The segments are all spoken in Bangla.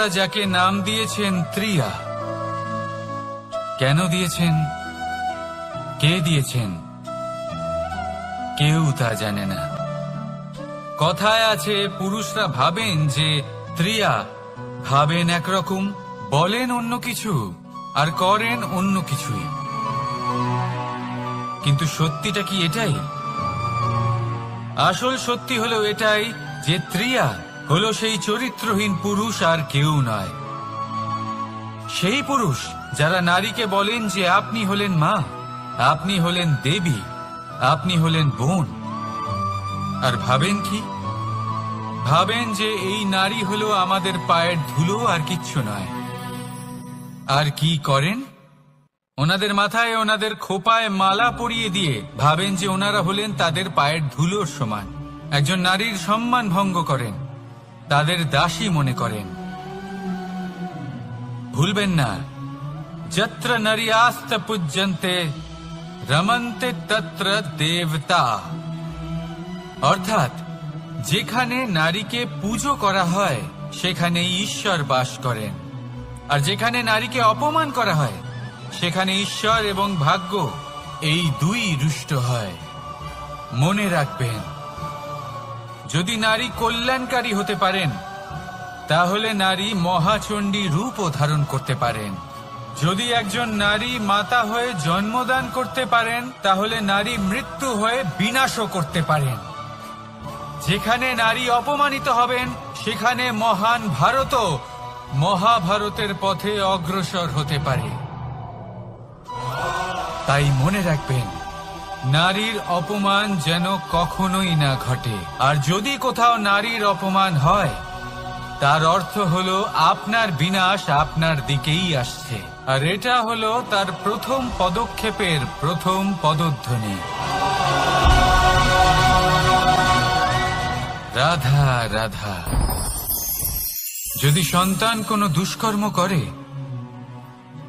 সম্রাটরা যাকে নাম দিয়েছেন ত্রিয়া। কেন দিয়েছেন, কে দিয়েছেন, কেউ তা জানে না। কথায় আছে পুরুষরা ভাবেন যে ত্রিয়া, ভাবেন একরকম, বলেন অন্য কিছু, আর করেন অন্য কিছুই। কিন্তু সত্যিটা কি এটাই? আসল সত্যি হলো এটাই যে ত্রিয়া হলো সেই চরিত্রহীন পুরুষ, আর কেউ নয়। সেই পুরুষ যারা নারীকে বলেন যে আপনি হলেন মা, আপনি হলেন দেবী, আপনি হলেন বোন। আর ভাবেন কি? ভাবেন যে এই নারী হলো আমাদের পায়ের ধুলো, আর কিচ্ছু নয়। আর কি করেন? ওনাদের মাথায়, ওনাদের খোপায় মালা পরিয়ে দিয়ে ভাবেন যে ওনারা হলেন তাদের পায়ের ধুলোর সমান। একজন নারীর সম্মান ভঙ্গ করেন, তাদের দাসী মনে করেন। ভুলবেন না, যত্র নারীয়াস্ত পূজ্যন্তে রমন্তে তত্র দেবতা। অর্থাৎ যেখানে নারীকে পুজো করা হয় সেখানে ঈশ্বর বাস করেন, আর যেখানে নারীকে অপমান করা হয় সেখানে ঈশ্বর এবং ভাগ্য এই দুই রুষ্ট হয়। মনে রাখবেন, যদি নারী কল্যাণকারী হতে পারেন তাহলে নারী মহাচণ্ডী রূপও ধারণ করতে পারেন। যদি একজন নারী মাতা হয়ে জন্মদান করতে পারেন তাহলে নারী মৃত্যু হয়ে বিনাশও করতে পারেন। যেখানে নারী অপমানিত হবেন সেখানে মহান ভারতও মহাভারতের পথে অগ্রসর হতে পারে। তাই মনে রাখবেন, নারীর অপমান যেন কখনোই না ঘটে। আর যদি কোথাও নারীর অপমান হয় তার অর্থ হলো আপনার বিনাশ আপনার দিকেই আসছে, আর এটা হলো তার প্রথম পদক্ষেপের প্রথম পদধ্বনি। রাধা রাধা। যদি সন্তান কোনো দুষ্কর্ম করে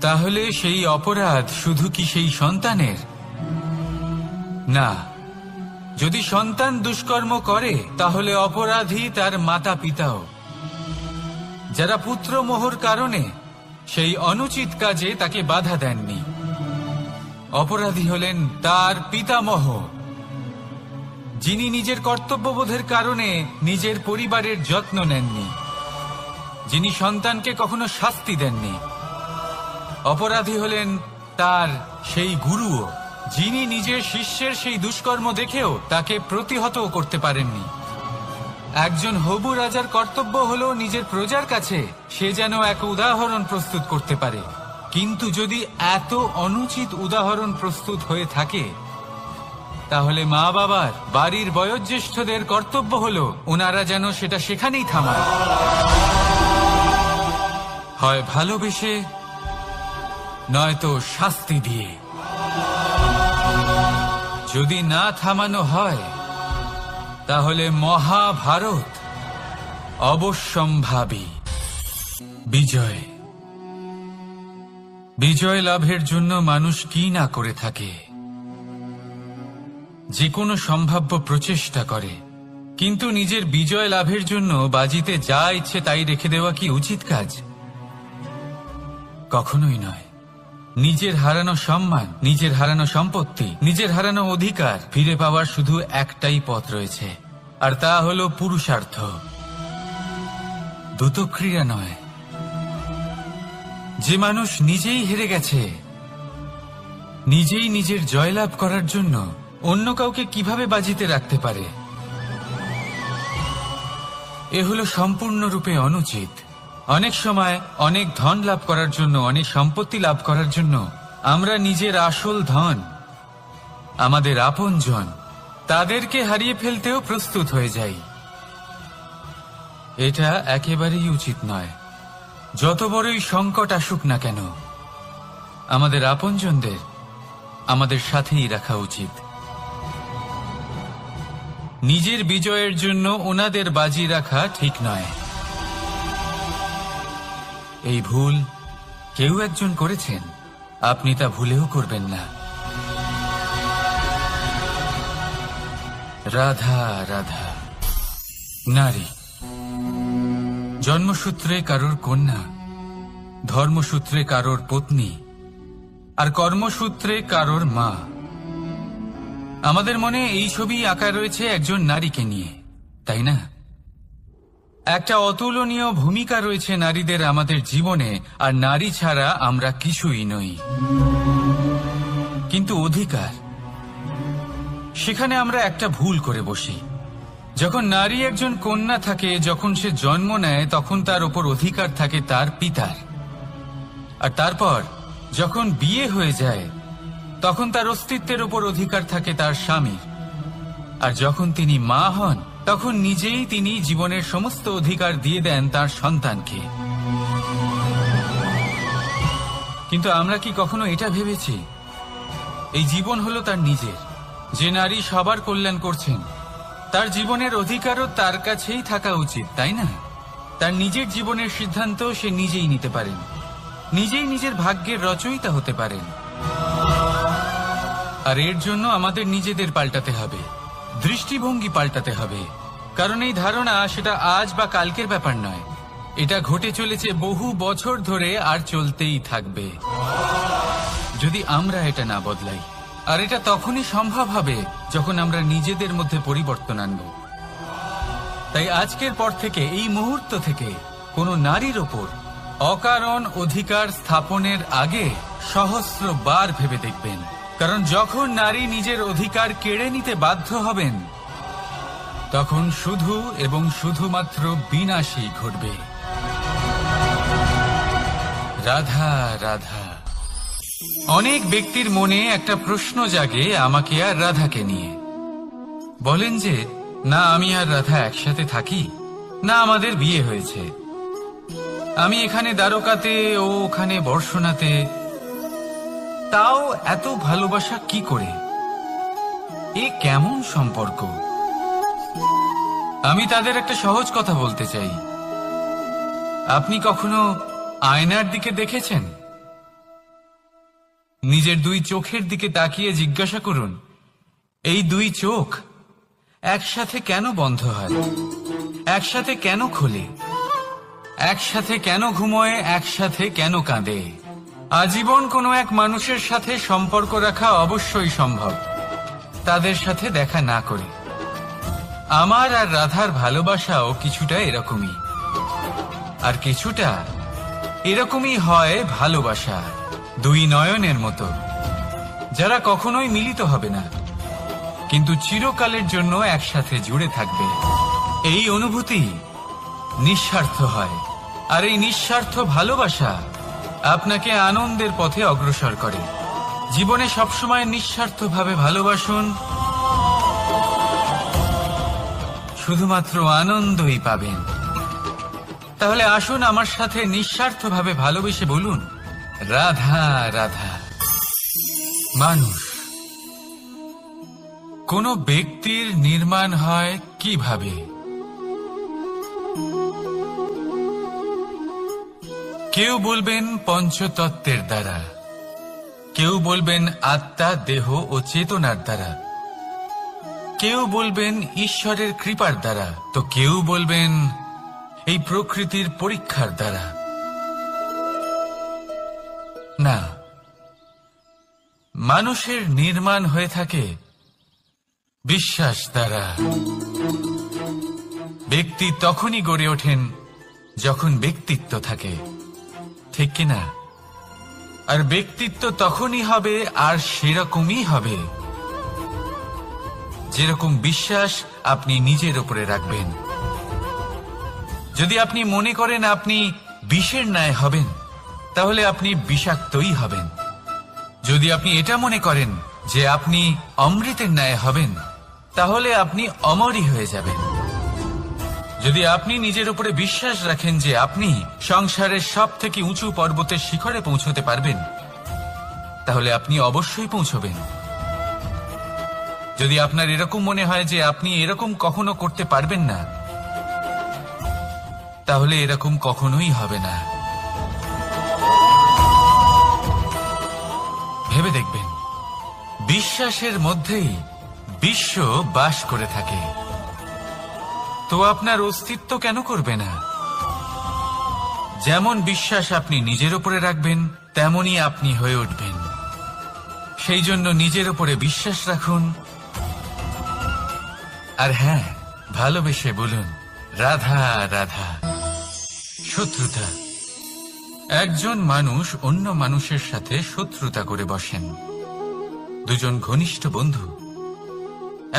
তাহলে সেই অপরাধ শুধু কি সেই সন্তানের? না, যদি সন্তান দুষ্কর্ম করে তাহলে অপরাধী তার মাতা পিতাও, যারা পুত্রমোহর কারণে সেই অনুচিত কাজে তাকে বাধা দেননি। অপরাধী হলেন তার পিতামহ, যিনি নিজের কর্তব্যবোধের কারণে নিজের পরিবারের যত্ন নেননি, যিনি সন্তানকে কখনো শাস্তি দেননি। অপরাধী হলেন তার সেই গুরুও, যিনি নিজের শিষ্যের সেই দুষ্কর্ম দেখেও তাকে প্রতিহত করতে পারেননি। একজন হবু রাজার কর্তব্য হলো নিজের প্রজার কাছে সে যেন এক উদাহরণ প্রস্তুত করতে পারে, কিন্তু যদি এত অনুচিত উদাহরণ প্রস্তুত হয়ে থাকে তাহলে মা বাবার, বাড়ির বয়োজ্যেষ্ঠদের কর্তব্য হলো ওনারা যেন সেটা সেখানেই থামায়, হয় ভালোবেসে নয়তো শাস্তি দিয়ে। যদি না থামানো হয় তাহলে মহাভারত অবশ্যম্ভাবী। বিজয়, বিজয় লাভের জন্য মানুষ কি না করে থাকে, যে কোনো সম্ভাব্য প্রচেষ্টা করে, কিন্তু নিজের বিজয় লাভের জন্য বাজিতে যা ইচ্ছে তাই রেখে দেওয়া কি উচিত কাজ? কখনোই নয়। নিজের হারানো সম্মান, নিজের হারানো সম্পত্তি, নিজের হারানো অধিকার ফিরে পাওয়ার শুধু একটাই পথ রয়েছে, আর তা হলো পুরুষার্থ, দ্রুতক্রিয়া নয়। যে মানুষ নিজেই হেরে গেছে, নিজেই নিজের জয়লাভ করার জন্য অন্য কাউকে কিভাবে বাজিতে রাখতে পারে? এ হলো সম্পূর্ণরূপে অনুচিত। অনেক সময় অনেক ধন লাভ করার জন্য, অনেক সম্পত্তি লাভ করার জন্য আমরা নিজের আসল ধন, আমাদের আপনজন, তাদেরকে হারিয়ে ফেলতেও প্রস্তুত হয়ে যাই। এটা একেবারেই উচিত নয়। যত বড়ই সংকট আসুক না কেন, আমাদের আপনজনদের আমাদের সাথেই রাখা উচিত। নিজের বিজয়ের জন্য ওনাদের বাজি রাখা ঠিক নয়। এই ভুল কেউ একজন করেছেন, আপনি তা ভুলেও করবেন না। রাধা রাধা। নারী, জন্মসূত্রে কারোর কন্যা, ধর্মসূত্রে কারোর পত্নী, আর কর্মসূত্রে কারোর মা। আমাদের মনে এই ছবি আঁকা রয়েছে একজন নারীকে নিয়ে, তাই না? একটা অতুলনীয় ভূমিকা রয়েছে নারীদের আমাদের জীবনে, আর নারী ছাড়া আমরা কিছুই নই। কিন্তু অধিকার, সেখানে আমরা একটা ভুল করে বসি। যখন নারী একজন কন্যা থাকে, যখন সে জন্ম নেয়, তখন তার উপর অধিকার থাকে তার পিতার। আর তারপর যখন বিয়ে হয়ে যায়, তখন তার অস্তিত্বের উপর অধিকার থাকে তার স্বামীর। আর যখন তিনি মা হন, তখন নিজেই তিনি জীবনের সমস্ত অধিকার দিয়ে দেন তার সন্তানকে। কিন্তু আমরা কি কখনো এটা ভেবেছি এই জীবন হলো তার নিজের? যে নারী সবার কল্যাণ করছেন, তার জীবনের অধিকারও তার কাছেই থাকা উচিত, তাই না? তার নিজের জীবনের সিদ্ধান্ত সে নিজেই নিতে পারেন, নিজেই নিজের ভাগ্যের রচয়িতা হতে পারেন। আর এর জন্য আমাদের নিজেদের পাল্টাতে হবে, দৃষ্টিভঙ্গি পাল্টাতে হবে। কারণ এই ধারণা সেটা আজ বা কালকের ব্যাপার নয়, এটা ঘটে চলেছে বহু বছর ধরে, আর চলতেই থাকবে যদি আমরা এটা না বদলাই। আর এটা তখনই সম্ভব হবে যখন আমরা নিজেদের মধ্যে পরিবর্তন আনব। তাই আজকের পর থেকে, এই মুহূর্ত থেকে, কোনো নারীর ওপর অকারণ অধিকার স্থাপনের আগে সহস্রবার ভেবে দেখবেন। কারণ যখন নারী নিজের অধিকার কেড়ে নিতে বাধ্য হবেন, তখন শুধু এবং শুধুমাত্র বিনাশই ঘটবে। রাধা রাধা। অনেক ব্যক্তির মনে একটা প্রশ্ন জাগে আমাকে আর রাধাকে নিয়ে। বলেন যে, না আমি আর রাধা একসাথে থাকি, না আমাদের বিয়ে হয়েছে। আমি এখানে দ্বারকাতে, ও ওখানে বর্ষনাতে, তাও এত ভালোবাসা কি করে? এ কেমন সম্পর্ক? আমি তাদের একটা সহজ কথা বলতে চাই। আপনি কখনো আয়নার দিকে দেখেছেন? নিজের দুই চোখের দিকে তাকিয়ে জিজ্ঞাসা করুন, এই দুই চোখ একসাথে কেন বন্ধ হয়, একসাথে কেন খোলে, একসাথে কেন ঘুমোয়, একসাথে কেন কাঁদে? আজীবন কোনো এক মানুষের সাথে সম্পর্ক রাখা অবশ্যই সম্ভব, তাদের সাথে দেখা না করে। আমার আর রাধার ভালোবাসাও কিছুটা এরকমই, আর কিছুটা এরকমই হয় ভালোবাসা দুই নয়নের মতো, যারা কখনোই মিলিত হবে না, কিন্তু চিরকালের জন্য একসাথে জুড়ে থাকবে। এই অনুভূতি নিঃস্বার্থ হয়, আর এই নিঃস্বার্থ ভালোবাসা আপনাকে আনন্দের পথে অগ্রসর করে। জীবনে সবসময় নিঃস্বার্থভাবে ভালোবাসুন, শুধুমাত্র আনন্দই পাবেন। তাহলে আসুন আমার সাথে নিঃস্বার্থভাবে ভালোবেসে বলুন, রাধা রাধা। মানুষ, কোন ব্যক্তির নির্মাণ হয় কিভাবে? কেউ বলবেন পঞ্চতত্ত্বের দ্বারা, কেউ বলবেন আত্মা, দেহ ও চেতনার দ্বারা, কেউ বলবেন ঈশ্বরের কৃপার দ্বারা, তো কেউ বলবেন এই প্রকৃতির পরীক্ষার দ্বারা। না, মানুষের নির্মাণ হয়ে থাকে বিশ্বাস দ্বারা। ব্যক্তি তখনই গড়ে ওঠেন যখন ব্যক্তিত্ব থাকে, ঠিক কিনা? আর ব্যক্তিত্ব তখনই হবে, আর সেরকমই হবে যেরকম বিশ্বাস আপনি নিজের উপরে রাখবেন। যদি আপনি মনে করেন আপনি বিষের ন্যায় হবেন, তাহলে আপনি বিষাক্তই হবেন। যদি আপনি এটা মনে করেন যে আপনি অমৃতের ন্যায় হবেন, তাহলে আপনি অমরই হয়ে যাবেন। যদি আপনি নিজের উপরে বিশ্বাস রাখেন যে আপনি সংসারের সব থেকে উঁচু পর্বতের শিখরে পৌঁছতে পারবেন, তাহলে আপনি অবশ্যই পৌঁছবেন। যদি আপনার এরকম মনে হয় যে আপনি এরকম কখনো করতে পারবেন না, তাহলে এরকম কখনোই হবে না। ভেবে দেখবেন, বিশ্বাসের মধ্যেই বিশ্ব বাস করে থাকে, তো আপনার অস্তিত্ব কেন করবে না? যেমন বিশ্বাস আপনি নিজের উপরে রাখবেন তেমনই আপনি হয়ে উঠবেন। সেই জন্য নিজের উপরে বিশ্বাস রাখুন, আর হ্যাঁ, ভালোবেসে বলুন রাধা রাধা। শত্রুতা, একজন মানুষ অন্য মানুষের সাথে শত্রুতা করে বসেন, দুজন ঘনিষ্ঠ বন্ধু।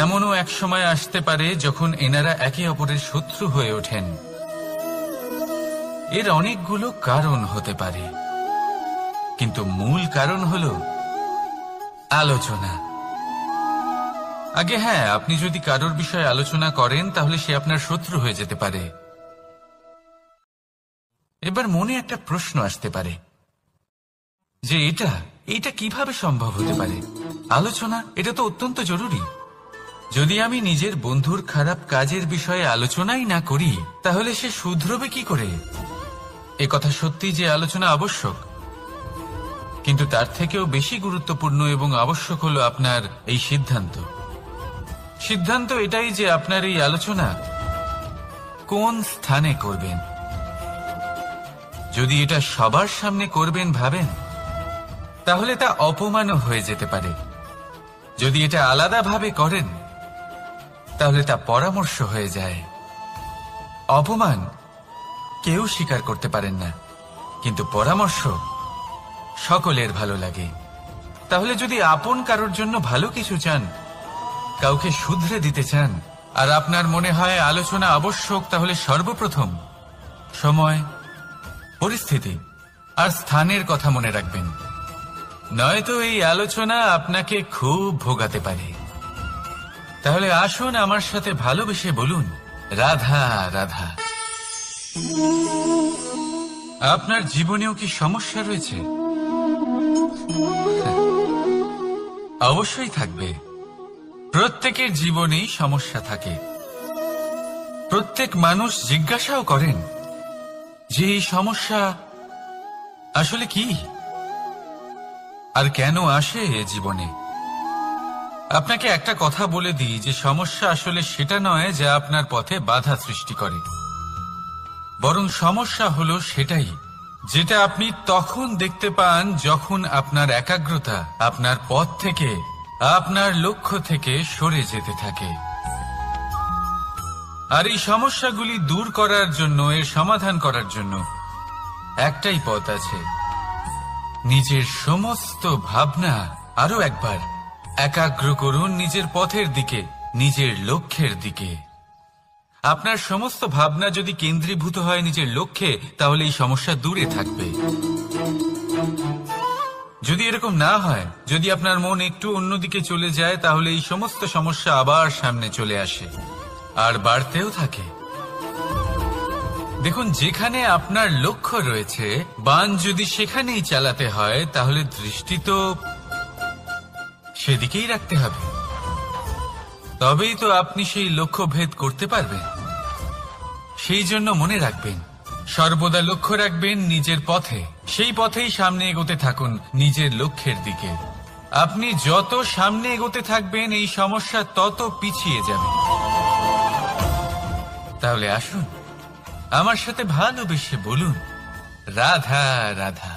এমনও এক সময় আসতে পারে যখন এনারা একে অপরের শত্রু হয়ে ওঠেন। এর অনেকগুলো কারণ হতে পারে, কিন্তু মূল কারণ হল আলোচনা। আগে হ্যাঁ, আপনি যদি কারোর বিষয়ে আলোচনা করেন তাহলে সে আপনার শত্রু হয়ে যেতে পারে। এবার মনে একটা প্রশ্ন আসতে পারে যে এটা কিভাবে সম্ভব হতে পারে? আলোচনা, এটা তো অত্যন্ত জরুরি। যদি আমি নিজের বন্ধুর খারাপ কাজের বিষয়ে আলোচনাই না করি তাহলে সে শুধরবে কি করে? এ কথা সত্যি যে আলোচনা আবশ্যক, কিন্তু তার থেকেও বেশি গুরুত্বপূর্ণ এবং আবশ্যক হলো আপনার এই সিদ্ধান্ত এটাই যে আপনার এই আলোচনা কোন স্থানে করবেন। যদি এটা সবার সামনে করবেন ভাবেন, তাহলে তা অপমানও হয়ে যেতে পারে। যদি এটা আলাদাভাবে করেন তাহলে তা পরামর্শ হয়ে যায়। অপমান কেউ স্বীকার করতে পারেন না, কিন্তু পরামর্শ সকলের ভালো লাগে। তাহলে যদি আপন কারোর জন্য ভালো কিছু চান, কাউকে শুধরে দিতে চান, আর আপনার মনে হয় আলোচনা আবশ্যক, তাহলে সর্বপ্রথম সময়, পরিস্থিতি আর স্থানের কথা মনে রাখবেন, নয়তো এই আলোচনা আপনাকে খুব ভোগাতে পারে। তাহলে আসুন আমার সাথে ভালোবেসে বলুন রাধা রাধা। আপনার জীবনেও কি সমস্যা রয়েছে? অবশ্যই থাকবে। প্রত্যেকের জীবনেই সমস্যা থাকে। প্রত্যেক মানুষ জিজ্ঞাসাও করেন যে এই সমস্যা আসলে কি আর কেন আসে এ জীবনে। আপনাকে একটা কথা বলে দিই যে সমস্যা আসলে সেটা নয় যা আপনার পথে বাধা সৃষ্টি করে, বরং সমস্যা হলো সেটাই যেটা আপনি তখন দেখতে পান যখন আপনার একাগ্রতা আপনার পথ থেকে, আপনার লক্ষ্য থেকে সরে যেতে থাকে। আর এই সমস্যাগুলি দূর করার জন্য, এর সমাধান করার জন্য একটাই পথ আছে, নিজের সমস্ত ভাবনা আরো একবার একাগ্র করুন নিজের পথের দিকে, নিজের লক্ষ্যের দিকে। আপনার সমস্ত ভাবনা যদি কেন্দ্রীভূত হয় নিজের লক্ষ্যে, তাহলে এই সমস্যা দূরে থাকবে। যদি এরকম না হয়, যদি আপনার মন একটু অন্যদিকে চলে যায়, তাহলে এই সমস্ত সমস্যা আবার সামনে চলে আসে আর বাড়তেও থাকে। দেখুন, যেখানে আপনার লক্ষ্য রয়েছে, বাণ যদি সেখানেই চালাতে হয়, তাহলে দৃষ্টি তো সেদিকেই রাখতে হবে। তবেই তো আপনি সেই লক্ষ্য ভেদ করতে পারবেন। সেই জন্য মনে রাখবেন, সর্বদা লক্ষ্য রাখবেন নিজের পথে, সেই পথেই সামনে এগোতে থাকুন নিজের লক্ষ্যের দিকে। আপনি যত সামনে এগোতে থাকবেন এই সমস্যা তত পিছিয়ে যাবে। তাহলে আসুন আমার সাথে ভালোবেসে বলুন রাধা রাধা।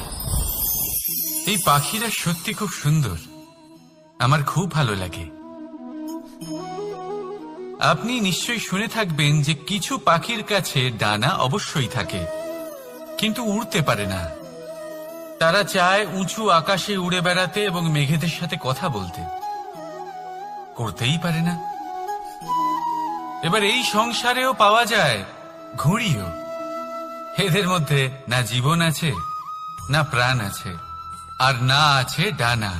এই পাখিরা সত্যি খুব সুন্দর, আমার খুব ভালো লাগে। আপনি নিশ্চয়ই শুনে থাকবেন যে কিছু পাখির কাছে ডানা অবশ্যই থাকে, কিন্তু উড়তে পারে না। তারা চায় উঁচু আকাশে উড়ে বেড়াতে এবং মেঘেদের সাথে কথা বলতে, করতেই পারে না। এবার এই সংসারেও পাওয়া যায় ঘুড়িও। এদের মধ্যে না জীবন আছে, না প্রাণ আছে, আর না আছে ডানা,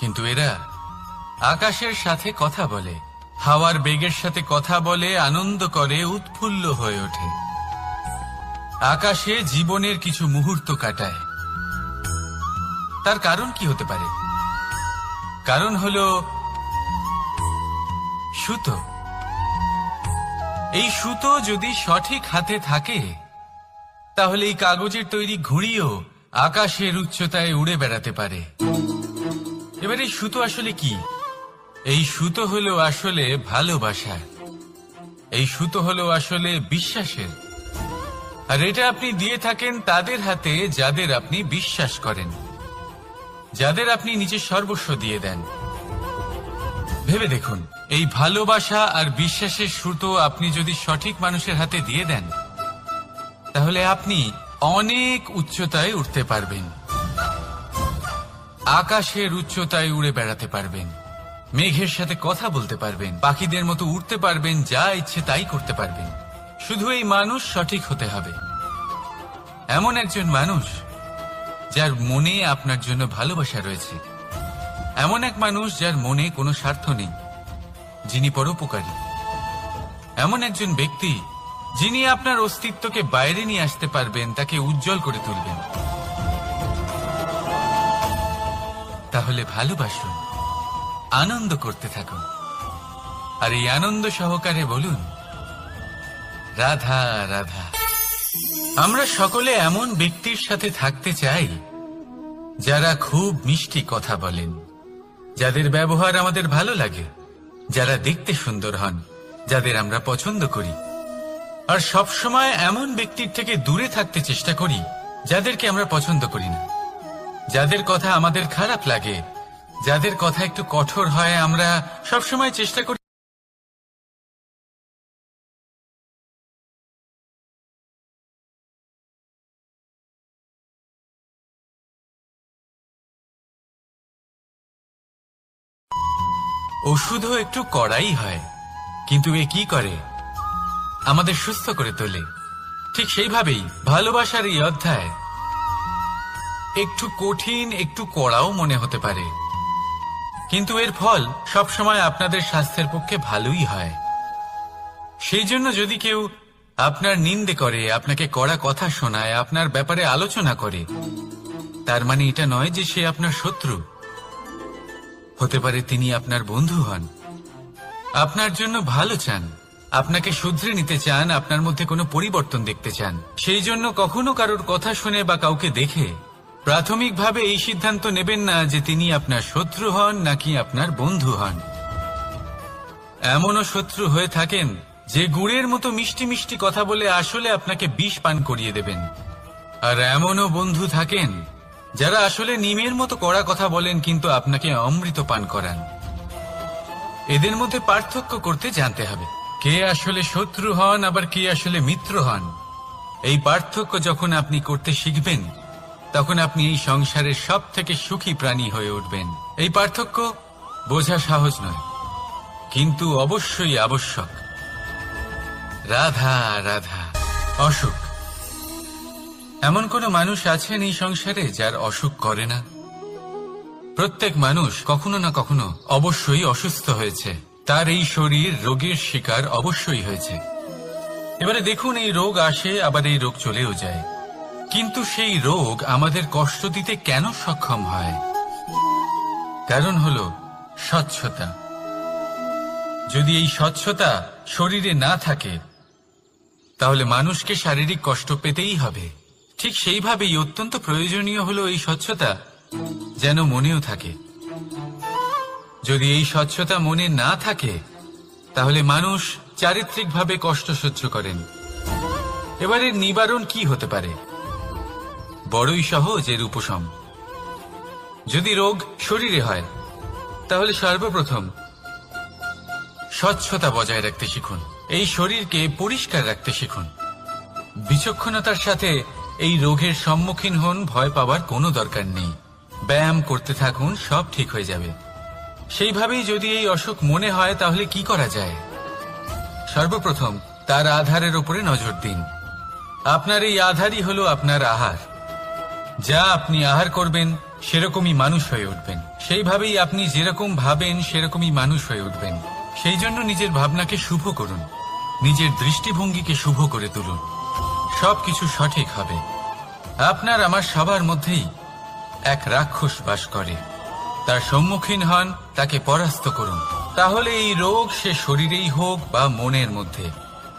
কিন্তু এরা আকাশের সাথে কথা বলে, হাওয়ার বেগের সাথে কথা বলে, আনন্দ করে, উৎফুল্ল হয়ে ওঠে, আকাশে জীবনের কিছু মুহূর্ত কাটায়। তার কারণ কি হতে পারে? কারণ হলো সুতো। এই সুতো যদি সঠিক হাতে থাকে, তাহলে এই কাগজের তৈরি ঘুড়িও আকাশের উচ্চতায় উড়ে বেড়াতে পারে। এবার এই সুতো আসলে কি? এই সুতো হলো আসলে ভালোবাসা, এই সুতো হলো আসলে বিশ্বাসের। আর এটা আপনি দিয়ে থাকেন তাদের হাতে যাদের আপনি বিশ্বাস করেন, যাদের আপনি নিজের সর্বস্ব দিয়ে দেন। ভেবে দেখুন, এই ভালোবাসা আর বিশ্বাসের সুতো আপনি যদি সঠিক মানুষের হাতে দিয়ে দেন, তাহলে আপনি অনেক উচ্চতায় উঠতে পারবেন, আকাশের উচ্চতায় উড়ে বেড়াতে পারবেন, মেঘের সাথে কথা বলতে পারবেন, পাখিদের মতো উড়তে পারবেন, যা ইচ্ছে তাই করতে পারবেন। শুধু এই মানুষ সঠিক হতে হবে, এমন একজন মানুষ যার মনে আপনার জন্য ভালোবাসা রয়েছে, এমন এক মানুষ যার মনে কোনো স্বার্থ নেই, যিনি পরোপকারী, এমন একজন ব্যক্তি যিনি আপনার অস্তিত্বকে বাইরে নিয়ে আসতে পারবেন, তাকে উজ্জ্বল করে তুলবেন। তাহলে ভালোবাসুন, আনন্দ করতে থাকুন, আর এই আনন্দ সহকারে বলুন, রাধা রাধা। আমরা সকলে এমন ব্যক্তির সাথে থাকতে চাই যারা খুব মিষ্টি কথা বলেন, যাদের ব্যবহার আমাদের ভালো লাগে, যারা দেখতে সুন্দর হন, যাদের আমরা পছন্দ করি। আর সবসময় এমন ব্যক্তির থেকে দূরে থাকতে চেষ্টা করি যাদেরকে আমরা পছন্দ করি না, যাদের কথা আমাদের খারাপ লাগে, যাদের কথা একটু কঠোর হয়। আমরা সবসময় চেষ্টা করি ওষুধও একটু কড়াই হয়, কিন্তু এ কি করে? আমাদের সুস্থ করে তোলে। ঠিক সেইভাবেই ভালোবাসার এই অধ্যায় একটু কঠিন, একটু কড়াও মনে হতে পারে, কিন্তু এর ফল সবসময় আপনাদের স্বাস্থ্যের পক্ষে ভালোই হয়। সেই জন্য যদি কেউ আপনার নিন্দে করে, আপনাকে কড়া কথা শোনায়, আপনার ব্যাপারে আলোচনা করে, তার মানে এটা নয় যে সে আপনার শত্রু। হতে পারে তিনি আপনার বন্ধু হন, আপনার জন্য ভালো চান, আপনাকে শুধরে নিতে চান, আপনার মধ্যে কোনো পরিবর্তন দেখতে চান। সেই জন্য কখনো কারোর কথা শুনে বা কাউকে দেখে প্রাথমিকভাবে এই সিদ্ধান্ত নেবেন না যে তিনি আপনার শত্রু হন নাকি আপনার বন্ধু হন। এমনও শত্রু হয়ে থাকেন যে গুড়ের মতো মিষ্টি মিষ্টি কথা বলে আসলে আপনাকে বিষ পান করিয়ে দেবেন, আর এমনও বন্ধু থাকেন যারা আসলে নিমের মতো কড়া কথা বলেন কিন্তু আপনাকে অমৃত পান করান। এদের মধ্যে পার্থক্য করতে জানতে হবে, কে আসলে শত্রু হন আবার কে আসলে মিত্র হন। এই পার্থক্য যখন আপনি করতে শিখবেন, তখন আপনি এই সংসারের সব থেকে সুখী প্রাণী হয়ে উঠবেন। এই পার্থক্য বোঝা সহজ নয়, কিন্তু অবশ্যই আবশ্যক। রাধা রাধা। অসুখ। এমন কোন মানুষ আছেন এই সংসারে যার অসুখ করে না? প্রত্যেক মানুষ কখনো না কখনো অবশ্যই অসুস্থ হয়েছে, তার এই শরীর রোগের শিকার অবশ্যই হয়েছে। এবারে দেখুন, এই রোগ আসে আবার এই রোগ চলেও যায়, কিন্তু সেই রোগ আমাদের কষ্ট দিতে কেন সক্ষম হয়? কারণ হলো স্বচ্ছতা। যদি এই স্বচ্ছতা শরীরে না থাকে, তাহলে মানুষকে শারীরিক কষ্ট পেতেই হবে। ঠিক সেইভাবেই অত্যন্ত প্রয়োজনীয় হলো এই স্বচ্ছতা যেন মনেও থাকে। যদি এই স্বচ্ছতা মনে না থাকে, তাহলে মানুষ চারিত্রিকভাবে কষ্ট সহ্য করেন। এবারে নিবারণ কি হতে পারে? বড়ই সহজ এর উপশম। যদি রোগ শরীরে হয়, তাহলে সর্বপ্রথম স্বচ্ছতা বজায় রাখতে শিখুন, এই শরীরকে পরিষ্কার রাখতে শিখুন। বিচক্ষণতার সাথে এই রোগের সম্মুখীন হন, ভয় পাওয়ার কোনো দরকার নেই। ব্যায়াম করতে থাকুন, সব ঠিক হয়ে যাবে। সেইভাবেই যদি এই অসুখ মনে হয়, তাহলে কি করা যায়? সর্বপ্রথম তার আধারের উপরে নজর দিন। আপনার এই আধারই হলো আপনার আহার। যা আপনি আহার করবেন সেরকমই মানুষ হয়ে উঠবেন। সেইভাবেই আপনি যেরকম ভাবেন সেরকমই মানুষ হয়ে উঠবেন। সেই জন্য নিজের ভাবনাকে শুভ করুন, নিজের দৃষ্টিভঙ্গিকে শুভ করে তুলুন, সবকিছু সঠিক হবে। আপনার আমার সবার মধ্যেই এক রাক্ষস বাস করে, তার সম্মুখীন হন, তাকে পরাস্ত করুন। তাহলে এই রোগ সে শরীরেই হোক বা মনের মধ্যে,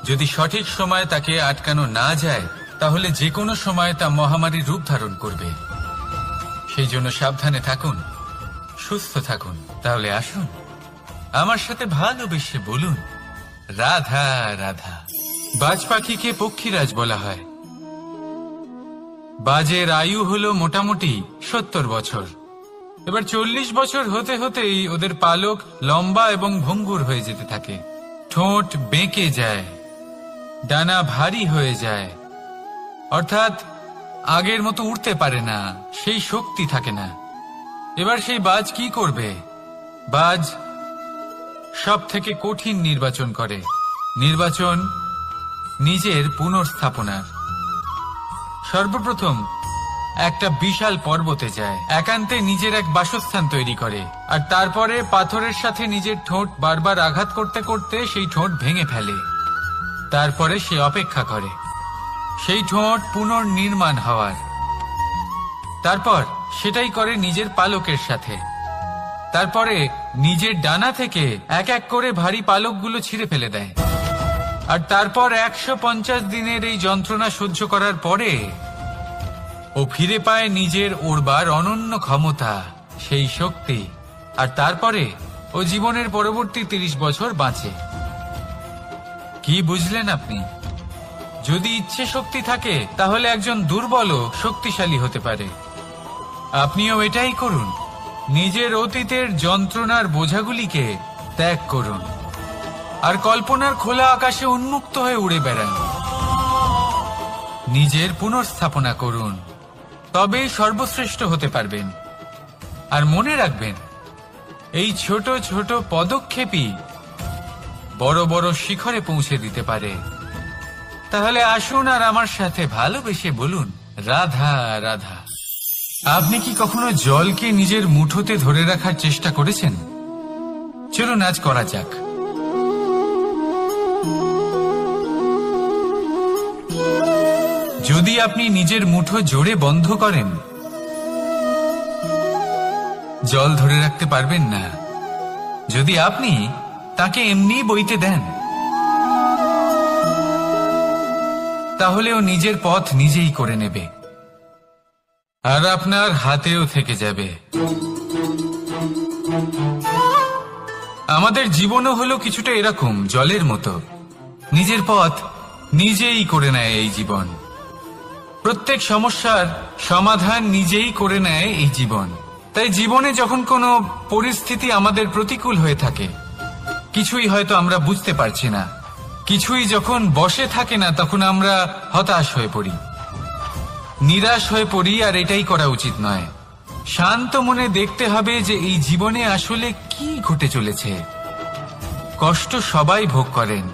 যদি সঠিক সময় তাকে আটকানো না যায়, তাহলে যে কোনো সময় তা মহামারীর রূপ ধারণ করবে। সেই জন্য সাবধানে থাকুন, সুস্থ থাকুন। তাহলে আসুন আমার সাথে ভালোবেসে বলুন, রাধা রাধা। বাজ পাখিকে পক্ষীরাজ বলা হয়, বাজের আয়ু হলো মোটামুটি 70 বছর। এবার 40 বছর হতে হতেই ওদের পালক লম্বা এবং ভঙ্গুর হয়ে যেতে থাকে, ঠোঁট বেঁকে যায়, ডানা ভারী হয়ে যায়, অর্থাৎ আগের মতো উড়তে পারে না, সেই শক্তি থাকে না। এবার সেই বাজ কি করবে? বাজ সব থেকে কঠিন নির্বাচন করে, নির্বাচন নিজের পুনর্স্থাপনার। সর্বপ্রথম একটা বিশাল পর্বতে যায়, একান্তে নিজের এক বাসস্থান তৈরি করে, আর তারপরে পাথরের সাথে নিজের ঠোঁট বারবার আঘাত করতে করতে সেই ঠোঁট ভেঙে ফেলে। তারপরে সে অপেক্ষা করে সেই ঠোঁট পুনর্নির্মাণ হওয়ার। তারপর সেটাই করে নিজের পালকের সাথে। তারপরে নিজের ডানা থেকে এক এক করে ভারী পালকগুলো ছিঁড়ে ফেলে দেয়। আর তারপর 150 দিনের এই যন্ত্রণা সহ্য করার পরে ও ফিরে পায় নিজের ওড়বার অনন্য ক্ষমতা, সেই শক্তি। আর তারপরে ও জীবনের পরবর্তী 30 বছর বাঁচে। কি বুঝলেন আপনি? যদি ইচ্ছে শক্তি থাকে তাহলে একজন দুর্বলও শক্তিশালী হতে পারে। আপনিও এটাই করুন, নিজের অতীতের যন্ত্রণার বোঝাগুলিকে ত্যাগ করুন আর কল্পনার খোলা আকাশে উন্মুক্ত হয়ে উড়ে বেড়ান। নিজের পুনর্স্থাপনা করুন, তবেই সর্বশ্রেষ্ঠ হতে পারবেন। আর মনে রাখবেন, এই ছোট ছোট পদক্ষেপই বড় বড় শিখরে পৌঁছে দিতে পারে। তাহলে আসুন আর আমার সাথে ভালোবেসে বলুন, রাধা রাধা। আপনি কি কখনো জলকে নিজের মুঠোতে ধরে রাখার চেষ্টা করেছেন? চলুন আজ করা যাক। যদি আপনি নিজের মুঠো জোরে বন্ধ করেন, জল ধরে রাখতে পারবেন না। যদি আপনি তাকে এমনি বইতে দেন, তাহলে ও নিজের পথ নিজেই করে নেবে আর আপনার হাতেও থেকে যাবে। আমাদের জীবনও হলো কিছুটা এরকম, জলের মতো। নিজের পথ নিজেই করে নেয় এই জীবন। প্রত্যেক সমস্যার সমাধান নিজেই করে নেয় এই জীবন। তাই জীবনে যখন কোনো পরিস্থিতি আমাদের প্রতিকূল হয়ে থাকে, কিছুই হয়তো আমরা বুঝতে পারছি না, কিছুই যখন বসে থাকে না, তখন আমরা হতাশ হয়ে পড়ি, নিরাশ হয়ে পড়ি। আর এটাই করা উচিত নয়। শান্ত মনে দেখতে হবে যে এই জীবনে আসলে কি ঘটে চলেছে। কষ্ট সবাই ভোগ করেন।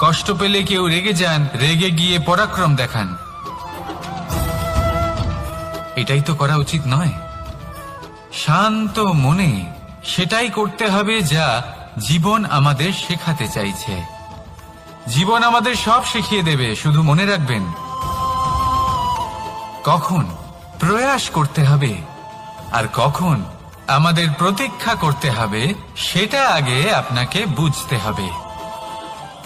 কষ্ট পেলে কেউ রেগে যান, রেগে গিয়ে পরাক্রম দেখান। এটাই তো করা উচিত নয়। শান্ত মনে সেটাই করতে হবে যা জীবন আমাদের শেখাতে চাইছে। জীবন আমাদের সব শিখিয়ে দেবে, শুধু মনে রাখবেন কখন প্রয়াস করতে হবে আর কখন আমাদের প্রতীক্ষা করতে হবে, সেটা আগে আপনাকে বুঝতে হবে।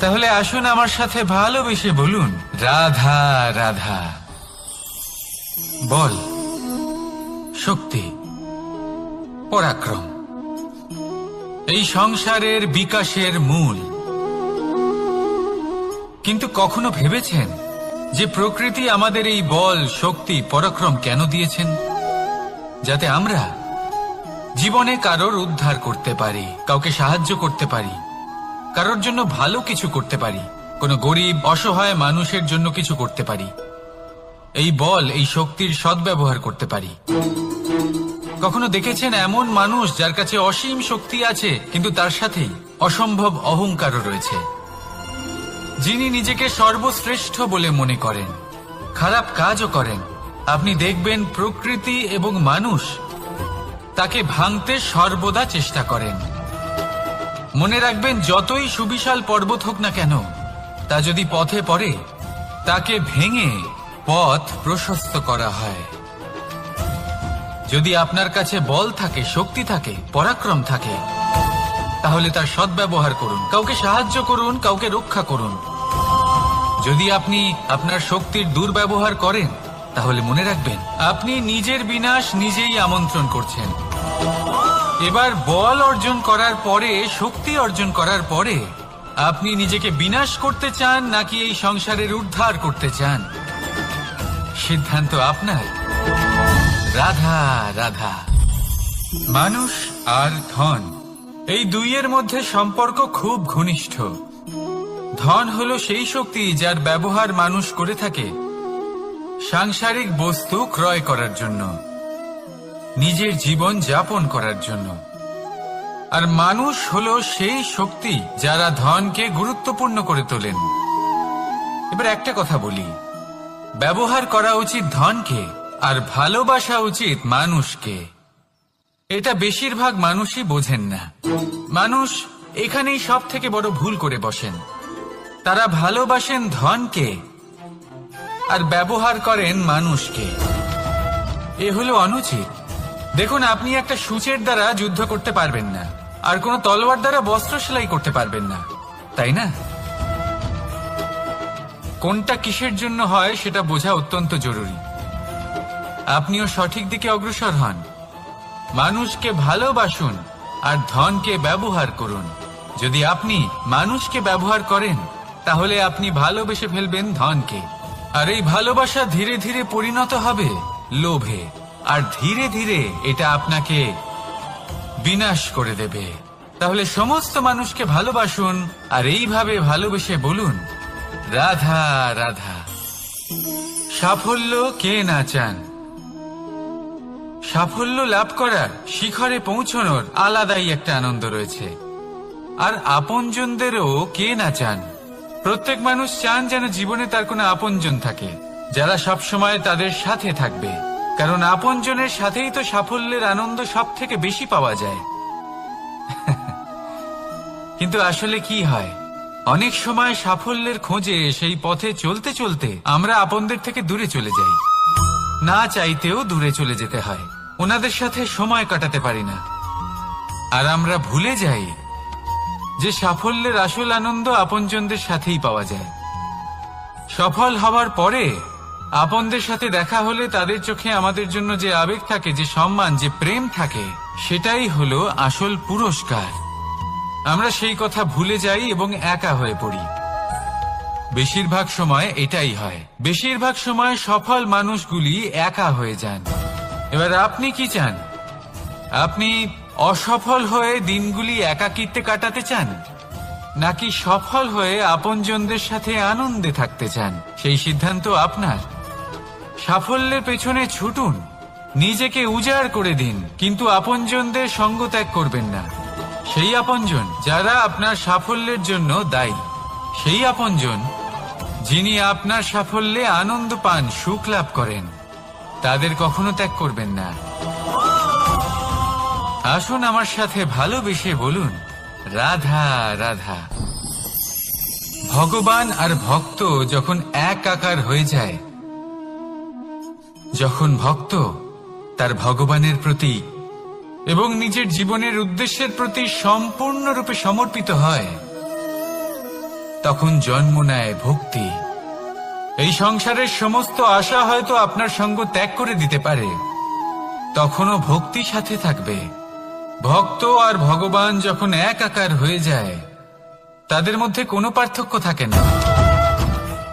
তাহলে আসুন আমার সাথে ভালোবেসে বলুন, রাধা রাধা। বল, শক্তি, পরাক্রম এই সংসারের বিকাশের মূল। কিন্তু কখনো ভেবেছেন যে প্রকৃতি আমাদের এই বল, শক্তি, পরাক্রম কেন দিয়েছেন? যাতে আমরা জীবনে কারোর উদ্ধার করতে পারি, কাউকে সাহায্য করতে পারি, কারোর জন্য ভালো কিছু করতে পারি, কোনো গরিব অসহায় মানুষের জন্য কিছু করতে পারি। এই বল, এই শক্তির সদ্ব্যবহার করতে পারি। কখনো দেখেছেন এমন মানুষ যার কাছে অসীম শক্তি আছে, কিন্তু তার সাথেই অসম্ভব অহংকারও রয়েছে, যিনি নিজেকে সর্বশ্রেষ্ঠ বলে মনে করেন, খারাপ কাজও করেন। আপনি দেখবেন প্রকৃতি এবং মানুষ তাকে ভাঙতে সর্বদা চেষ্টা করেন। মনে রাখবেন, যতই সুবিশাল পর্বত হোক না কেন, তা যদি পথে পড়ে, তাকে ভেঙে পথ প্রশস্ত করা হয়। যদি আপনার কাছে বল থাকে, শক্তি থাকে, পরাক্রম থাকে, তাহলে তার সদ্ব্যবহার করুন, কাউকে সাহায্য করুন, কাউকে রক্ষা করুন। যদি আপনি আপনার শক্তির দুর্ব্যবহার করেন, তাহলে মনে রাখবেন আপনি নিজের বিনাশ নিজেই আমন্ত্রণ করছেন। এবার বল অর্জন করার পরে, শক্তি অর্জন করার পরে আপনি নিজেকে বিনাশ করতে চান নাকি এই সংসারের উদ্ধার করতে চান? সিদ্ধান্ত আপনার। রাধা রাধা। মানুষ আর ধন, এই দুইয়ের মধ্যে সম্পর্ক খুব ঘনিষ্ঠ। ধন হলো সেই শক্তি যার ব্যবহার মানুষ করে থাকে সাংসারিক বস্তু ক্রয় করার জন্য, নিজের জীবন যাপন করার জন্য। আর মানুষ হলো সেই শক্তি যারা ধনকে গুরুত্বপূর্ণ করে তোলেন। এবার একটা কথা বলি, ব্যবহার করা উচিত ধনকে আর ভালোবাসা উচিত মানুষকে। এটা বেশিরভাগ মানুষই বোঝেন না। মানুষ এখানেই সব থেকে বড় ভুল করে বসেন। তারা ভালোবাসেন ধনকে আর ব্যবহার করেন মানুষকে। এ হলো অনুচিত। দেখুন, আপনি একটা সূচের দ্বারা যুদ্ধ করতে পারবেন না, আর কোনো তলোয়ার দ্বারা বস্ত্র সেলাই করতে পারবেন না, তাই না? কোনটা কিসের জন্য হয় সেটা বোঝা অত্যন্ত জরুরি। আপনিও সঠিক দিকে অগ্রসর হন। মানুষকে ভালোবাসুন আর ধনকে ব্যবহার করুন। যদি আপনি মানুষকে ব্যবহার করেন তাহলে আপনি ভালোবেসে ফেলবেন ধনকে, আর এই ভালোবাসা ধীরে ধীরে পরিণত হবে লোভে, আর ধীরে ধীরে এটা আপনাকে বিনাশ করে দেবে। তাহলে সমস্ত মানুষকে ভালোবাসুন আর এইভাবে ভালোবেসে বলুন, রাধা রাধা। সাফল্য কে না চান? সাফল্য লাভ করার, শিখরে পৌঁছানোর আলাদাই একটা আনন্দ রয়েছে। আর আপনজনদেরও কে না চান? প্রত্যেক মানুষ চান যেন জীবনে তার কোনো আপনজন থাকে, যারা সবসময় তাদের সাথে থাকবে। কারণ আপনজনের সাথেই তো সাফল্যের আনন্দ সব থেকে বেশি পাওয়া যায়। কিন্তু আসলে কি হয়, অনেক সময় সাফল্যের খোঁজে সেই পথে চলতে চলতে আমরা আপনদের থেকে দূরে চলে যাই। না চাইতেও দূরে চলে যেতে হয়, ওনাদের সাথে সময় কাটাতে পারি না। আর আমরা ভুলে যাই যে সাফল্যের আসল আনন্দ আপনজনদের সাথেই পাওয়া যায়। সফল হওয়ার পরে আপনদের সাথে দেখা হলে তাদের চোখে আমাদের জন্য যে আবেগ থাকে, যে সম্মান, যে প্রেম থাকে, সেটাই হলো আসল পুরস্কার। আমরা সেই কথা ভুলে যাই এবং একা হয়ে পড়ি। বেশিরভাগ সময় এটাই হয়। বেশিরভাগ সময় সফল মানুষগুলি একা হয়ে যান। এবার আপনি কি চান? আপনি অসফল হয়ে দিনগুলি একাকিত্বে কাটাতে চান, নাকি সফল হয়ে আপনজনদের সাথে আনন্দে থাকতে চান? সেই সিদ্ধান্ত আপনার। সাফল্যের পেছনে ছুটুন, নিজেকে উজাড় করে দিন, কিন্তু আপনজনদের সঙ্গ ত্যাগ করবেন না। সেই আপনজন যারা আপনার সাফল্যের জন্য দায়ী, সেই আপনজন যিনি আপনার সাফল্যে আনন্দ পান, সুখ লাভ করেন, তাদের কখনো ত্যাগ করবেন না। আসুন আমার সাথে ভালোবেসে বলুন, রাধা রাধা। ভগবান আর ভক্ত যখন এক আকার হয়ে যায়, যখন ভক্ত তার ভগবানের প্রতি এবং নিজের জীবনের উদ্দেশ্যের প্রতি সম্পূর্ণরূপে সমর্পিত হয়, তখন জন্ম নেয় ভক্তি। এই সংসারের সমস্ত আশা হয়তো আপনার সঙ্গ ত্যাগ করে দিতে পারে, তখনও ভক্তি সাথে থাকবে। ভক্ত আর ভগবান যখন এক আকার হয়ে যায়, তাদের মধ্যে কোনো পার্থক্য থাকে না।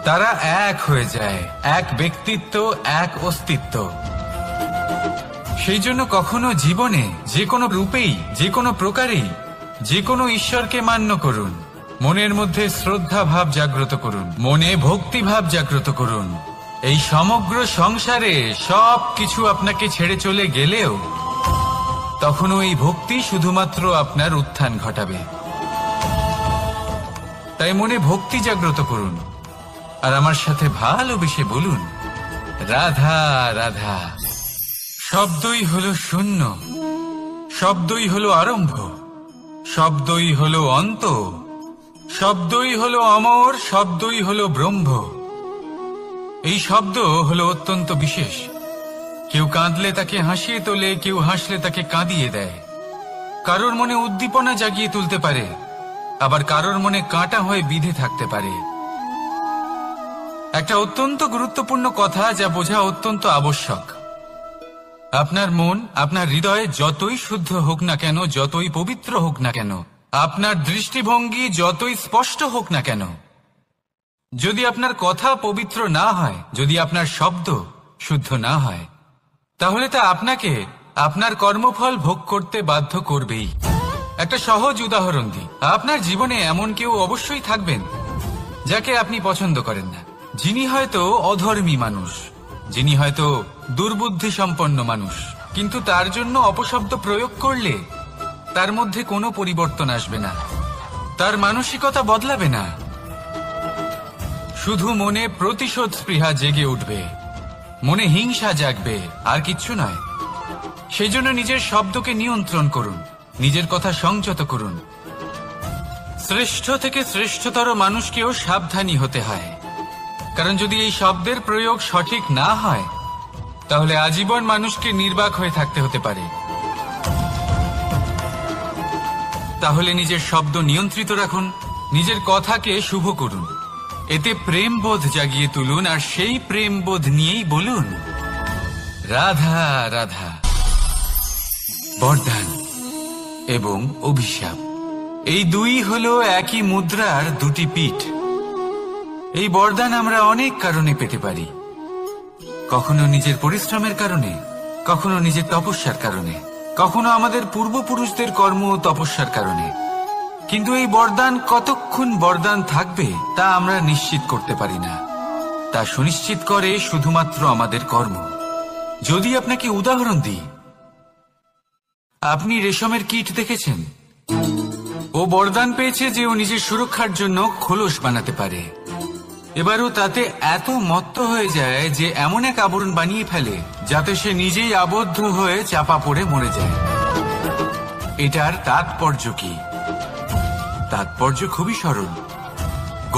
তারা এক হয়ে যায়, এক ব্যক্তিত্ব, এক অস্তিত্ব। সেই জন্য কখনো জীবনে যে কোনো রূপেই, যে কোনো প্রকারেই, যে কোনো ঈশ্বরকে মান্য করুন। মনের মধ্যে শ্রদ্ধা ভাব জাগ্রত করুন, মনে ভক্তি ভাব জাগ্রত করুন। এই সমগ্র সংসারে সব কিছু আপনাকে ছেড়ে চলে গেলেও তখনও এই ভক্তি শুধুমাত্র আপনার উত্থান ঘটাবে। তাই মনে ভক্তি জাগ্রত করুন আর আমার সাথে ভালোবেসে বলুন, রাধা রাধা। শব্দই হলো শূন্য, শব্দই হলো আরম্ভ, শব্দই হলো অন্ত, শব্দই হলো অমর, শব্দই হলো ব্রহ্ম। এই শব্দ হলো অত্যন্ত বিশেষ। কেউ কাঁদলে তাকে হাসিয়ে তোলে, কেউ হাসলে তাকে কাঁদিয়ে দেয়। কারোর মনে উদ্দীপনা জাগিয়ে তুলতে পারে, আবার কারোর মনে কাঁটা হয়ে বিঁধে থাকতে পারে। একটা অত্যন্ত গুরুত্বপূর্ণ কথা যা বোঝা অত্যন্ত আবশ্যক। আপনার মন, আপনার হৃদয় যতই শুদ্ধ হোক না কেন, যতই পবিত্র হোক না কেন, আপনার দৃষ্টিভঙ্গি যতই স্পষ্ট হোক না কেন, যদি আপনার কথা পবিত্র না হয়, যদি আপনার শব্দ শুদ্ধ না হয়, তাহলে তা আপনাকে আপনার কর্মফল ভোগ করতে বাধ্য করবেই। একটা সহজ উদাহরণ দিই। আপনার জীবনে এমন কেউ অবশ্যই থাকবেন যাকে আপনি পছন্দ করেন না, যিনি হয়তো অধর্মী মানুষ, যিনি হয়তো দুর্বুদ্ধি সম্পন্ন মানুষ, কিন্তু তার জন্য অপশব্দ প্রয়োগ করলে তার মধ্যে কোনো পরিবর্তন আসবে না, তার মানসিকতা বদলাবে না, শুধু মনে প্রতিশোধ স্পৃহা জেগে উঠবে, মনে হিংসা জাগবে, আর কিচ্ছু নয়। সেই জন্য নিজের শব্দকে নিয়ন্ত্রণ করুন, নিজের কথা সংযত করুন। শ্রেষ্ঠ থেকে শ্রেষ্ঠতর মানুষকেও সাবধানী হতে হয়, কারণ যদি এই শব্দের প্রয়োগ সঠিক না হয় তাহলে আজীবন মানুষকে নির্বাক হয়ে থাকতে হতে পারে। তাহলে নিজের শব্দ নিয়ন্ত্রিত রাখুন, নিজের কথাকে শুভ করুন, এতে প্রেমবোধ জাগিয়ে তুলুন, আর সেই প্রেমবোধ নিয়েই বলুন রাধা রাধা। বরদান এবং অভিশাপ, এই দুই হলো একই মুদ্রার দুটি পিঠ। এই বরদান আমরা অনেক কারণে পেতে পারি, কখনো নিজের পরিশ্রমের কারণে, কখনো নিজের তপস্যার কারণে, কখনো আমাদের পূর্বপুরুষদের কর্ম ও তপস্যার কারণে। কিন্তু এই বরদান কতক্ষণ বরদান থাকবে তা আমরা নিশ্চিত করতে পারি না, তা সুনিশ্চিত করে শুধুমাত্র আমাদের কর্ম। যদি আপনাকে উদাহরণ দিই, আপনি রেশমের কীট দেখেছেন? ও বরদান পেয়েছে যে ও নিজের সুরক্ষার জন্য খোলস বানাতে পারে। এবারও তাতে এত মত্ত হয়ে যায় যে এমন এক আবরণ বানিয়ে ফেলে যাতে সে নিজেই আবদ্ধ হয়ে চাপা পড়ে মরে যায়। এটার তাৎপর্য কি? তাৎপর্য খুবই সরল।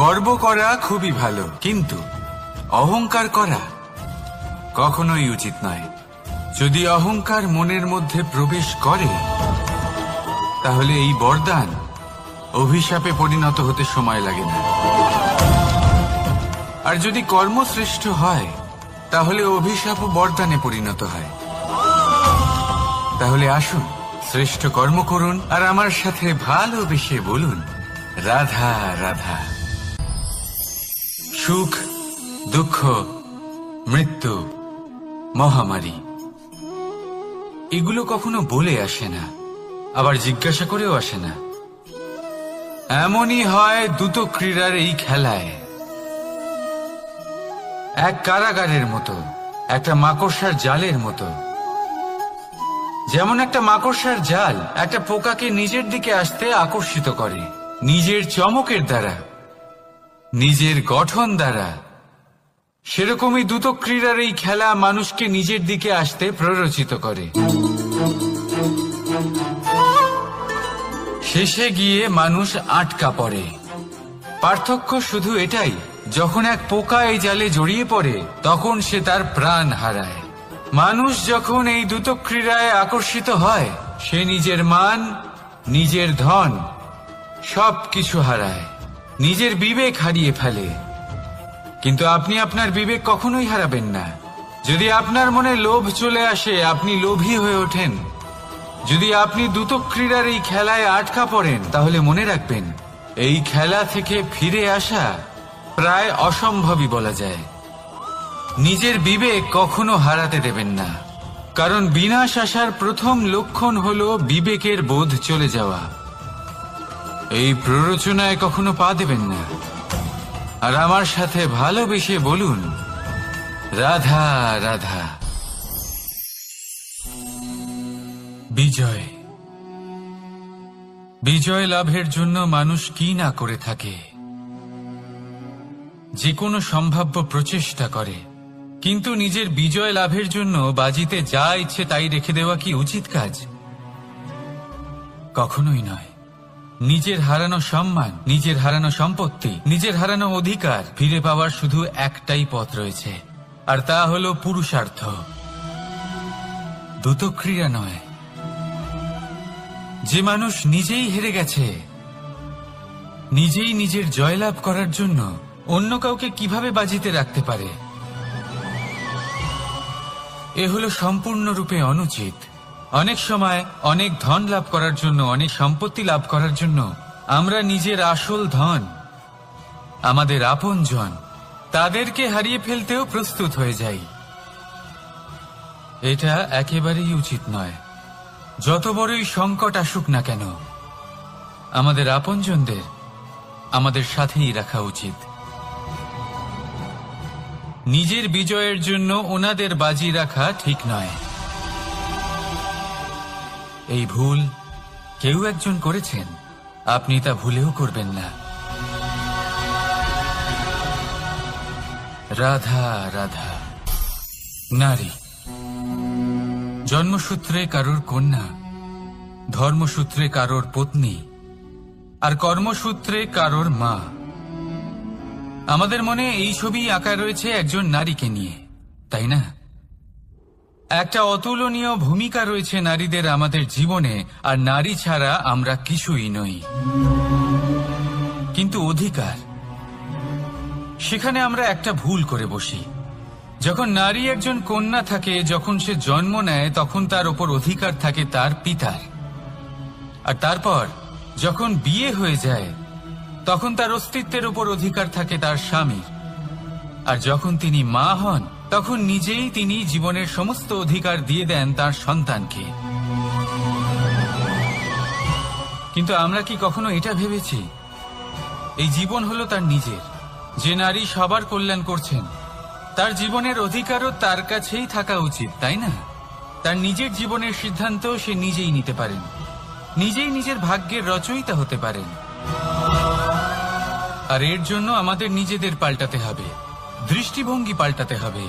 গর্ব করা খুবই ভালো, কিন্তু অহংকার করা কখনোই উচিত নয়। যদি অহংকার মনের মধ্যে প্রবেশ করে তাহলে এই বরদান অভিশাপে পরিণত হতে সময় লাগে না। আর যদি কর্মশ্রেষ্ঠ হয় তাহলে অভিশাপও বরদানে পরিণত হয়। তাহলে আসুন শ্রেষ্ঠ কর্ম করুন আর আমার সাথে ভালোবেসে বলুন রাধা রাধা। সুখ, দুঃখ, মৃত্যু, মহামারী, এগুলো কখনো বলে আসে না, আবার জিজ্ঞাসা করেও আসে না। এমনই হয় দ্রুত ক্রীড়ার এই খেলায়। এক কারাগারের মতো, একটা মাকড়সার জালের মতো। যেমন একটা মাকড়সার জাল একটা পোকাকে নিজের দিকে আসতে আকর্ষিত করে নিজের চমকের দ্বারা, নিজের গঠন দ্বারা, সেরকমই দ্রুত ক্রীড়ার এই খেলা মানুষকে নিজের দিকে আসতে প্ররোচিত করে। শেষে গিয়ে মানুষ আটকা পড়ে। পার্থক্য শুধু এটাই, যখন এক পোকা এই জালে জড়িয়ে পড়ে তখন সে তার প্রাণ হারায়। মানুষ যখন এই দ্রুত ক্রীড়ায় আকর্ষিত হয় সে নিজের মান, নিজের ধন সবকিছু হারায়, নিজের বিবেক হারিয়ে ফেলে। কিন্তু আপনি আপনার বিবেক কখনোই হারাবেন না। যদি আপনার মনে লোভ চলে আসে আপনি লোভী হয়ে ওঠেন। যদি আপনি দ্রুত ক্রীড়ার এই খেলায় আটকা পড়েন তাহলে মনে রাখবেন এই খেলা থেকে ফিরে আসা প্রায় অসম্ভবই বলা যায়। নিজের বিবেক কখনো হারাতে দেবেন না, কারণ বিনাশ আসার প্রথম লক্ষণ হলো বিবেকের বোধ চলে যাওয়া। এই প্ররোচনায় কখনো পা দেবেন না। আর আমার সাথে ভালোবেসে বলুন রাধা রাধা। বিজয়, বিজয় লাভের জন্য মানুষ কি না করে থাকে, যে কোনো সম্ভাব্য প্রচেষ্টা করে। কিন্তু নিজের বিজয় লাভের জন্য বাজিতে যা ইচ্ছে তাই রেখে দেওয়া কি উচিত কাজ? কখনোই নয়। নিজের হারানো সম্মান, নিজের হারানো সম্পত্তি, নিজের হারানো অধিকার ফিরে পাওয়ার শুধু একটাই পথ রয়েছে, আর তা হলো পুরুষার্থ, দ্রুত ক্রীড়া নয়। যে মানুষ নিজেই হেরে গেছে, নিজেই নিজের জয়লাভ করার জন্য অন্য কাউকে কিভাবে বাজিতে রাখতে পারে? এ হলো সম্পূর্ণরূপে অনুচিত। অনেক সময় অনেক ধন লাভ করার জন্য, অনেক সম্পত্তি লাভ করার জন্য আমরা নিজের আসল ধন, আমাদের আপনজন, তাদেরকে হারিয়ে ফেলতেও প্রস্তুত হয়ে যাই। এটা একেবারেই উচিত নয়। যত বড়ই সংকট আসুক না কেন, আমাদের আপনজনদের আমাদের সাথেই রাখা উচিত। নিজের বিজয়ের জন্য ওনাদের বাজি রাখা ঠিক নয়। এই ভুল কেউ একজন করেছেন, আপনি তা ভুলেও করবেন না। রাধা রাধা। নারী জন্মসূত্রে কারোর কন্যা, ধর্মসূত্রে কারোর পত্নী, আর কর্মসূত্রে কারোর মা। আমাদের মনে এই ছবি আঁকা রয়েছে একজন নারীকে নিয়ে, তাই না? একটা অতুলনীয় ভূমিকা রয়েছে নারীদের আমাদের জীবনে, আর নারী ছাড়া আমরা কিছুই নই। কিন্তু অধিকার, সেখানে আমরা একটা ভুল করে বসি। যখন নারী একজন কন্যা থাকে, যখন সে জন্ম নেয়, তখন তার ওপর অধিকার থাকে তার পিতার। আর তারপর যখন বিয়ে হয়ে যায়, তখন তার অস্তিত্বের উপর অধিকার থাকে তার স্বামীর। আর যখন তিনি মা হন, তখন নিজেই তিনি জীবনের সমস্ত অধিকার দিয়ে দেন তার সন্তানকে। কিন্তু আমরা কি কখনো এটা ভেবেছি এই জীবন হলো তার নিজের? যে নারী সবার কল্যাণ করছেন, তার জীবনের অধিকারও তার কাছেই থাকা উচিত, তাই না? তার নিজের জীবনের সিদ্ধান্ত সে নিজেই নিতে পারেন, নিজেই নিজের ভাগ্যের রচয়িতা হতে পারেন। আর এর জন্য আমাদের নিজেদের পাল্টাতে হবে, দৃষ্টিভঙ্গি পাল্টাতে হবে।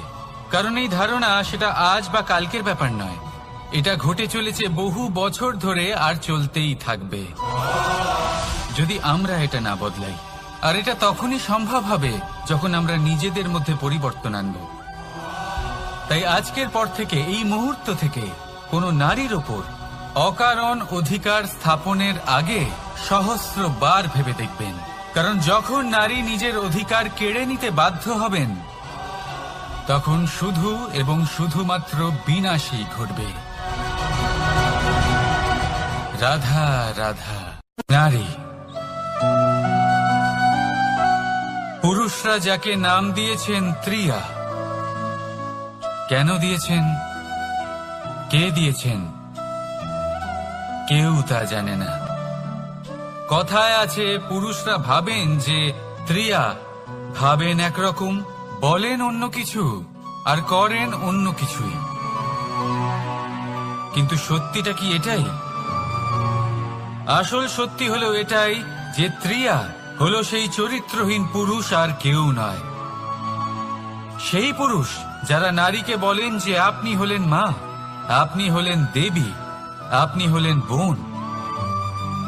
কারণ এই ধারণা সেটা আজ বা কালকের ব্যাপার নয়, এটা ঘটে চলেছে বহু বছর ধরে, আর চলতেই থাকবে যদি আমরা এটা না বদলাই। আর এটা তখনই সম্ভব হবে যখন আমরা নিজেদের মধ্যে পরিবর্তন আনব। তাই আজকের পর থেকে, এই মুহূর্ত থেকে, কোনো নারীর ওপর অকারণ অধিকার স্থাপনের আগে সহস্রবার ভেবে দেখবেন। কারণ যখন নারী নিজের অধিকার কেড়ে নিতে বাধ্য হবেন, তখন শুধু এবং শুধুমাত্র বিনাশই ঘটবে। রাধা রাধা। নারী, পুরুষরা যাকে নাম দিয়েছেন ত্রিয়া, কেন দিয়েছেন, কে দিয়েছেন, কেউ তা জানে না। কথায় আছে, পুরুষরা ভাবেন যে ত্রিয়া, ভাবেন একরকম, বলেন অন্য কিছু, আর করেন অন্য কিছুই। কিন্তু সত্যিটা কি এটাই? আসল সত্যি হলো এটাই যে ত্রিয়া হলো সেই চরিত্রহীন পুরুষ, আর কেউ নয়। সেই পুরুষ যারা নারীকে বলেন যে আপনি হলেন মা, আপনি হলেন দেবী, আপনি হলেন বোন।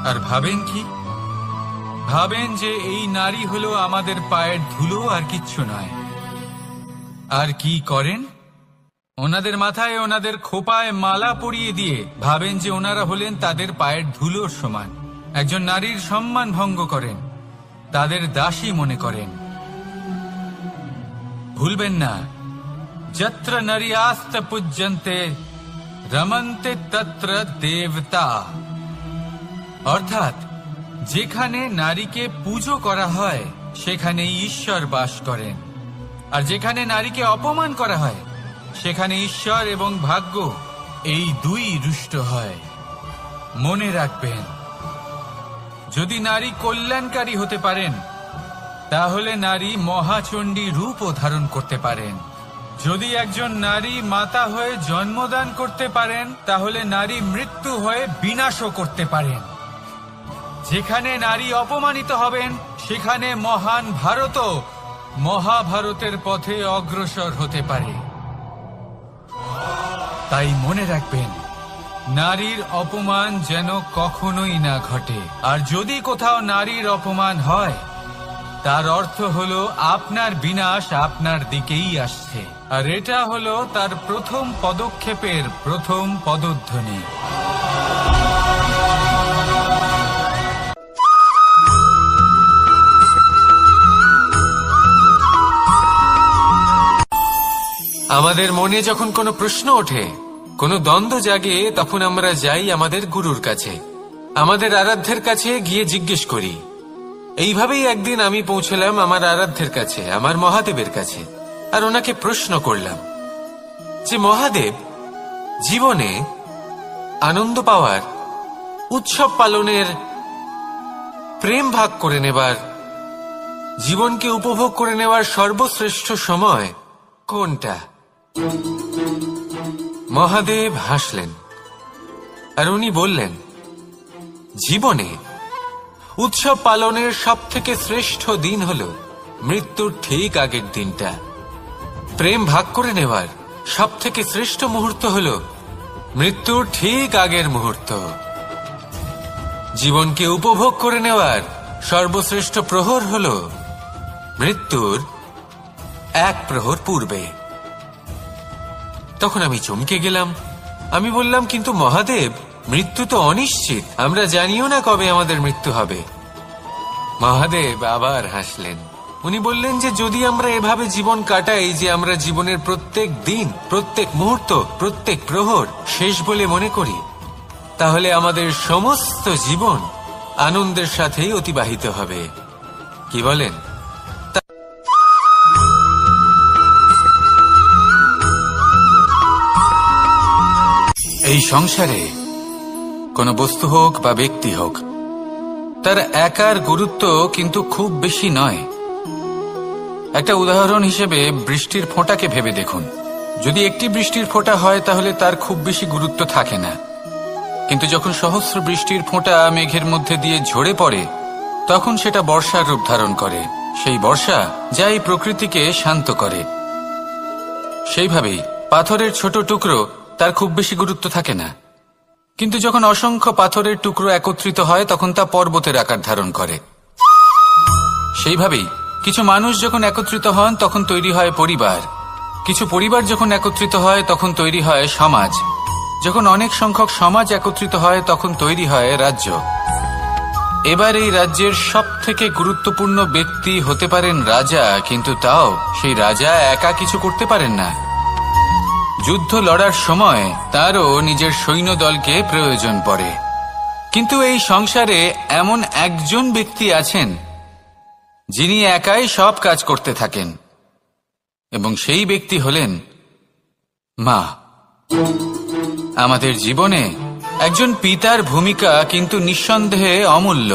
আর ভাবেন কি? ভাবেন যে এই নারী হলো আমাদের পায়ের ধুলো, আর কিচ্ছু নয়। আর কি করেন? ওনাদের মাথায়, ওনাদের খোপায় মালা পরিয়ে দিয়ে ভাবেন যে ওনারা হলেন তাদের পায়ের ধুলোর সমান। একজন নারীর সম্মান ভঙ্গ করেন, তাদের দাসী মনে করেন। ভুলবেন না, যত্র নারীয়াস্ত পূজ্যন্তে রমন্তে তত্র দেবতা। অর্থাৎ যেখানে নারীকে পুজো করা হয়, সেখানে ঈশ্বর বাস করেন। আর যেখানে নারীকে অপমান করা হয়, সেখানে ঈশ্বর এবং ভাগ্য এই দুই রুষ্ট হয়। মনে রাখবেন, যদি নারী কল্যাণকারী হতে পারেন, তাহলে নারী মহাচণ্ডী রূপও ধারণ করতে পারেন। যদি একজন নারী মাতা হয়ে জন্মদান করতে পারেন, তাহলে নারী মৃত্যু হয়ে বিনাশও করতে পারেন। যেখানে নারী অপমানিত হবেন, সেখানে মহান ভারতও মহাভারতের পথে অগ্রসর হতে পারে। তাই মনে রাখবেন, নারীর অপমান যেন কখনোই না ঘটে। আর যদি কোথাও নারীর অপমান হয়, তার অর্থ হলো আপনার বিনাশ আপনার দিকেই আসছে। আর এটা হলো তার প্রথম পদক্ষেপের প্রথম পদধ্বনি। আমাদের মনে যখন কোনো প্রশ্ন ওঠে, কোনো দ্বন্দ্ব জাগে, তখন আমরা যাই আমাদের গুরুর কাছে, আমাদের আরাধ্যের কাছে গিয়ে জিজ্ঞেস করি, এইভাবেই একদিন আমি পৌঁছলাম আমার আরাধ্যের কাছে, আমার মহাদেবের কাছে, আর ওনাকে প্রশ্ন করলাম যে মহাদেব, জীবনে আনন্দ পাওয়ার, উৎসব পালনের, প্রেম ভাগ করে নেবার, জীবনকে উপভোগ করে নেওয়ার সর্বশ্রেষ্ঠ সময় কোনটা? মহাদেব হাসলেন আর উনি বললেন, জীবনে উৎসব পালনের সবথেকে শ্রেষ্ঠ দিন হল মৃত্যুর ঠিক আগের দিনটা। প্রেম ভাগ করে নেওয়ার সবথেকে শ্রেষ্ঠ মুহূর্ত হল মৃত্যুর ঠিক আগের মুহূর্ত। জীবনকে উপভোগ করে নেওয়ার সর্বশ্রেষ্ঠ প্রহর হল মৃত্যুর এক প্রহর পূর্বে। তখন আমি চমকে গেলাম। আমি বললাম, কিন্তু মহাদেব, মৃত্যু তো অনিশ্চিত, আমরা জানিও না কবে আমাদের মৃত্যু হবে। মহাদেব আবার হাসলেন। উনি বললেন যে যদি আমরা এভাবে জীবন কাটাই যে আমরা জীবনের প্রত্যেক দিন, প্রত্যেক মুহূর্ত, প্রত্যেক প্রহর শেষ বলে মনে করি, তাহলে আমাদের সমস্ত জীবন আনন্দের সাথেই অতিবাহিত হবে। কি বলেন? এই সংসারে কোনো বস্তু হোক বা ব্যক্তি হোক, তার একার গুরুত্ব কিন্তু খুব বেশি নয়। একটা উদাহরণ হিসেবে বৃষ্টির ফোঁটাকে ভেবে দেখুন। যদি একটি বৃষ্টির ফোঁটা হয় তাহলে তার খুব বেশি গুরুত্ব থাকে না, কিন্তু যখন সহস্র বৃষ্টির ফোঁটা মেঘের মধ্যে দিয়ে ঝরে পড়ে, তখন সেটা বর্ষার রূপ ধারণ করে। সেই বর্ষা যা এই প্রকৃতিকে শান্ত করে। সেইভাবেই পাথরের ছোট টুকরো, তার খুব বেশি গুরুত্ব থাকে না, কিন্তু যখন অসংখ্য পাথরের টুকরো একত্রিত হয় তখন তা পর্বতের আকার ধারণ করে। সেইভাবেই কিছু মানুষ যখন একত্রিত হন তখন তৈরি হয় পরিবার, কিছু পরিবার যখন একত্রিত হয় তখন তৈরি হয় সমাজ, যখন অনেক সংখ্যক সমাজ একত্রিত হয় তখন তৈরি হয় রাজ্য। এবার এই রাজ্যের সবথেকে গুরুত্বপূর্ণ ব্যক্তি হতে পারেন রাজা, কিন্তু তাও সেই রাজা একা কিছু করতে পারেন না। যুদ্ধ লড়ার সময় তারও নিজের সৈন্যদলকে প্রয়োজন পড়ে। কিন্তু এই সংসারে এমন একজন ব্যক্তি আছেন যিনি একাই সব কাজ করতে থাকেন, এবং সেই ব্যক্তি হলেন মা। আমাদের জীবনে একজন পিতার ভূমিকা কিন্তু নিঃসন্দেহে অমূল্য,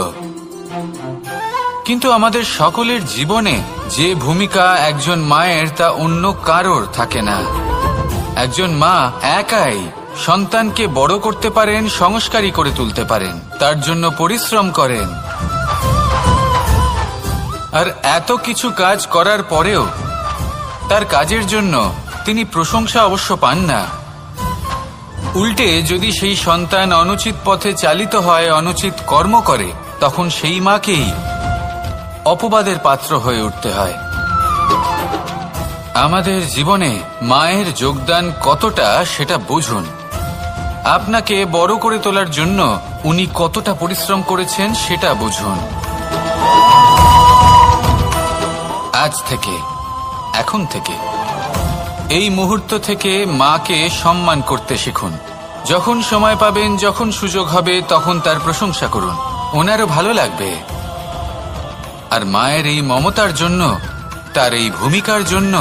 কিন্তু আমাদের সকলের জীবনে যে ভূমিকা একজন মায়ের তা অন্য কারোর থাকে না। একজন মা একাই সন্তানকে বড় করতে পারেন, সংস্কারী করে তুলতে পারেন, তার জন্য পরিশ্রম করেন। আর এত কিছু কাজ করার পরেও তার কাজের জন্য তিনি প্রশংসা অবশ্য পান না। উল্টে যদি সেই সন্তান অনুচিত পথে চালিত হয়, অনুচিত কর্ম করে, তখন সেই মাকেই অপবাদের পাত্র হয়ে উঠতে হয়। আমাদের জীবনে মায়ের যোগদান কতটা সেটা বুঝুন। আপনাকে বড় করে তোলার জন্য উনি কতটা পরিশ্রম করেছেন সেটা বুঝুন। আজ থেকে, এখন থেকে, এই মুহূর্ত থেকে মাকে সম্মান করতে শিখুন। যখন সময় পাবেন, যখন সুযোগ হবে, তখন তার প্রশংসা করুন, ওনারও ভালো লাগবে। আর মায়ের এই মমতার জন্য, তার এই ভূমিকার জন্য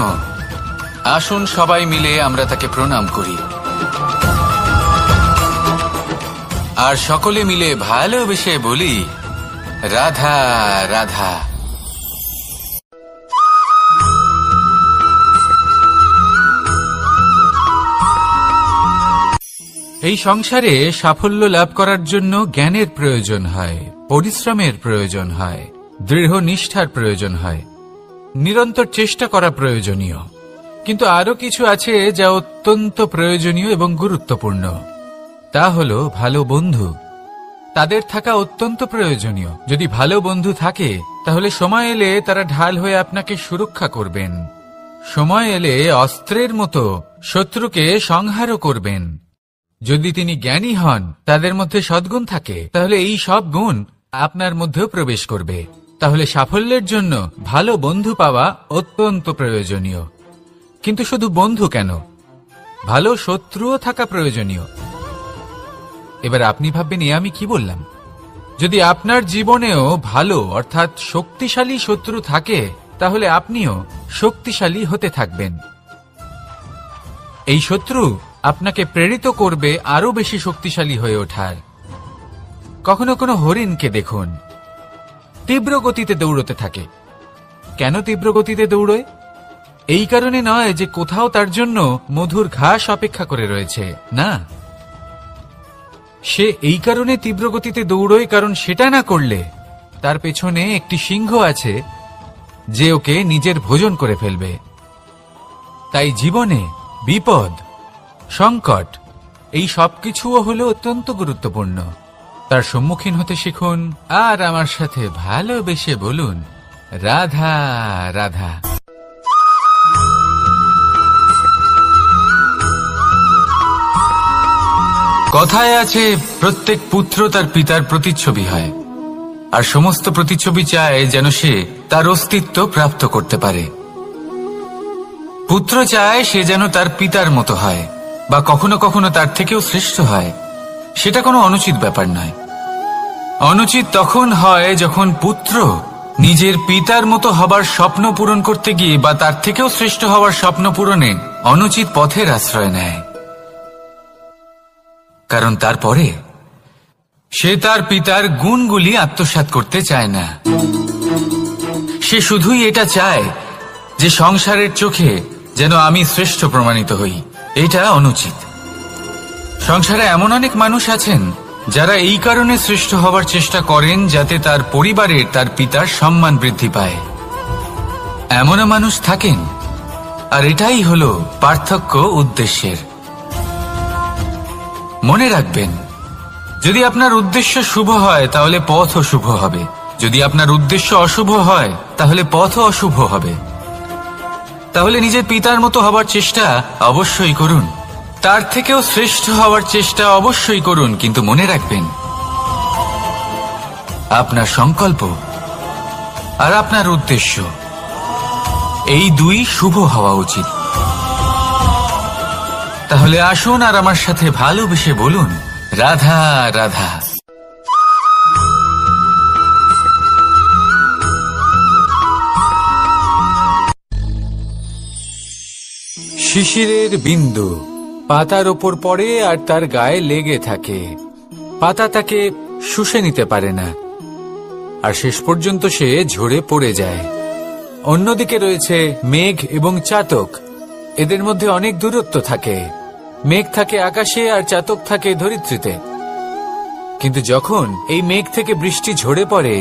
আসুন সবাই মিলে আমরা তাকে প্রণাম করি, আর সকলে মিলে ভালোবেসে বলি, রাধা রাধা। এই সংসারে সাফল্য লাভ করার জন্য জ্ঞানের প্রয়োজন হয়, পরিশ্রমের প্রয়োজন হয়, দৃঢ় নিষ্ঠার প্রয়োজন হয়, নিরন্তর চেষ্টা করা প্রয়োজনীয়। কিন্তু আরো কিছু আছে যা অত্যন্ত প্রয়োজনীয় এবং গুরুত্বপূর্ণ। তা হলো ভালো বন্ধু। তাদের থাকা অত্যন্ত প্রয়োজনীয়। যদি ভালো বন্ধু থাকে তাহলে সময় এলে তারা ঢাল হয়ে আপনাকে সুরক্ষা করবেন। সময় এলে অস্ত্রের মতো শত্রুকে সংহারও করবেন। যদি তিনি জ্ঞানী হন, তাদের মধ্যে সদ্গুণ থাকে, তাহলে এই সব গুণ আপনার মধ্যেও প্রবেশ করবে। তাহলে সাফল্যের জন্য ভালো বন্ধু পাওয়া অত্যন্ত প্রয়োজনীয়। কিন্তু শুধু বন্ধু কেন, ভালো শত্রুও থাকা প্রয়োজনীয়। এবার আপনি ভাববেন, এ আমি কি বললাম? যদি আপনার জীবনেও ভালো অর্থাৎ শক্তিশালী শত্রু থাকে, তাহলে আপনিও শক্তিশালী হতে থাকবেন। এই শত্রু আপনাকে প্রেরিত করবে আরো বেশি শক্তিশালী হয়ে ওঠার। কখনো কোনো হরিণকে দেখুন, তীব্র গতিতে দৌড়তে থাকে। কেন তীব্র গতিতে দৌড়য়? এই কারণে নয় যে কোথাও তার জন্য মধুর ঘাস অপেক্ষা করে রয়েছে, না। সে এই কারণে তীব্র গতিতে দৌড়য় কারণ সেটা না করলে তার পেছনে একটি সিংহ আছে যে ওকে নিজের ভোজন করে ফেলবে। তাই জীবনে বিপদ, সংকট এই সবকিছুও হলো অত্যন্ত গুরুত্বপূর্ণ। তার সম্মুখীন হতে শিখুন আর আমার সাথে ভালোবেসে বলুন, রাধা রাধা। কথায় আছে, প্রত্যেক পুত্র তার পিতার প্রতিচ্ছবি হয়, আর সমস্ত প্রতিচ্ছবি চায় যেন সে তার অস্তিত্ব প্রাপ্ত করতে পারে। পুত্র চায় সে যেন তার পিতার মতো হয়, বা কখনো কখনো তার থেকেও শ্রেষ্ঠ হয়। সেটা কোনো অনুচিত ব্যাপার নয়। অনুচিত তখন হয় যখন পুত্র নিজের পিতার মতো হবার স্বপ্ন পূরণ করতে গিয়ে বা তার থেকেও শ্রেষ্ঠ হওয়ার স্বপ্ন পূরণে অনুচিত পথের আশ্রয় নেয়। কারণ তারপরে সে তার পিতার গুণগুলি আত্মসাৎ করতে চায় না। সে শুধুই এটা চায় যে সংসারের চোখে যেন আমি শ্রেষ্ঠ প্রমাণিত হই। এটা অনুচিত। সংসারে এমন অনেক মানুষ আছেন যারা এই কারণে শ্রেষ্ঠ হবার চেষ্টা করেন যাতে তার পরিবারের তার পিতার সম্মান বৃদ্ধি পায়। এমনও মানুষ থাকেন, আর এটাই হলো পার্থক্য উদ্দেশ্যের। মনে রাখবেন, যদি আপনার উদ্দেশ্য শুভ হয় তাহলে পথও শুভ হবে, যদি আপনার উদ্দেশ্য অশুভ হয় তাহলে পথও অশুভ হবে। তাহলে নিজের পিতার মতো হবার চেষ্টা অবশ্যই করুন, তার থেকেও শ্রেষ্ঠ হওয়ার চেষ্টা অবশ্যই করুন, কিন্তু মনে রাখবেন আপনার সংকল্প আর আপনার উদ্দেশ্য এই দুই শুভ হওয়া উচিত। তাহলে আসুন আর আমার সাথে ভালোবেসে বলুন, রাধা রাধা। শিশিরের বিন্দু পাতার ওপর পড়ে আর তার গায়ে লেগে থাকে। পাতা তাকে শুষে নিতে পারে না, আর শেষ পর্যন্ত সে ঝরে পড়ে যায়। অন্যদিকে রয়েছে মেঘ এবং চাতক। এদের মধ্যে অনেক দূরত্ব থাকে। মেঘ থাকে আকাশে আর চাতক থাকে ধরিত্রীতে। কিন্তু যখন এই মেঘ থেকে বৃষ্টি ঝরে পড়ে,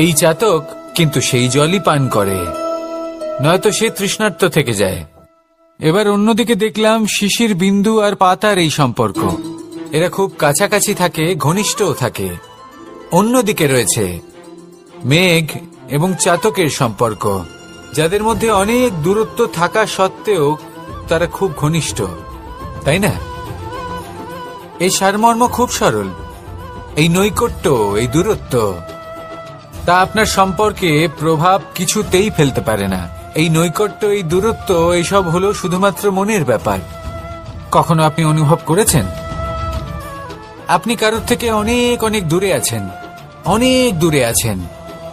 এই চাতক কিন্তু সেই জলই পান করে, নয়তো সে তৃষ্ণার্ত থেকে যায়। এবার অন্যদিকে দেখলাম শিশির বিন্দু আর পাতার এই সম্পর্ক। এরা খুব কাছাকাছি থাকে, ঘনিষ্ঠও থাকে। অন্যদিকে রয়েছে মেঘ এবং চাতকের সম্পর্ক, যাদের মধ্যে অনেক দূরত্ব থাকা সত্ত্বেও তারা খুব ঘনিষ্ঠ, তাই না? এই সারমর্ম খুব সরল। এই নৈকট্য, এই দূরত্ব, তা আপনার সম্পর্কে প্রভাব কিছুতেই ফেলতে পারে না। এই নৈকট্য, এই দূরত্ব, এইসব হলো শুধুমাত্র মনের ব্যাপার। কখনো আপনি অনুভব করেছেন আপনি কারোর থেকে অনেক অনেক দূরে আছেন, অনেক দূরে আছেন,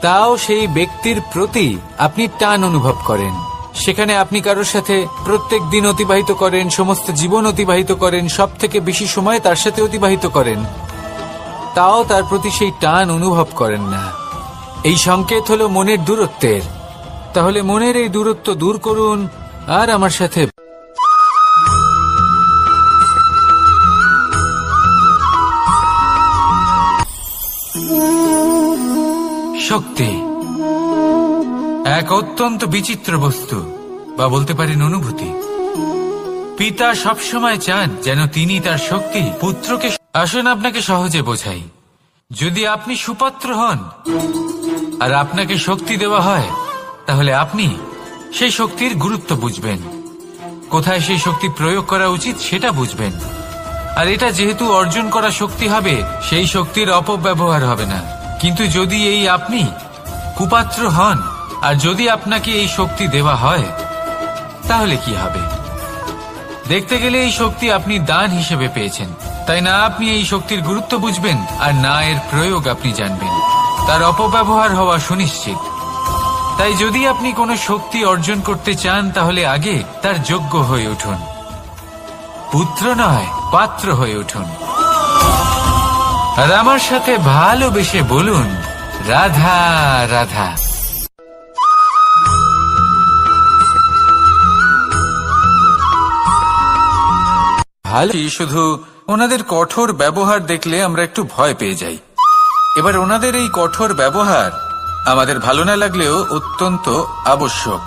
তাও সেই ব্যক্তির প্রতি আপনি টান অনুভব করেন। সেখানে আপনি কারোর সাথে প্রত্যেক দিন অতিবাহিত করেন, সমস্ত জীবন অতিবাহিত করেন, সব থেকে বেশি সময় তার সাথে অতিবাহিত করেন, তাও তার প্রতি সেই টান অনুভব করেন না। এই সংকেত হলো মনের দূরত্বের। তাহলে মনের এই দূরত্ব দূর করুন আর আমার সাথে শক্তি এক অত্যন্ত বিচিত্র বস্তু, বা বলতে পারেন অনুভূতি। পিতা সবসময় চান যেন তিনি তার শক্তি পুত্রকে। আসুন আপনাকে সহজে বোঝাই। যদি আপনি সুপাত্র হন আর আপনাকে শক্তি দেওয়া হয়, তাহলে আপনি সেই শক্তির গুরুত্ব বুঝবেন, কোথায় সেই শক্তি প্রয়োগ করা উচিত সেটা বুঝবেন। আর এটা যেহেতু অর্জন করা শক্তি হবে, সেই শক্তির অপব্যবহার হবে না। কিন্তু যদি এই আপনি কুপাত্র হন আর যদি আপনাকে এই শক্তি দেওয়া হয়, তাহলে কি হবে? দেখতে গেলে এই শক্তি আপনি দান হিসেবে পেয়েছেন, তাই না আপনি এই শক্তির গুরুত্ব বুঝবেন আর না এর প্রয়োগ আপনি জানবেন। তার অপব্যবহার হওয়া সুনিশ্চিত। তাই যদি আপনি কোনো শক্তি অর্জন করতে চান তাহলে আগে তার যোগ্য হয়ে উঠুন, পুত্র নয় পাত্র হয়ে উঠুন। আর আমার সাথে ভালোবেসে বলুন, রাধা রাধা। ভালো, শুধু ওনাদের কঠোর ব্যবহার দেখলে আমরা একটু ভয় পেয়ে যাই। এবার ওনাদের এই কঠোর ব্যবহার আমাদের ভালো না লাগলেও অত্যন্ত আবশ্যক,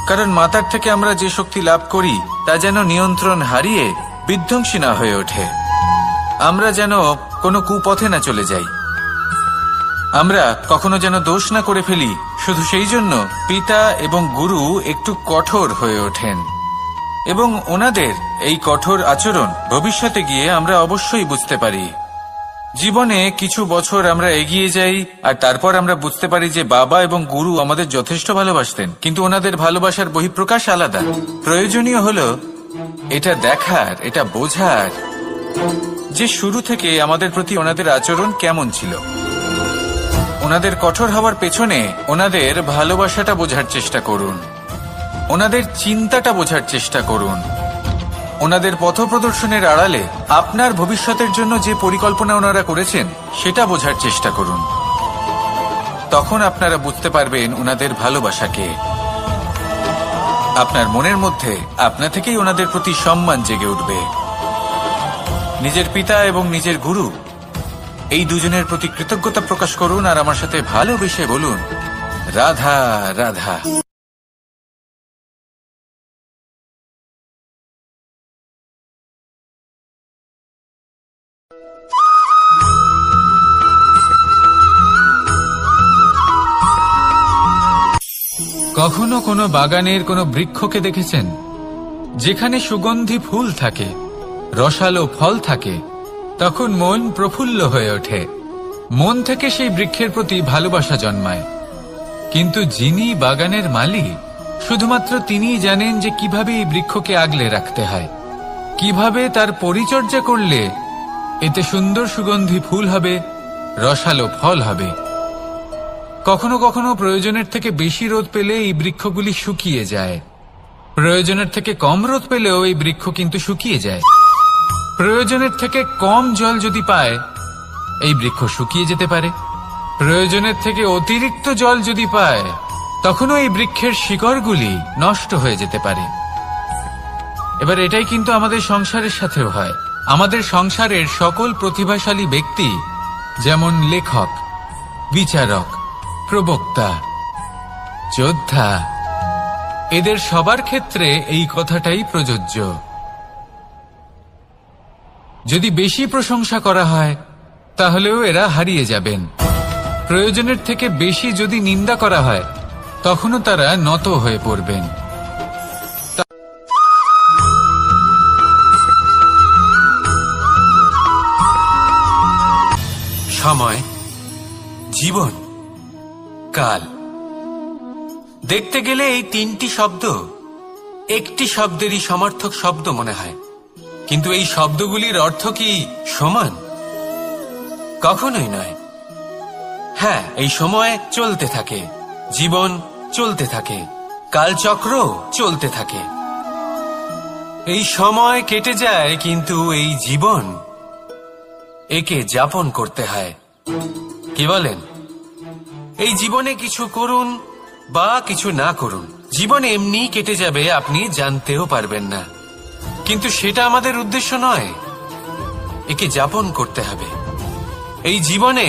কারণ মাতার থেকে আমরা যে শক্তি লাভ করি তা যেন নিয়ন্ত্রণ হারিয়ে বিধ্বংসী না হয়ে ওঠে, আমরা যেন কোনো কুপথে না চলে যাই, আমরা কখনো যেন দোষ না করে ফেলি। শুধু সেই জন্য পিতা এবং গুরু একটু কঠোর হয়ে ওঠেন এবং ওনাদের এই কঠোর আচরণ ভবিষ্যতে গিয়ে আমরা অবশ্যই বুঝতে পারি। জীবনে কিছু বছর আমরা এগিয়ে যাই আর তারপর আমরা বুঝতে পারি যে বাবা এবং গুরু আমাদের যথেষ্ট ভালোবাসতেন, কিন্তু ওনাদের ভালোবাসার বহিঃপ্রকাশ আলাদা। প্রয়োজনীয় হলো এটা দেখার, এটা বোঝার যে শুরু থেকে আমাদের প্রতি ওনাদের আচরণ কেমন ছিল। ওনাদের কঠোর হওয়ার পেছনে ওনাদের ভালোবাসাটা বোঝার চেষ্টা করুন, ওনাদের চিন্তাটা বোঝার চেষ্টা করুন, ওনাদের পথপ্রদর্শনের আড়ালে আপনার ভবিষ্যতের জন্য যে পরিকল্পনা ওনারা করেছেন সেটা বোঝার চেষ্টা করুন। তখন আপনারা বুঝতে পারবেন ওনাদের ভালোবাসাকে। আপনার মনের মধ্যে আপনা থেকেই ওনাদের প্রতি সম্মান জেগে উঠবে। নিজের পিতা এবং নিজের গুরু এই দুজনের প্রতি কৃতজ্ঞতা প্রকাশ করুন আর আমার সাথে ভালোবেসে বলুন, রাধা রাধা। কখনো কোনো বাগানের কোনো বৃক্ষকে দেখেছেন যেখানে সুগন্ধি ফুল থাকে, রসালো ফল থাকে? তখন মন প্রফুল্ল হয়ে ওঠে, মন থেকে সেই বৃক্ষের প্রতি ভালোবাসা জন্মায়। কিন্তু যিনি বাগানের মালিক শুধুমাত্র তিনিই জানেন যে কিভাবে এই বৃক্ষকে আগলে রাখতে হয়, কিভাবে তার পরিচর্যা করলে এতে সুন্দর সুগন্ধি ফুল হবে, রসালো ফল হবে। কখনো কখনো প্রয়োজনের থেকে বেশি রোদ পেলে এই বৃক্ষগুলি শুকিয়ে যায়, প্রয়োজনের থেকে কম রোদ পেলেও এই বৃক্ষ কিন্তু শুকিয়ে যায়। প্রয়োজনের থেকে কম জল যদি পায় এই বৃক্ষ শুকিয়ে যেতে পারে, প্রয়োজনের থেকে অতিরিক্ত জল যদি পায় তখনও এই বৃক্ষের শিকড়গুলি নষ্ট হয়ে যেতে পারে। এবার এটাই কিন্তু আমাদের সংসারের সাথেও হয়। আমাদের সংসারের সকল প্রতিভাশালী ব্যক্তি, যেমন লেখক, বিচারক, প্রবক্তা, যোদ্ধা, এদের সবার ক্ষেত্রে এই কথাটাই প্রযোজ্য। যদি বেশি প্রশংসা করা হয় তাহলেও এরা হারিয়ে যাবেন। প্রয়োজনের থেকে বেশি যদি নিন্দা করা হয় তখনও তারা নত হয়ে পড়বেন। সময়, জীবন, কাল, দেখতে গেলে এই তিনটি শব্দ একটি শব্দেরই সমার্থক শব্দ মনে হয়, কিন্তু এই শব্দগুলির অর্থ কি সমান? কখনোই নয়। হ্যাঁ, এই সময় চলতে থাকে, জীবন চলতে থাকে, কালচক্র চলতে থাকে। এই সময় কেটে যায়, কিন্তু এই জীবন একে যাপন করতে হয়। কি বলেন? এই জীবনে কিছু করুন বা কিছু না করুন, জীবন এমনি কেটে যাবে, আপনি জানতেও পারবেন না। কিন্তু সেটা আমাদের উদ্দেশ্য নয়, একে যাপন করতে হবে। এই জীবনে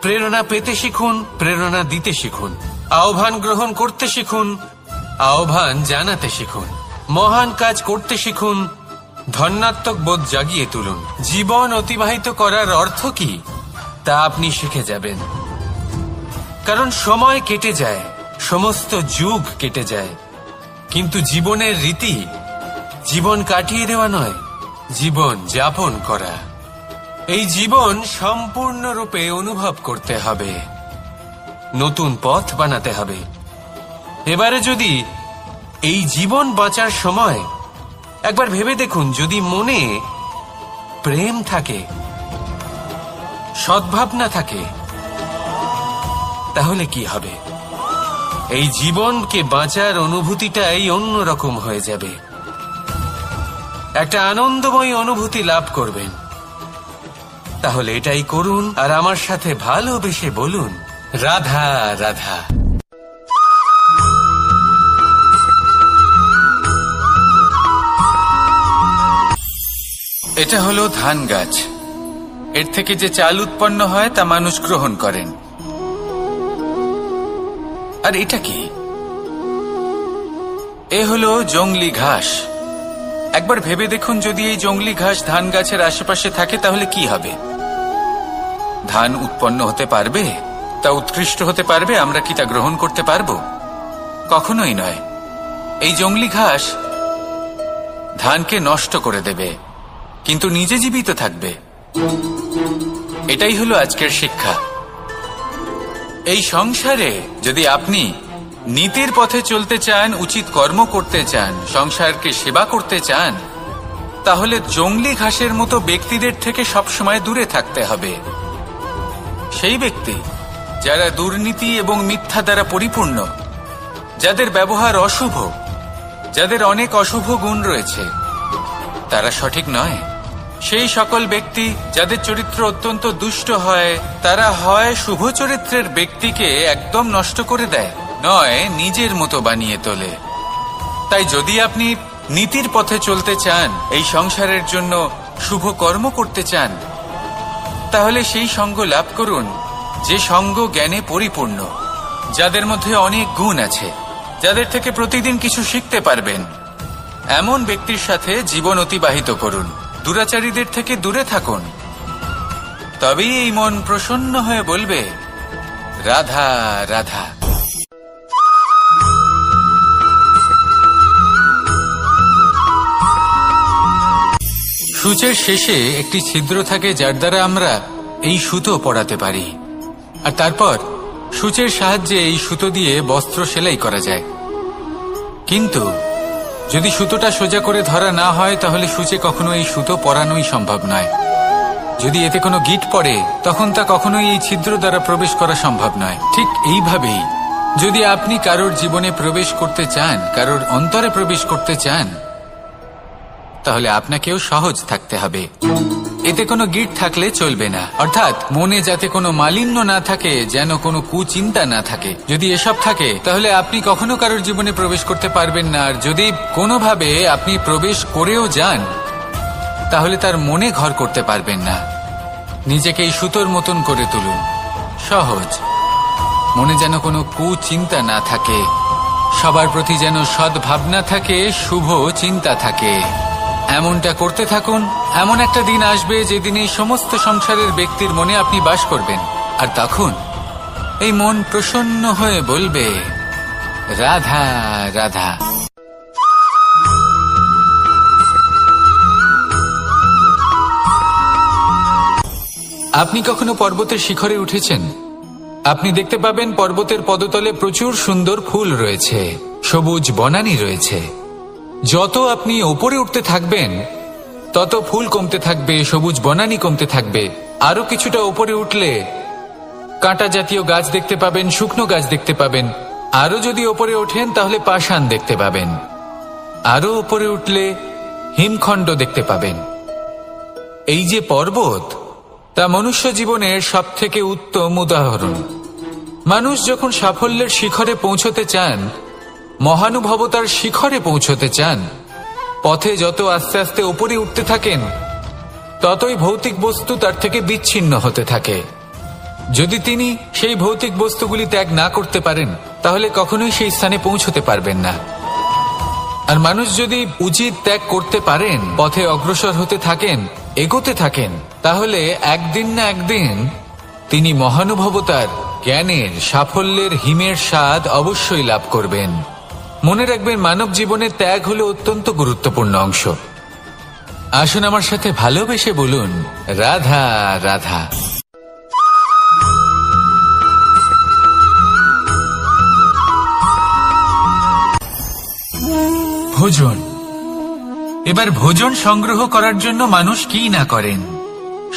প্রেরণা পেতে শিখুন, প্রেরণা দিতে শিখুন, আহ্বান গ্রহণ করতে শিখুন, আহ্বান জানাতে শিখুন, মহান কাজ করতে শিখুন, ধন্যাত্মক বোধ জাগিয়ে তুলুন। জীবন অতিবাহিত করার অর্থ কি তা আপনি শিখে যাবেন, কারণ সময় কেটে যায়, সমস্ত যুগ কেটে যায়, কিন্তু জীবনের রীতি জীবন কাটিয়ে দেওয়া নয়, জীবন যাপন করা। এই জীবন সম্পূর্ণরূপে অনুভব করতে হবে, নতুন পথ বানাতে হবে। এবারে যদি এই জীবন বাঁচার সময় একবার ভেবে দেখুন, যদি মনে প্রেম থাকে, সদ্ভাবনা থাকে, তাহলে কি হবে? এই জীবনকে বাঁচার অনুভূতিটাই অন্যরকম হয়ে যাবে। একটা আনন্দময় অনুভূতি লাভ করবেন। তাহলে এটাই করুন আর আমার সাথে ভালোবেসে বলুন, রাধা রাধা। এটা হলো ধান গাছ। এর থেকে যে চাল উৎপন্ন হয় তা মানুষ গ্রহণ করেন। আর এটা কি? এ হলো জংলি ঘাস। একবার ভেবে দেখুন, যদি এই জংলি ঘাস ধান গাছের আশেপাশে থাকে তাহলে কি হবে? ধান উৎপন্ন হতে পারবে? তা উৎকৃষ্ট হতে পারবে? আমরা কি তা গ্রহণ করতে পারবো? কখনোই নয়। এই জংলি ঘাস ধানকে নষ্ট করে দেবে, কিন্তু নিজে জীবিত থাকবে। এটাই হলো আজকের শিক্ষা। এই সংসারে যদি আপনি নীতির পথে চলতে চান, উচিত কর্ম করতে চান, সংসারকে সেবা করতে চান, তাহলে জংলি ঘাসের মতো ব্যক্তিদের থেকে সবসময় দূরে থাকতে হবে। সেই ব্যক্তি যারা দুর্নীতি এবং মিথ্যা দ্বারা পরিপূর্ণ, যাদের ব্যবহার অশুভ, যাদের অনেক অশুভ গুণ রয়েছে, তারা সঠিক নয়। সেই সকল ব্যক্তি যাদের চরিত্র অত্যন্ত দুষ্ট হয়, তারা হয় শুভ চরিত্রের ব্যক্তিকে একদম নষ্ট করে দেয়, নয় নিজের মতো বানিয়ে তোলে। তাই যদি আপনি নীতির পথে চলতে চান, এই সংসারের জন্য শুভ কর্ম করতে চান, তাহলে সেই সঙ্গ লাভ করুন যে সঙ্গ জ্ঞানে পরিপূর্ণ, যাদের মধ্যে অনেক গুণ আছে, যাদের থেকে প্রতিদিন কিছু শিখতে পারবেন। এমন ব্যক্তির সাথে জীবন অতিবাহিত করুন। দুরাচারীদের থেকে দূরে থাকুন। তবেই এই মন প্রসন্ন হয়ে বলবে, রাধা রাধা। সূচের শেষে একটি ছিদ্র থাকে, যার দ্বারা আমরা এই সুতো পরাতে পারি। আর তারপর সূচের সাহায্যে এই সুতো দিয়ে বস্ত্র সেলাই করা যায়। কিন্তু যদি সুতোটা সোজা করে ধরা না হয়, তাহলে সূচে কখনো এই সুতো পরানোই সম্ভব নয়। যদি এতে কোনো গিঁট পড়ে, তখন তা কখনোই এই ছিদ্র দ্বারা প্রবেশ করা সম্ভব নয়। ঠিক এইভাবেই যদি আপনি কারোর জীবনে প্রবেশ করতে চান, কারোর অন্তরে প্রবেশ করতে চান, তাহলে আপনাকেও সহজ থাকতে হবে। এতে কোনো গিঁট থাকলে চলবে না। অর্থাৎ মনে যাতে কোনো মালিন্য না থাকে, যেন কোনো কুচিন্তা না থাকে। যদি এসব থাকে, তাহলে আপনি কখনো কারোর জীবনে প্রবেশ করতে পারবেন না। আর যদি কোনোভাবে আপনি প্রবেশ করেও যান, তাহলে তার মনে ঘর করতে পারবেন না। নিজেকে এই সুতোর মতন করে তুলুন, সহজ। মনে যেন কোনো কুচিন্তা না থাকে, সবার প্রতি যেন সদ্ভাবনা থাকে, শুভ চিন্তা থাকে। এমনটা করতে থাকুন। এমন একটা দিন আসবে যেদিন এই সমস্ত সংসারের ব্যক্তির মনে আপনি বাস করবেন। আর তখন এই মন প্রসন্ন হয়ে বলবে, রাধা রাধা। আপনি কখনো পর্বতের শিখরে উঠেছেন? আপনি দেখতে পাবেন পর্বতের পদতলে প্রচুর সুন্দর ফুল রয়েছে, সবুজ বনানী রয়েছে। যত আপনি উপরে উঠতে থাকবেন, তত ফুল কমতে থাকবে, সবুজ বনানী কমতে থাকবে। আরো কিছুটা উপরে উঠলে কাঁটা জাতীয় গাছ দেখতে পাবেন, শুকনো গাছ দেখতে পাবেন। আরো যদি উপরে ওঠেন, তাহলে পাষাণ দেখতে পাবেন। আরো উপরে উঠলে হিমখণ্ড দেখতে পাবেন। এই যে পর্বত, তা মনুষ্য জীবনের সব থেকে উত্তম উদাহরণ। মানুষ যখন সাফল্যের শিখরে পৌঁছতে চান, মহানুভবতার শিখরে পৌঁছতে চান, পথে যত আস্তে আস্তে উপরে উঠতে থাকেন, ততই ভৌতিক বস্তু তার থেকে বিচ্ছিন্ন হতে থাকে। যদি তিনি সেই ভৌতিক বস্তুগুলি ত্যাগ না করতে পারেন, তাহলে কখনোই সেই স্থানে পৌঁছতে পারবেন না। আর মানুষ যদি উচিত ত্যাগ করতে পারেন, পথে অগ্রসর হতে থাকেন, এগোতে থাকেন, তাহলে একদিন না একদিন তিনি মহানুভবতার, জ্ঞানের, সাফল্যের হিমের স্বাদ অবশ্যই লাভ করবেন। মনে রাখবেন, মানব জীবনের ত্যাগ হলো অত্যন্ত গুরুত্বপূর্ণ অংশ। আসুন আমার সাথে ভালোবেসে বলুন, রাধা রাধা। ভোজন এবার ভোজন সংগ্রহ করার জন্য মানুষ কি না করেন,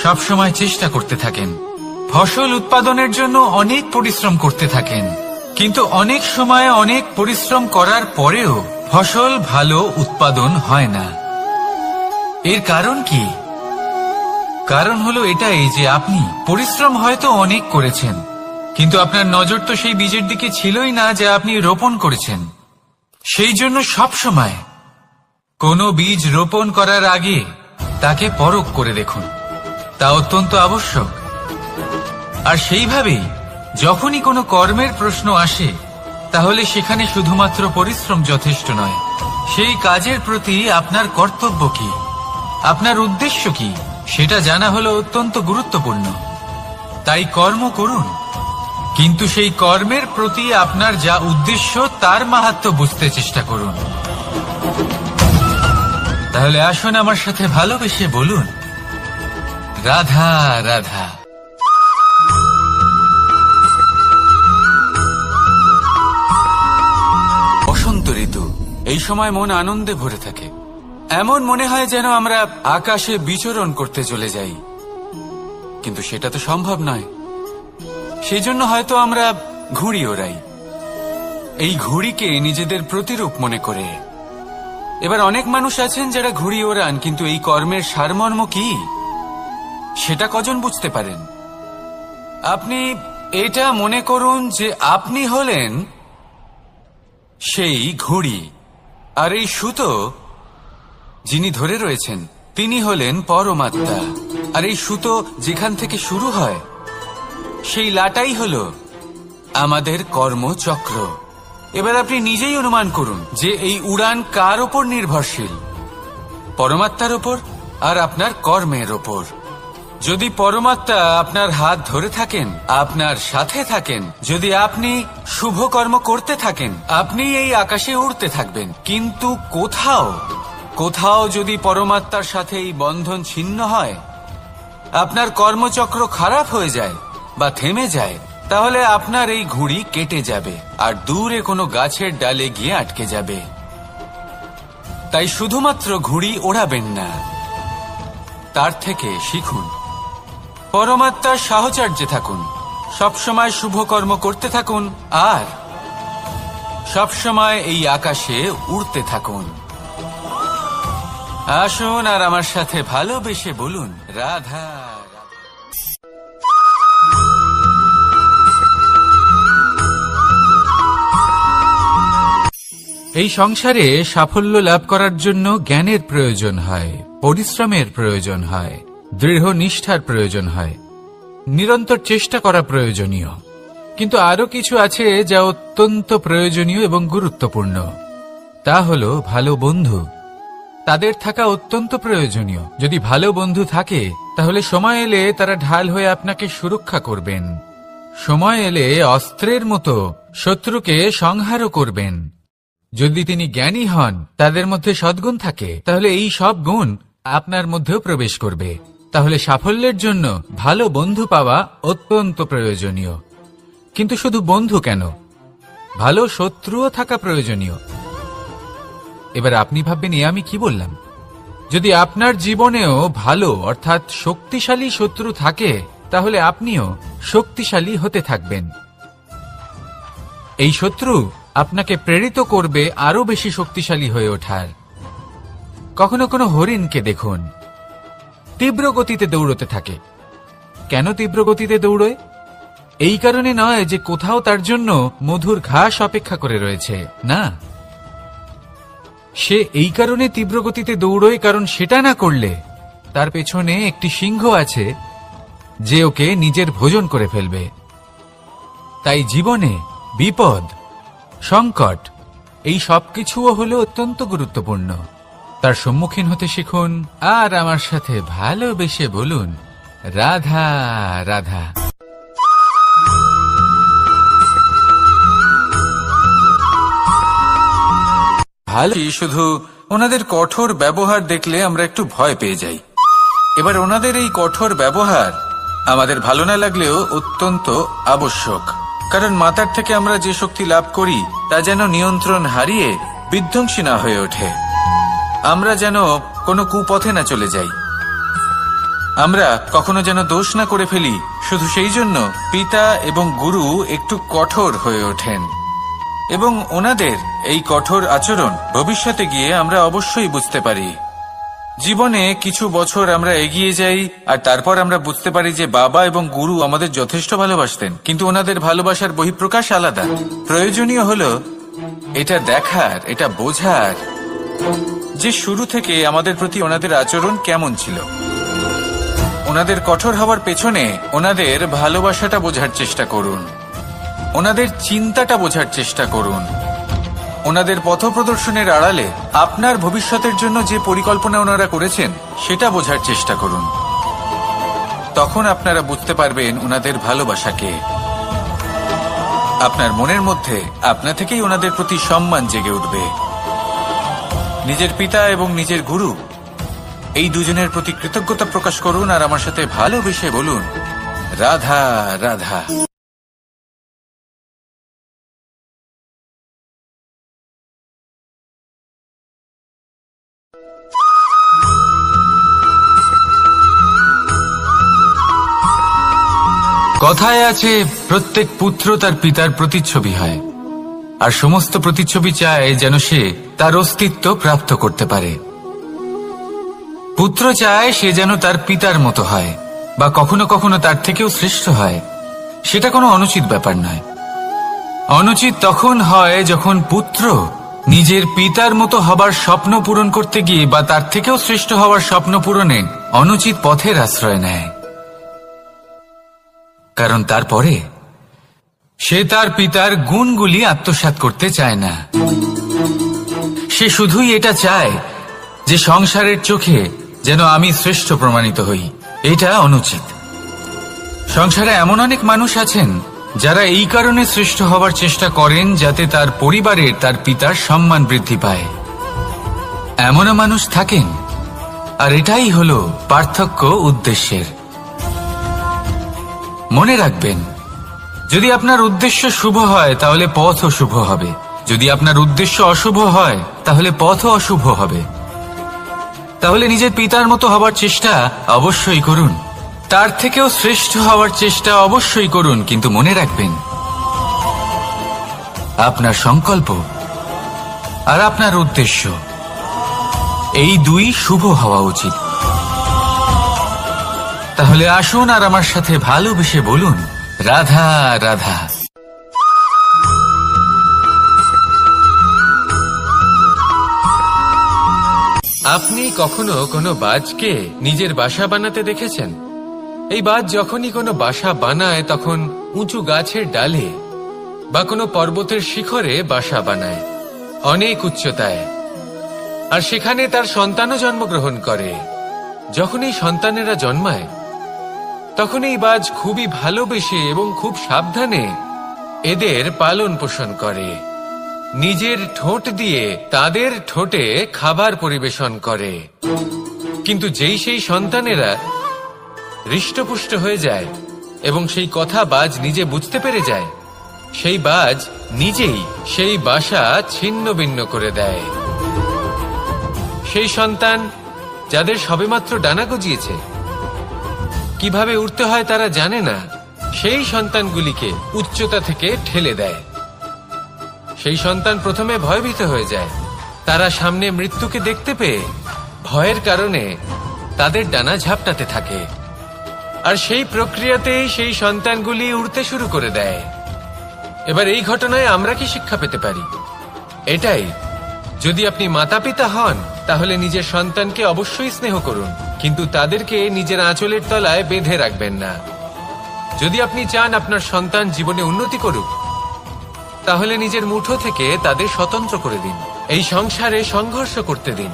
সব সময় চেষ্টা করতে থাকেন। ফসল উৎপাদনের জন্য অনেক পরিশ্রম করতে থাকেন, কিন্তু অনেক সময় অনেক পরিশ্রম করার পরেও ফসল ভালো উৎপাদন হয় না। এর কারণ কি? কারণ হলো এটাই যে আপনি পরিশ্রম হয়তো অনেক করেছেন, কিন্তু আপনার নজর তো সেই বীজের দিকে ছিলই না যা আপনি রোপণ করেছেন। সেই জন্য সব সময় কোনো বীজ রোপণ করার আগে তাকে পরখ করে দেখুন, তা অত্যন্ত আবশ্যক। আর সেইভাবেই যখনই কোনো কর্মের প্রশ্ন আসে, তাহলে সেখানে শুধুমাত্র পরিশ্রম যথেষ্ট নয়, সেই কাজের প্রতি আপনার কর্তব্য কি, আপনার উদ্দেশ্য কি, সেটা জানা হলো অত্যন্ত গুরুত্বপূর্ণ। তাই কর্ম করুন, কিন্তু সেই কর্মের প্রতি আপনার যা উদ্দেশ্য তার মাহাত্ম্য বুঝতে চেষ্টা করুন। তাহলে আসুন আমার সাথে ভালোবেসে বলুন, রাধা রাধা। বসন্ত ঋতু, এই সময় মন আনন্দে ভরে থাকে। এমন মনে হয় যেন আমরা আকাশে বিচরণ করতে চলে যাই, কিন্তু সেটা তো সম্ভব নয়। সেই জন্য হয়তো আমরা ঘুড়ি ওড়াই, এই ঘুড়িকে নিজেদের প্রতিরূপ মনে করে। এবার অনেক মানুষ আছেন যারা ঘুড়ি ওড়ান, কিন্তু এই কর্মের সারমর্ম কি সেটা কজন বুঝতে পারেন? আপনি এটা মনে করুন যে আপনি হলেন সেই ঘুড়ি, আর এই সুতো যিনি ধরে রয়েছেন তিনি হলেন পরমাত্মা। আর এই সুতো যেখান থেকে শুরু হয়, সেই লাটাই হলো আমাদের কর্মচক্র। এবার আপনি নিজেই অনুমান করুন যে এই উড়ান কার ওপর নির্ভরশীল, পরমাত্মার ওপর আর আপনার কর্মের ওপর। যদি পরমাত্মা আপনার হাত ধরে থাকেন, আপনার সাথে থাকেন, যদি আপনি শুভ কর্ম করতে থাকেন, আপনি এই আকাশে উড়তে থাকবেন। কিন্তু কোথাও যদি পরমাত্মার সাথে এই বন্ধন ছিন্ন হয়, আপনার কর্মচক্র খারাপ হয়ে যায় বা থেমে যায়, তাহলে আপনার এই ঘুড়ি কেটে যাবে আর দূরে কোনো গাছের ডালে গিয়ে আটকে যাবে। তাই শুধুমাত্র ঘুড়ি ওড়াবেন না, তার থেকে শিখুন, পরমাত্মার সাহচর্যে থাকুন, সবসময় শুভ কর্ম করতে থাকুন আর সবসময় এই আকাশে উড়তে থাকুন। আসুন আর আমার সাথে ভালোবেসে বলুন, রাধা। এই সংসারে সাফল্য লাভ করার জন্য জ্ঞানের প্রয়োজন হয়, পরিশ্রমের প্রয়োজন হয়, দৃঢ় নিষ্ঠার প্রয়োজন হয়, নিরন্তর চেষ্টা করা প্রয়োজনীয়। কিন্তু আরো কিছু আছে যা অত্যন্ত প্রয়োজনীয় এবং গুরুত্বপূর্ণ। তা হলো ভালো বন্ধু। তাদের থাকা অত্যন্ত প্রয়োজনীয়। যদি ভালো বন্ধু থাকে, তাহলে সময় এলে তারা ঢাল হয়ে আপনাকে সুরক্ষা করবেন। সময় এলে অস্ত্রের মতো শত্রুকে সংহারও করবেন। যদি তিনি জ্ঞানী হন, তাদের মধ্যে সদ্গুণ থাকে, তাহলে এই সব গুণ আপনার মধ্যেও প্রবেশ করবে। তাহলে সাফল্যের জন্য ভালো বন্ধু পাওয়া অত্যন্ত প্রয়োজনীয়। কিন্তু শুধু বন্ধু কেন, ভালো শত্রুও থাকা প্রয়োজনীয়। এবার আপনি ভাববেন, আমি কি বললাম? যদি আপনার জীবনেও ভালো অর্থাৎ শক্তিশালী শত্রু থাকে, তাহলে আপনিও শক্তিশালী হতে থাকবেন। এই শত্রু আপনাকে প্রেরিত করবে আরো বেশি শক্তিশালী হয়ে ওঠার। কখনো কোনো হরিণকে দেখুন, তীব্র গতিতে দৌড়তে থাকে। কেন তীব্র গতিতে দৌড়য়? এই কারণে নয় যে কোথাও তার জন্য মধুর ঘাস অপেক্ষা করে রয়েছে, না। সে এই কারণে তীব্র গতিতে দৌড়য় কারণ সেটা না করলে তার পেছনে একটি সিংহ আছে যে ওকে নিজের ভোজন করে ফেলবে। তাই জীবনে বিপদ, সংকট, এই সবকিছুও হলো অত্যন্ত গুরুত্বপূর্ণ। তার সম্মুখীন হতে শিখুন আর আমার সাথে ভালোবেসে বলুন, রাধা রাধা। ভালো, শুধু ওনাদের কঠোর ব্যবহার দেখলে আমরা একটু ভয় পেয়ে যাই। এবার ওনাদের এই কঠোর ব্যবহার আমাদের ভালো না লাগলেও অত্যন্ত আবশ্যক, কারণ মাতার থেকে আমরা যে শক্তি লাভ করি তা যেন নিয়ন্ত্রণ হারিয়ে বিধ্বংসী না হয়ে ওঠে। আমরা যেন কোনো কুপথে না চলে যাই, আমরা কখনো যেন দোষ না করে ফেলি। শুধু সেই জন্য পিতা এবং গুরু একটু কঠোর হয়ে ওঠেন, এবং ওনাদের এই কঠোর আচরণ ভবিষ্যতে গিয়ে আমরা অবশ্যই বুঝতে পারি। জীবনে কিছু বছর আমরা এগিয়ে যাই, আর তারপর আমরা বুঝতে পারি যে বাবা এবং গুরু আমাদের যথেষ্ট ভালোবাসতেন, কিন্তু ওনাদের ভালোবাসার বহিঃপ্রকাশ আলাদা। প্রয়োজনীয় হলো এটা দেখার, এটা বোঝার যে শুরু থেকে আমাদের প্রতি ওনাদের আচরণ কেমন ছিল। ওনাদের কঠোর হওয়ার পেছনে ওনাদের ভালোবাসাটা বোঝার চেষ্টা করুন, ওনাদের চিন্তাটা বোঝার চেষ্টা করুন, ওনাদের পথপ্রদর্শনের আড়ালে আপনার ভবিষ্যতের জন্য যে পরিকল্পনা ওনারা করেছেন সেটা বোঝার চেষ্টা করুন। তখন আপনারা বুঝতে পারবেন ওনাদের ভালোবাসাকে। আপনার মনের মধ্যে আপনা থেকেই ওনাদের প্রতি সম্মান জেগে উঠবে। নিজের পিতা এবং নিজের গুরু এই দুজনের প্রতি কৃতজ্ঞতা প্রকাশ করুন, আর আমার সাথে ভালোবেসে বলুন, রাধা রাধা। কথায় আছে, প্রত্যেক পুত্র তার পিতার প্রতিচ্ছবি হয়, আর সমস্ত প্রতিচ্ছবি চায় যেন সে তার অস্তিত্ব প্রাপ্ত করতে পারে। পুত্র চায় সে যেন তার পিতার মতো হয়, বা কখনো কখনো তার থেকেও শ্রেষ্ঠ হয়। সেটা কোনো অনুচিত ব্যাপার নয়। অনুচিত তখন হয় যখন পুত্র নিজের পিতার মতো হবার স্বপ্ন পূরণ করতে গিয়ে বা তার থেকেও শ্রেষ্ঠ হওয়ার স্বপ্ন পূরণে অনুচিত পথের আশ্রয় নেয়। কারণ তারপরে সে তার পিতার গুণগুলি আত্মসাৎ করতে চায় না। সে শুধুই এটা চায় যে সংসারের চোখে যেন আমি শ্রেষ্ঠ প্রমাণিত হই। এটা অনুচিত। সংসারে এমন অনেক মানুষ আছেন যারা এই কারণে শ্রেষ্ঠ হওয়ার চেষ্টা করেন যাতে তার পরিবারের তার পিতার সম্মান বৃদ্ধি পায়। এমনও মানুষ থাকেন, আর এটাই হলো পার্থক্য উদ্দেশ্যের। মনে রাখবেন, যদি আপনার উদ্দেশ্য শুভ হয় তাহলে পথও শুভ হবে, যদি আপনার উদ্দেশ্য অশুভ হয় তাহলে পথও অশুভ হবে। তাহলে নিজের পিতার মতো হবার চেষ্টা অবশ্যই করুন, তার থেকেও শ্রেষ্ঠ হওয়ার চেষ্টা অবশ্যই করুন, কিন্তু মনে রাখবেন আপনার সংকল্প আর আপনার উদ্দেশ্য এই দুই শুভ হওয়া উচিত। তাহলে আসুন আর আমার সাথে ভালোবেসে বলুন, রাধা রাধা। আপনি কখনো কোনো বাজকে নিজের বাসা বানাতে দেখেছেন? এই বাজ যখনই কোনো বাসা বানায় তখন উঁচু গাছের ডালে বা কোনো পর্বতের শিখরে বাসা বানায়, অনেক উচ্চতায়, আর সেখানে তার সন্তানও জন্মগ্রহণ করে। যখন এই সন্তানেরা জন্মায় তখন এই বাজ খুবই ভালোবেসে এবং খুব সাবধানে এদের পালন পোষণ করে। নিজের ঠোঁট দিয়ে তাদের ঠোঁটে খাবার পরিবেশন করে। কিন্তু যেই সেই সন্তানেরা হৃষ্টপুষ্ট হয়ে যায় এবং সেই কথা বাজ নিজে বুঝতে পেরে যায়, সেই বাজ নিজেই সেই বাসা ছিন্ন ভিন্ন করে দেয়। সেই সন্তান যাদের সবেমাত্র ডানা গজিয়েছে, কিভাবে উড়তে হয় তারা জানে না, সেই সন্তানগুলিকে উচ্চতা থেকে ঠেলে দেয়। সেই সন্তান প্রথমে ভয়ভীত হয়ে যায়। তারা সামনে মৃত্যুকে দেখতে পেয়ে ভয়ের কারণে তাদের ডানা ঝাপটাতে থাকে, আর সেই প্রক্রিয়াতেই সেই সন্তানগুলি উড়তে শুরু করে দেয়। এবার এই ঘটনায় আমরা কি শিক্ষা পেতে পারি? এটাই, যদি আপনি মাতা পিতা হন তাহলে নিজের সন্তানকে অবশ্যই স্নেহ করুন, কিন্তু তাদেরকে নিজের আঁচলের তলায় বেঁধে রাখবেন না। যদি আপনি চান আপনার সন্তান জীবনে উন্নতি করুক, তাহলে নিজের মুঠো থেকে তাদের স্বতন্ত্র করে দিন। এই সংসারে সংঘর্ষ করতে দিন।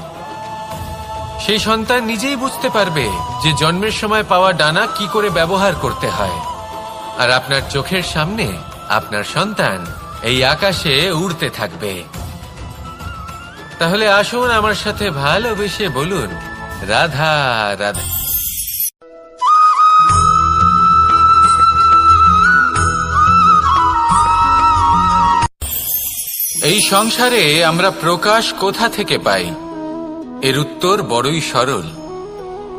সেই সন্তান নিজেই বুঝতে পারবে যে জন্মের সময় পাওয়া ডানা কি করে ব্যবহার করতে হয়। আর আপনার চোখের সামনে আপনার সন্তান এই আকাশে উড়তে থাকবে। তাহলে আসুন আমার সাথে ভালোবেসে বলুন, রাধা রাধা। এই সংসারে আমরা প্রকাশ কোথা থেকে পাই? এর উত্তর বড়ই সরল।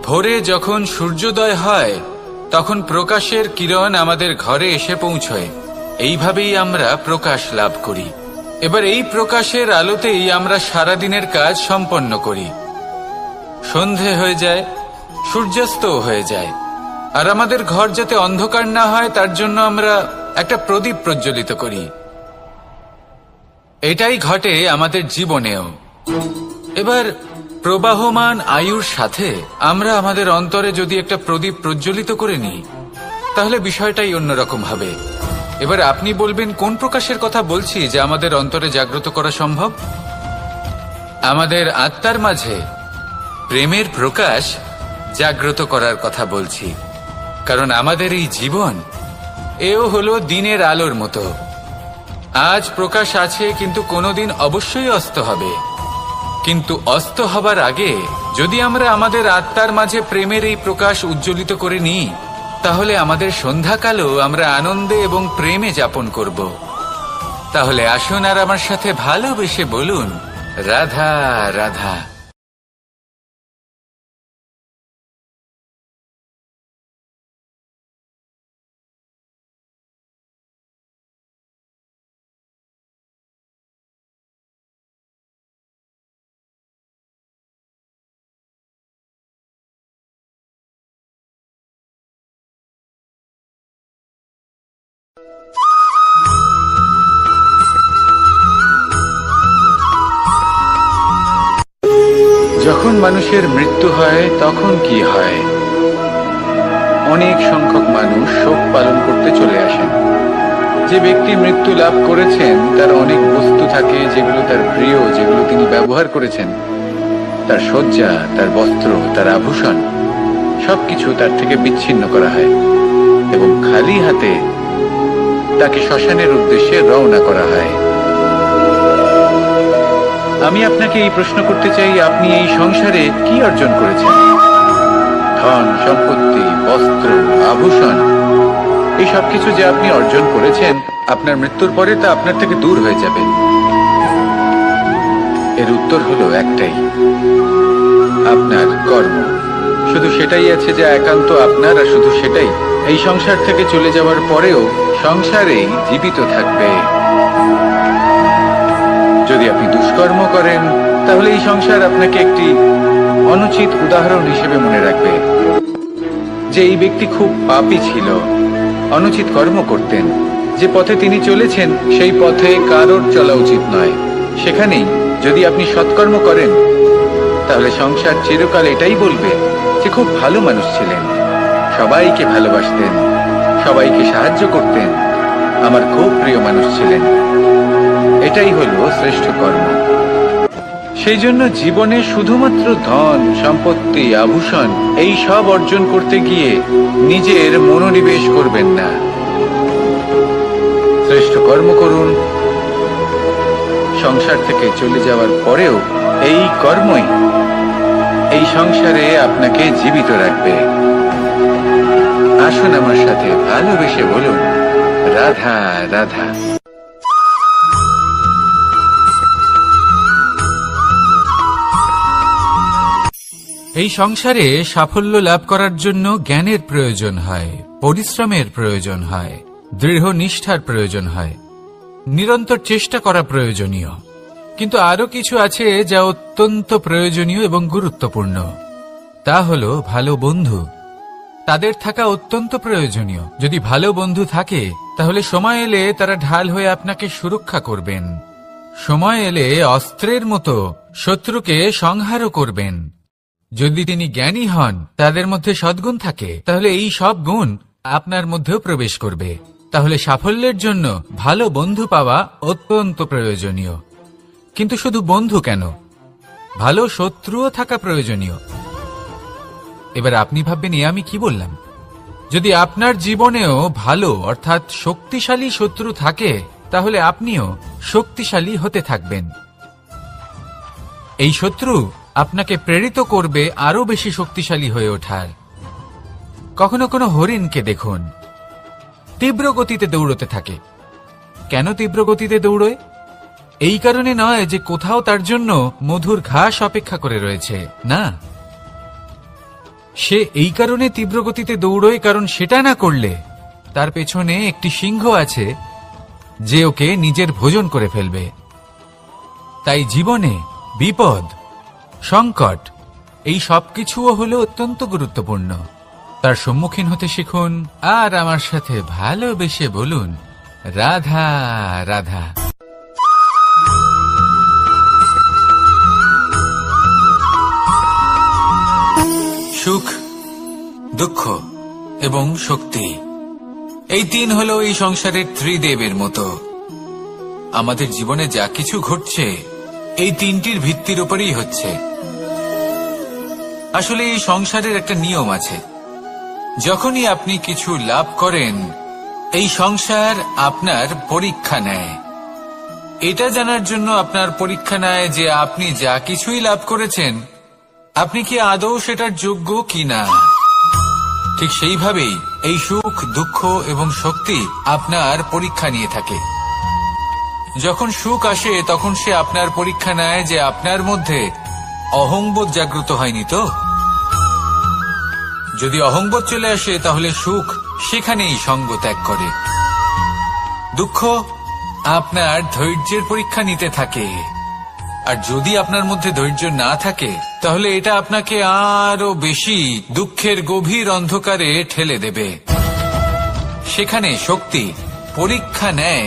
ভোরে যখন সূর্যোদয় হয় তখন প্রকাশের কিরণ আমাদের ঘরে এসে পৌঁছয়। এইভাবেই আমরা প্রকাশ লাভ করি। এবার এই প্রকাশের আলোতেই আমরা সারাদিনের কাজ সম্পন্ন করি। সন্ধে হয়ে যায়, সূর্যাস্তও হয়ে যায়। আর আমাদের ঘর যাতে অন্ধকার না হয় তার জন্য আমরা একটা প্রদীপ প্রজ্বলিত করি। এটাই ঘটে আমাদের জীবনেও। এবার প্রবাহমান আয়ুর সাথে আমরা আমাদের অন্তরে যদি একটা প্রদীপ প্রজ্বলিত করে নিই তাহলে বিষয়টাই অন্যরকম হবে। এবার আপনি বলবেন কোন প্রকাশের কথা বলছি যা আমাদের অন্তরে জাগ্রত করা সম্ভব? আমাদের আত্মার মাঝে প্রেমের প্রকাশ জাগ্রত করার কথা বলছি। কারণ আমাদের এই জীবন এও হলো দিনের আলোর মতো। আজ প্রকাশ আছে, কিন্তু কোনোদিন অবশ্যই অস্ত হবে। কিন্তু অস্ত হবার আগে যদি আমরা আমাদের আত্মার মাঝে প্রেমের এই প্রকাশ উজ্জ্বলিত করে নিই তাহলে আমাদের সন্ধ্যাকালও আমরা আনন্দে এবং প্রেমে যাপন করব। তাহলে আসুন আর আমার সাথে ভালোবেসে বলুন, রাধা রাধা। যখন মানুষের মৃত্যু হয় তখন কি হয়? অনেক সংখ্যক মানুষ শোক পালন করতে চলে আসেন। যে ব্যক্তি মৃত্যু লাভ করেছেন তার অনেক বস্তু থাকে যেগুলো তার প্রিয়, যেগুলো তিনি ব্যবহার করেছেন। তার শয্যা, তার বস্ত্র, তার আভূষণ সবকিছু তার থেকে বিচ্ছিন্ন করা হয় এবং খালি হাতে তাকে শ্মশানের উদ্দেশ্যে রওনা করা হয়। আমি আপনাকে এই প্রশ্ন করতে চাই, আপনি এই সংসারে কি অর্জন করেছেন? ধন সম্পত্তি, বস্ত্র, আভূষণ, এই সবকিছু যে আপনি অর্জন করেছেন আপনার মৃত্যুর পরে তা আপনার থেকে দূর হয়ে যাবে। এর উত্তর হলো একটাই, আপনার কর্ম। শুধু সেটাই আছে যা একান্ত আপনার, আর শুধু সেটাই এই সংসার থেকে চলে যাওয়ার পরেও সংসারেই জীবিত থাকবে। যদি আপনি দুষ্কর্ম করেন তাহলে এই সংসার আপনাকে একটি অনুচিত উদাহরণ হিসেবে মনে রাখবে যে এই ব্যক্তি খুব পাপী ছিল, অনুচিত কর্ম করতেন। যে পথে তিনি চলেছেন সেই পথে কারোর চলা উচিত নয়। সেখানেই যদি আপনি সৎকর্ম করেন তাহলে সংসার চিরকাল এটাই বলবে যে খুব ভালো মানুষ ছিলেন, সবাইকে ভালোবাসতেন, সবাইকে সাহায্য করতেন, আমার খুব প্রিয় মানুষ ছিলেন। এটাই হলো শ্রেষ্ঠ কর্ম। সেই জন্য জীবনে শুধুমাত্র ধন সম্পত্তি আভূষণ এই সব অর্জন করতে গিয়ে নিজের মনোনিবেশ করবেন না। শ্রেষ্ঠ কর্ম করুন। সংসার থেকে চলে যাওয়ার পরেও এই কর্মই এই সংসারে আপনাকে জীবিত রাখবে। আসুন আমার সাথে ভালোবেসে বলুন, রাধা রাধা। এই সংসারে সাফল্য লাভ করার জন্য জ্ঞানের প্রয়োজন হয়, পরিশ্রমের প্রয়োজন হয়, দৃঢ় নিষ্ঠার প্রয়োজন হয়, নিরন্তর চেষ্টা করা প্রয়োজনীয়। কিন্তু আরো কিছু আছে যা অত্যন্ত প্রয়োজনীয় এবং গুরুত্বপূর্ণ। তা হলো ভালো বন্ধু। তাদের থাকা অত্যন্ত প্রয়োজনীয়। যদি ভালো বন্ধু থাকে তাহলে সময় এলে তারা ঢাল হয়ে আপনাকে সুরক্ষা করবেন। সময় এলে অস্ত্রের মতো শত্রুকে সংহারও করবেন। যদি তিনি জ্ঞানী হন, তাদের মধ্যে সদ্গুণ থাকে, তাহলে এই সব গুণ আপনার মধ্যেও প্রবেশ করবে। তাহলে সাফল্যের জন্য ভালো বন্ধু পাওয়া অত্যন্ত প্রয়োজনীয়। কিন্তু শুধু বন্ধু কেন, ভালো শত্রুও থাকা প্রয়োজনীয়। এবার আপনি ভাববেন, এ আমি কি বললাম? যদি আপনার জীবনেও ভালো অর্থাৎ শক্তিশালী শত্রু থাকে তাহলে আপনিও শক্তিশালী হতে থাকবেন। এই শত্রু আপনাকে প্রেরিত করবে আরো বেশি শক্তিশালী হয়ে ওঠার। কখনো কোনো হরিণকে দেখুন, তীব্র গতিতে দৌড়তে থাকে। কেন তীব্র গতিতে দৌড়য়? এই কারণে নয় যে কোথাও তার জন্য মধুর ঘাস অপেক্ষা করে রয়েছে, না। সে এই কারণে তীব্র গতিতে দৌড়য় কারণ সেটা না করলে তার পেছনে একটি সিংহ আছে যে ওকে নিজের ভোজন করে ফেলবে। তাই জীবনে বিপদ, সংকট এই সবকিছুও হলো অত্যন্ত গুরুত্বপূর্ণ। তার সম্মুখীন হতে শিখুন আর আমার সাথে ভালোবেসে বলুন, রাধা রাধা। সুখ, দুঃখ এবং শক্তি, এই তিন হলো এই সংসারের ত্রিদেবের মতো। আমাদের জীবনে যা কিছু ঘটছে এই তিনটির ভিত্তির উপরেই হচ্ছে। আসলে এই সংসারের একটা নিয়ম আছে, যখনই আপনি কিছু লাভ করেন এই সংসার আপনার পরীক্ষা নেয়। এটা জানার জন্য আপনার পরীক্ষা নেয় যে আপনি যা কিছুই লাভ করেছেন আপনি কি আদৌ সেটার যোগ্য কিনা। ঠিক সেইভাবেই এই সুখ, দুঃখ এবং শক্তি আপনার পরীক্ষা নিয়ে থাকে। যখন সুখ আসে তখন সে আপনার পরীক্ষা নেয় যে আপনার মধ্যে অহংবোধ জাগ্রত হয়নি তো। যদি অহংবোধ চলে আসে তাহলে সুখ সেখানেই সঙ্গ ত্যাগ করে। দুঃখ আপনার ধৈর্যের পরীক্ষা নিতে থাকে, আর যদি আপনার মধ্যে ধৈর্য না থাকে তাহলে এটা আপনাকে আরো বেশি দুঃখের গভীর অন্ধকারে ঠেলে দেবে। সেখানে শক্তি পরীক্ষা নেয়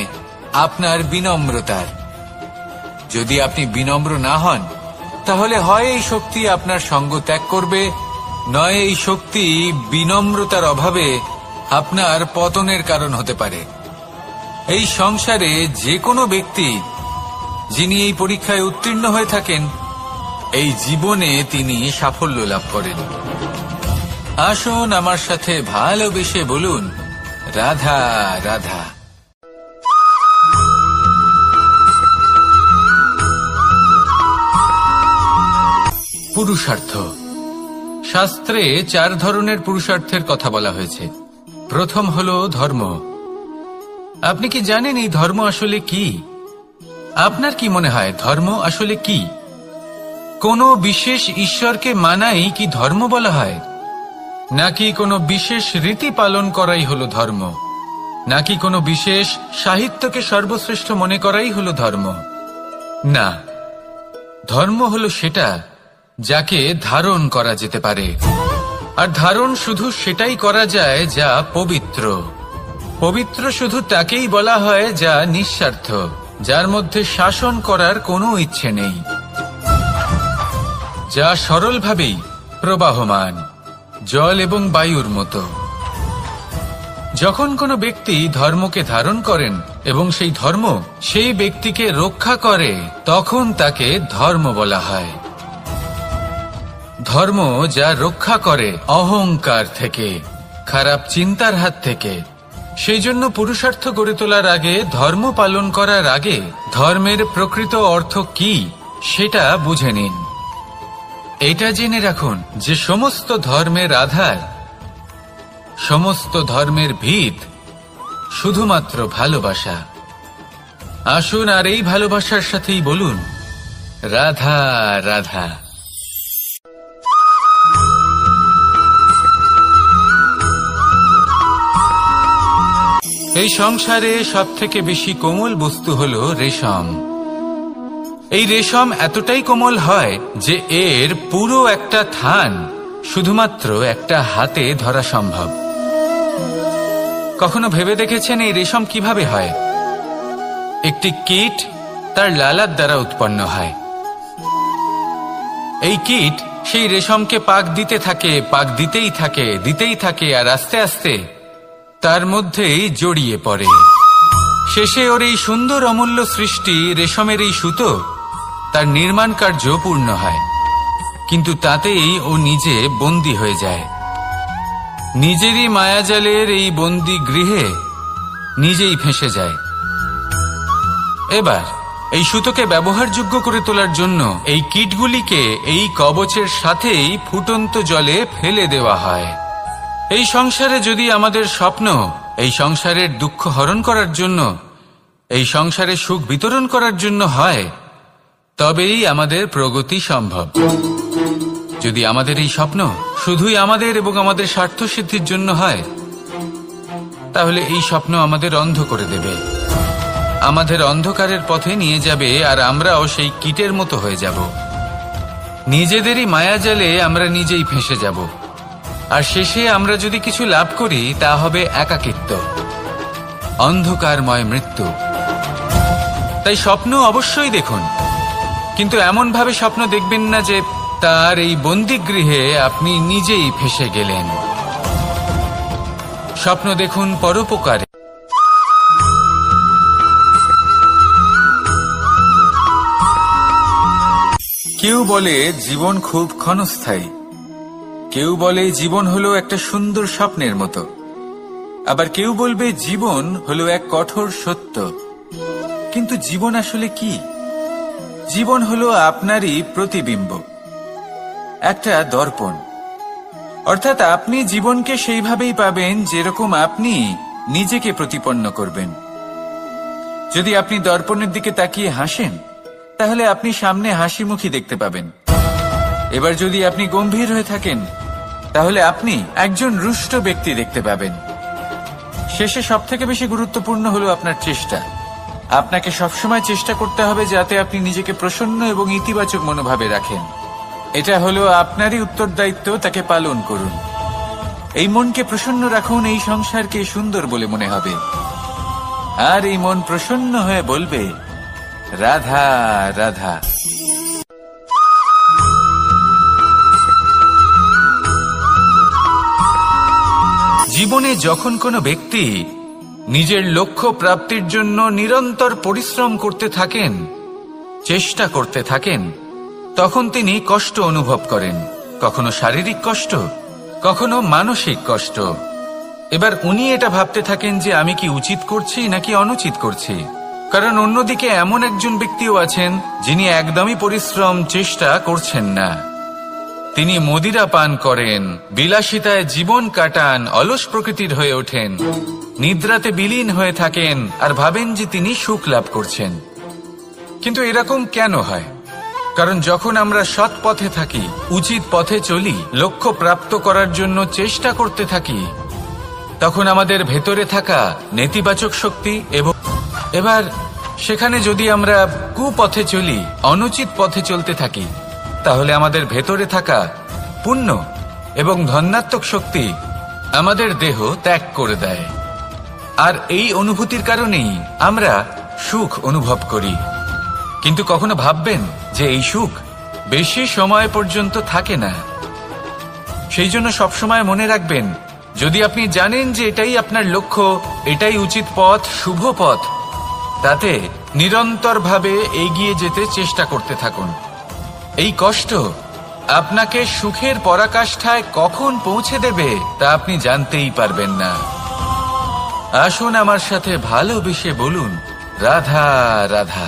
আপনার বিনম্রতার। যদি আপনি বিনম্র না হন তাহলে হয় এই শক্তি আপনার সঙ্গ ত্যাগ করবে, নয় এই শক্তি বিনম্রতার অভাবে আপনার পতনের কারণ হতে পারে। এই সংসারে যে কোনো ব্যক্তি যিনি এই পরীক্ষায় উত্তীর্ণ হয়ে থাকেন এই জীবনে তিনি সাফল্য লাভ করেন। আসুন আমার সাথে ভালোবেসে বলুন, রাধা রাধা। পুরুষার্থ। শাস্ত্রে 4 ধরনের পুরুষার্থের কথা বলা হয়েছে। প্রথম হলো ধর্ম। আপনি কি জানেন এই ধর্ম আসলে কি? আপনার কি মনে হয় ধর্ম আসলে কি? কোনো বিশেষ ঈশ্বরকে মানাই কি ধর্ম বলা হয়? নাকি কোনো বিশেষ রীতি পালন করাই হলো ধর্ম? নাকি কোনো বিশেষ সাহিত্যকে সর্বশ্রেষ্ঠ মনে করাই হলো ধর্ম? না, ধর্ম হলো সেটা যাকে ধারণ করা যেতে পারে। আর ধারণ শুধু সেটাই করা যায় যা পবিত্র। পবিত্র শুধু তাকেই বলা হয় যা নিঃস্বার্থ, যার মধ্যে শাসন করার কোনো ইচ্ছে নেই, যা সরলভাবেই প্রবাহমান, জল এবং বায়ুর মতো। যখন কোনো ব্যক্তি ধর্মকে ধারণ করেন এবং সেই ধর্ম সেই ব্যক্তিকে রক্ষা করে তখন তাকে ধর্ম বলা হয়। ধর্ম যা রক্ষা করে অহংকার থেকে, খারাপ চিন্তার হাত থেকে। সেই জন্য পুরুষার্থ গড়ে তোলার আগে, ধর্ম পালন করার আগে ধর্মের প্রকৃত অর্থ কি সেটা বুঝে নিন। এটা জেনে রাখুন যে সমস্ত ধর্মের আধার, সমস্ত ধর্মের ভিত শুধুমাত্র ভালোবাসা। আসুন আর এই ভালোবাসার সাথেই বলুন, রাধা রাধা। এই সংসারে সবথেকে বেশি কোমল বস্তু হলো রেশম। এই রেশম এতটাই কোমল হয় যে এর পুরো একটা থান শুধুমাত্র একটা হাতে ধরা সম্ভব। কখনো ভেবে দেখেছেন এই রেশম কিভাবে হয়? একটি কীট তার লালার দ্বারা উৎপন্ন হয়। এই কীট সেই রেশমকে পাক দিতে থাকে, পাক দিতেই থাকে, দিতেই থাকে, আর আস্তে আস্তে তার মধ্যেই জড়িয়ে পড়ে। শেষে ওর এই সুন্দর অমূল্য সৃষ্টি রেশমের এই সুতো তার নির্মাণ কার্য পূর্ণ হয়, কিন্তু তাতেই ও নিজে বন্দী হয়ে যায়। নিজেরই মায়াজালের এই বন্দী গৃহে নিজেই ফেঁসে যায়। এবার এই সুতোকে ব্যবহারযোগ্য করে তোলার জন্য এই কীটগুলিকে এই কবচের সাথেই ফুটন্ত জলে ফেলে দেওয়া হয়। এই সংসারে যদি আমাদের স্বপ্ন এই সংসারের দুঃখ হরণ করার জন্য এই সংসারে সুখ বিতরণ করার জন্য হয়, তবেই আমাদের প্রগতি সম্ভব। যদি আমাদের এই স্বপ্ন শুধুই আমাদের এবং আমাদের স্বার্থ সিদ্ধির জন্য হয়, তাহলে এই স্বপ্ন আমাদের অন্ধ করে দেবে, আমাদের অন্ধকারের পথে নিয়ে যাবে, আর আমরাও সেই কীটের মতো হয়ে যাব। নিজেদেরই মায়াজালে আমরা নিজেই ফেঁসে যাব, আর শেষে আমরা যদি কিছু লাভ করি তা হবে একাকিত্ব, অন্ধকারময় মৃত্যু। তাই স্বপ্ন অবশ্যই দেখুন, কিন্তু এমন ভাবে স্বপ্ন দেখবেন না যে তার এই বন্দিগৃহে আপনি নিজেই ফেঁসে গেলেন। স্বপ্ন দেখুন পরোপকারে। কেউ বলে জীবন খুব ক্ষণস্থায়ী, কেউ বলে জীবন হলো একটা সুন্দর স্বপ্নের মতো, আবার কেউ বলবে জীবন হলো এক কঠোর সত্য। কিন্তু জীবন আসলে কি? জীবন হলো আপনারই প্রতিবিম্ব, একটা দর্পণ। অর্থাৎ আপনি জীবনকে সেইভাবেই পাবেন যেরকম আপনি নিজেকে প্রতিপন্ন করবেন। যদি আপনি দর্পণের দিকে তাকিয়ে হাসেন, তাহলে আপনি সামনে হাসি মুখী দেখতে পাবেন। এবার যদি আপনি গম্ভীর হয়ে থাকেন, তাহলে আপনি একজন রুষ্ট ব্যক্তি দেখতে পাবেন। শেষে সবথেকে বেশি গুরুত্বপূর্ণ হলো আপনার চেষ্টা। আপনাকে সবসময় চেষ্টা করতে হবে যাতে আপনি নিজেকে প্রসন্ন এবং ইতিবাচক মনোভাবে রাখেন। এটা হলো আপনারই উত্তরদায়িত্ব, তাকে পালন করুন। এই মনকে প্রসন্ন রাখুন, এই সংসারকে সুন্দর বলে মনে হবে, আর এই মন প্রসন্ন হয়ে বলবে রাধা রাধা। জীবনে যখন কোনো ব্যক্তি নিজের লক্ষ্য প্রাপ্তির জন্য নিরন্তর পরিশ্রম করতে থাকেন, চেষ্টা করতে থাকেন, তখন তিনি কষ্ট অনুভব করেন, কখনো শারীরিক কষ্ট, কখনো মানসিক কষ্ট। এবার উনি এটা ভাবতে থাকেন যে আমি কি উচিত করছি নাকি অনুচিত করছি। কারণ অন্যদিকে এমন একজন ব্যক্তিও আছেন যিনি একদমই পরিশ্রম চেষ্টা করছেন না। তিনি মদিরা পান করেন, বিলাসিতায় জীবন কাটান, অলস প্রকৃতির হয়ে ওঠেন, নিদ্রাতে বিলীন হয়ে থাকেন, আর ভাবেন যে তিনি সুখ লাভ করছেন। কিন্তু এরকম কেন হয়? কারণ যখন আমরা সৎ পথে থাকি, উচিত পথে চলি, লক্ষ্য প্রাপ্ত করার জন্য চেষ্টা করতে থাকি, তখন আমাদের ভেতরে থাকা নেতিবাচক শক্তি এবং এবার সেখানে যদি আমরা কুপথে চলি, অনুচিত পথে চলতে থাকি, তাহলে আমাদের ভেতরে থাকা পুণ্য এবং ধনাত্মক শক্তি আমাদের দেহ ত্যাগ করে দেয়। আর এই অনুভূতির কারণেই আমরা সুখ অনুভব করি। কিন্তু কখনো ভাববেন যে এই সুখ বেশি সময় পর্যন্ত থাকে না। সেই জন্য সবসময় মনে রাখবেন, যদি আপনি জানেন যে এটাই আপনার লক্ষ্য, এটাই উচিত পথ, শুভ পথ, তাতে নিরন্তরভাবে এগিয়ে যেতে চেষ্টা করতে থাকুন। এই কষ্ট আপনাকে সুখের পরাকাষ্ঠায় কখন পৌঁছে দেবে তা আপনি জানতেই পারবেন না। আসুন আমার সাথে ভালোবেসে বলুন রাধা রাধা।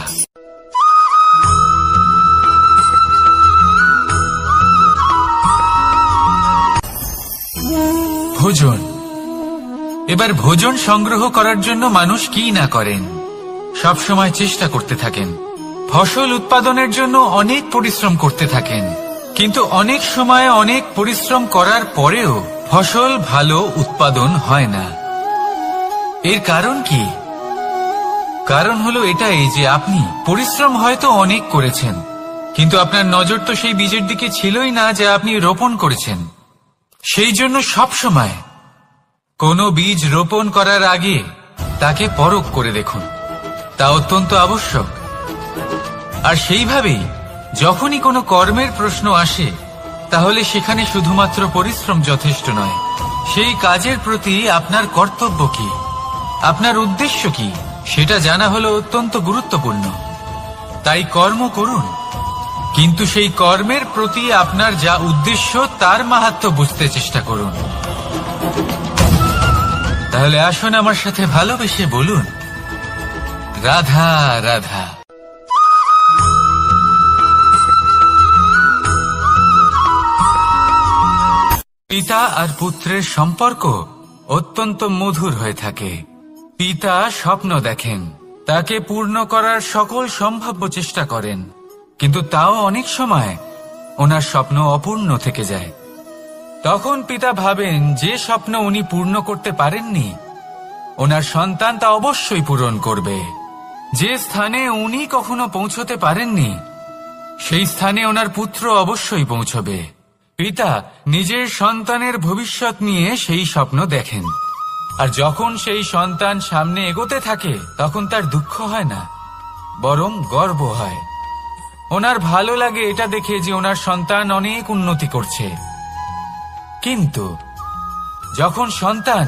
ভোজন। এবার ভোজন সংগ্রহ করার জন্য মানুষ কি না করেন, সবসময় চেষ্টা করতে থাকেন। ফসল উৎপাদনের জন্য অনেক পরিশ্রম করতে থাকেন, কিন্তু অনেক সময় অনেক পরিশ্রম করার পরেও ফসল ভালো উৎপাদন হয় না। এর কারণ কি? কারণ হলো এটাই যে আপনি পরিশ্রম হয়তো অনেক করেছেন, কিন্তু আপনার নজর তো সেই বীজের দিকে ছিলই না যা আপনি রোপণ করেছেন। সেই জন্য সবসময় কোনো বীজ রোপণ করার আগে তাকে পরখ করে দেখুন, তা অত্যন্ত আবশ্যক। আর সেইভাবেই যখনই কোনো কর্মের প্রশ্ন আসে, তাহলে সেখানে শুধুমাত্র পরিশ্রম যথেষ্ট নয়। সেই কাজের প্রতি আপনার কর্তব্য কি, আপনার উদ্দেশ্য কি, সেটা জানা হলো অত্যন্ত গুরুত্বপূর্ণ। তাই কর্ম করুন, কিন্তু সেই কর্মের প্রতি আপনার যা উদ্দেশ্য তার মাহাত্ম্য বুঝতে চেষ্টা করুন। তাহলে আসুন আমার সাথে ভালোবেসে বলুন রাধা রাধা। পিতা আর পুত্রের সম্পর্ক অত্যন্ত মধুর হয়ে থাকে। পিতা স্বপ্ন দেখেন, তাকে পূর্ণ করার সকল সম্ভাব্য চেষ্টা করেন, কিন্তু তাও অনেক সময় ওনার স্বপ্ন অপূর্ণ থেকে যায়। তখন পিতা ভাবেন যে স্বপ্ন উনি পূর্ণ করতে পারেননি, ওনার সন্তান তা অবশ্যই পূরণ করবে। যে স্থানে উনি কখনো পৌঁছতে পারেননি, সেই স্থানে ওনার পুত্র অবশ্যই পৌঁছবে। পিতা নিজের সন্তানের ভবিষ্যৎ নিয়ে সেই স্বপ্ন দেখেন, আর যখন সেই সন্তান সামনে এগোতে থাকে তখন তার দুঃখ হয় না, বরং গর্ব হয়। ওনার ভালো লাগে এটা দেখে যে ওনার সন্তান অনেক উন্নতি করছে। কিন্তু যখন সন্তান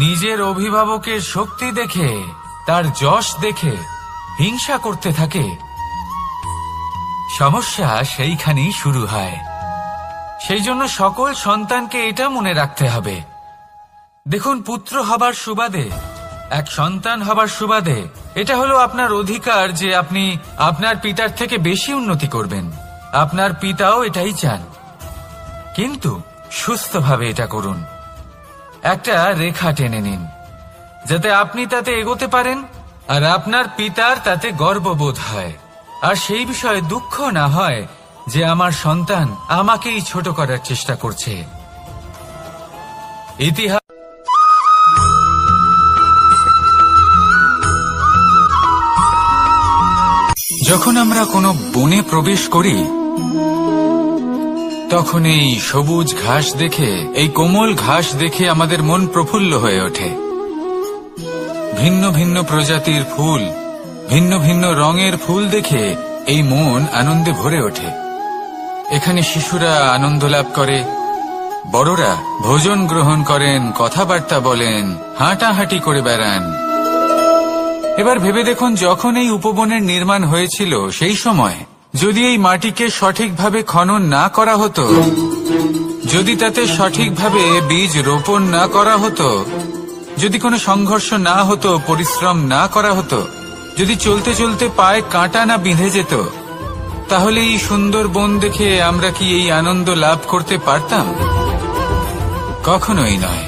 নিজের অভিভাবকের শক্তি দেখে, তার যশ দেখে হিংসা করতে থাকে, সমস্যা সেইখানেই শুরু হয়। সেই জন্য সকল সন্তানকে এটা মনে রাখতে হবে, দেখুন, পুত্র হবার সুবাদে, এক সন্তান হবার সুবাদে এটা হলো আপনার অধিকার যে আপনি আপনার পিতার থেকে বেশি উন্নতি করবেন। আপনার পিতাও এটাই চান, কিন্তু সুস্থভাবে এটা করুন। একটা রেখা টেনে নিন যাতে আপনি তাতে এগোতে পারেন আর আপনার পিতার তাতে গর্ববোধ হয়, আর সেই বিষয়ে দুঃখ না হয় যে আমার সন্তান আমাকেই ছোট করার চেষ্টা করছে। ইতিহাস যখন আমরা কোনো বনে প্রবেশ করি, তখন এই সবুজ ঘাস দেখে, এই কোমল ঘাস দেখে আমাদের মন প্রফুল্ল হয়ে ওঠে। ভিন্ন ভিন্ন প্রজাতির ফুল, ভিন্ন ভিন্ন রঙের ফুল দেখে এই মন আনন্দে ভরে ওঠে। এখানে শিশুরা আনন্দ লাভ করে, বড়রা ভোজন গ্রহণ করেন, কথাবার্তা বলেন, হাঁটাহাঁটি করে বেড়ান। এবার ভেবে দেখুন, যখন এই উপবনের নির্মাণ হয়েছিল সেই সময় যদি এই মাটিকে সঠিকভাবে খনন না করা হতো, যদি তাতে সঠিকভাবে বীজ রোপণ না করা হতো, যদি কোনো সংঘর্ষ না হতো, পরিশ্রম না করা হতো, যদি চলতে চলতে পায়ে কাঁটা না বিঁধে যেত, তাহলে এই সুন্দর বন দেখে আমরা কি এই আনন্দ লাভ করতে পারতাম? কখনোই নয়।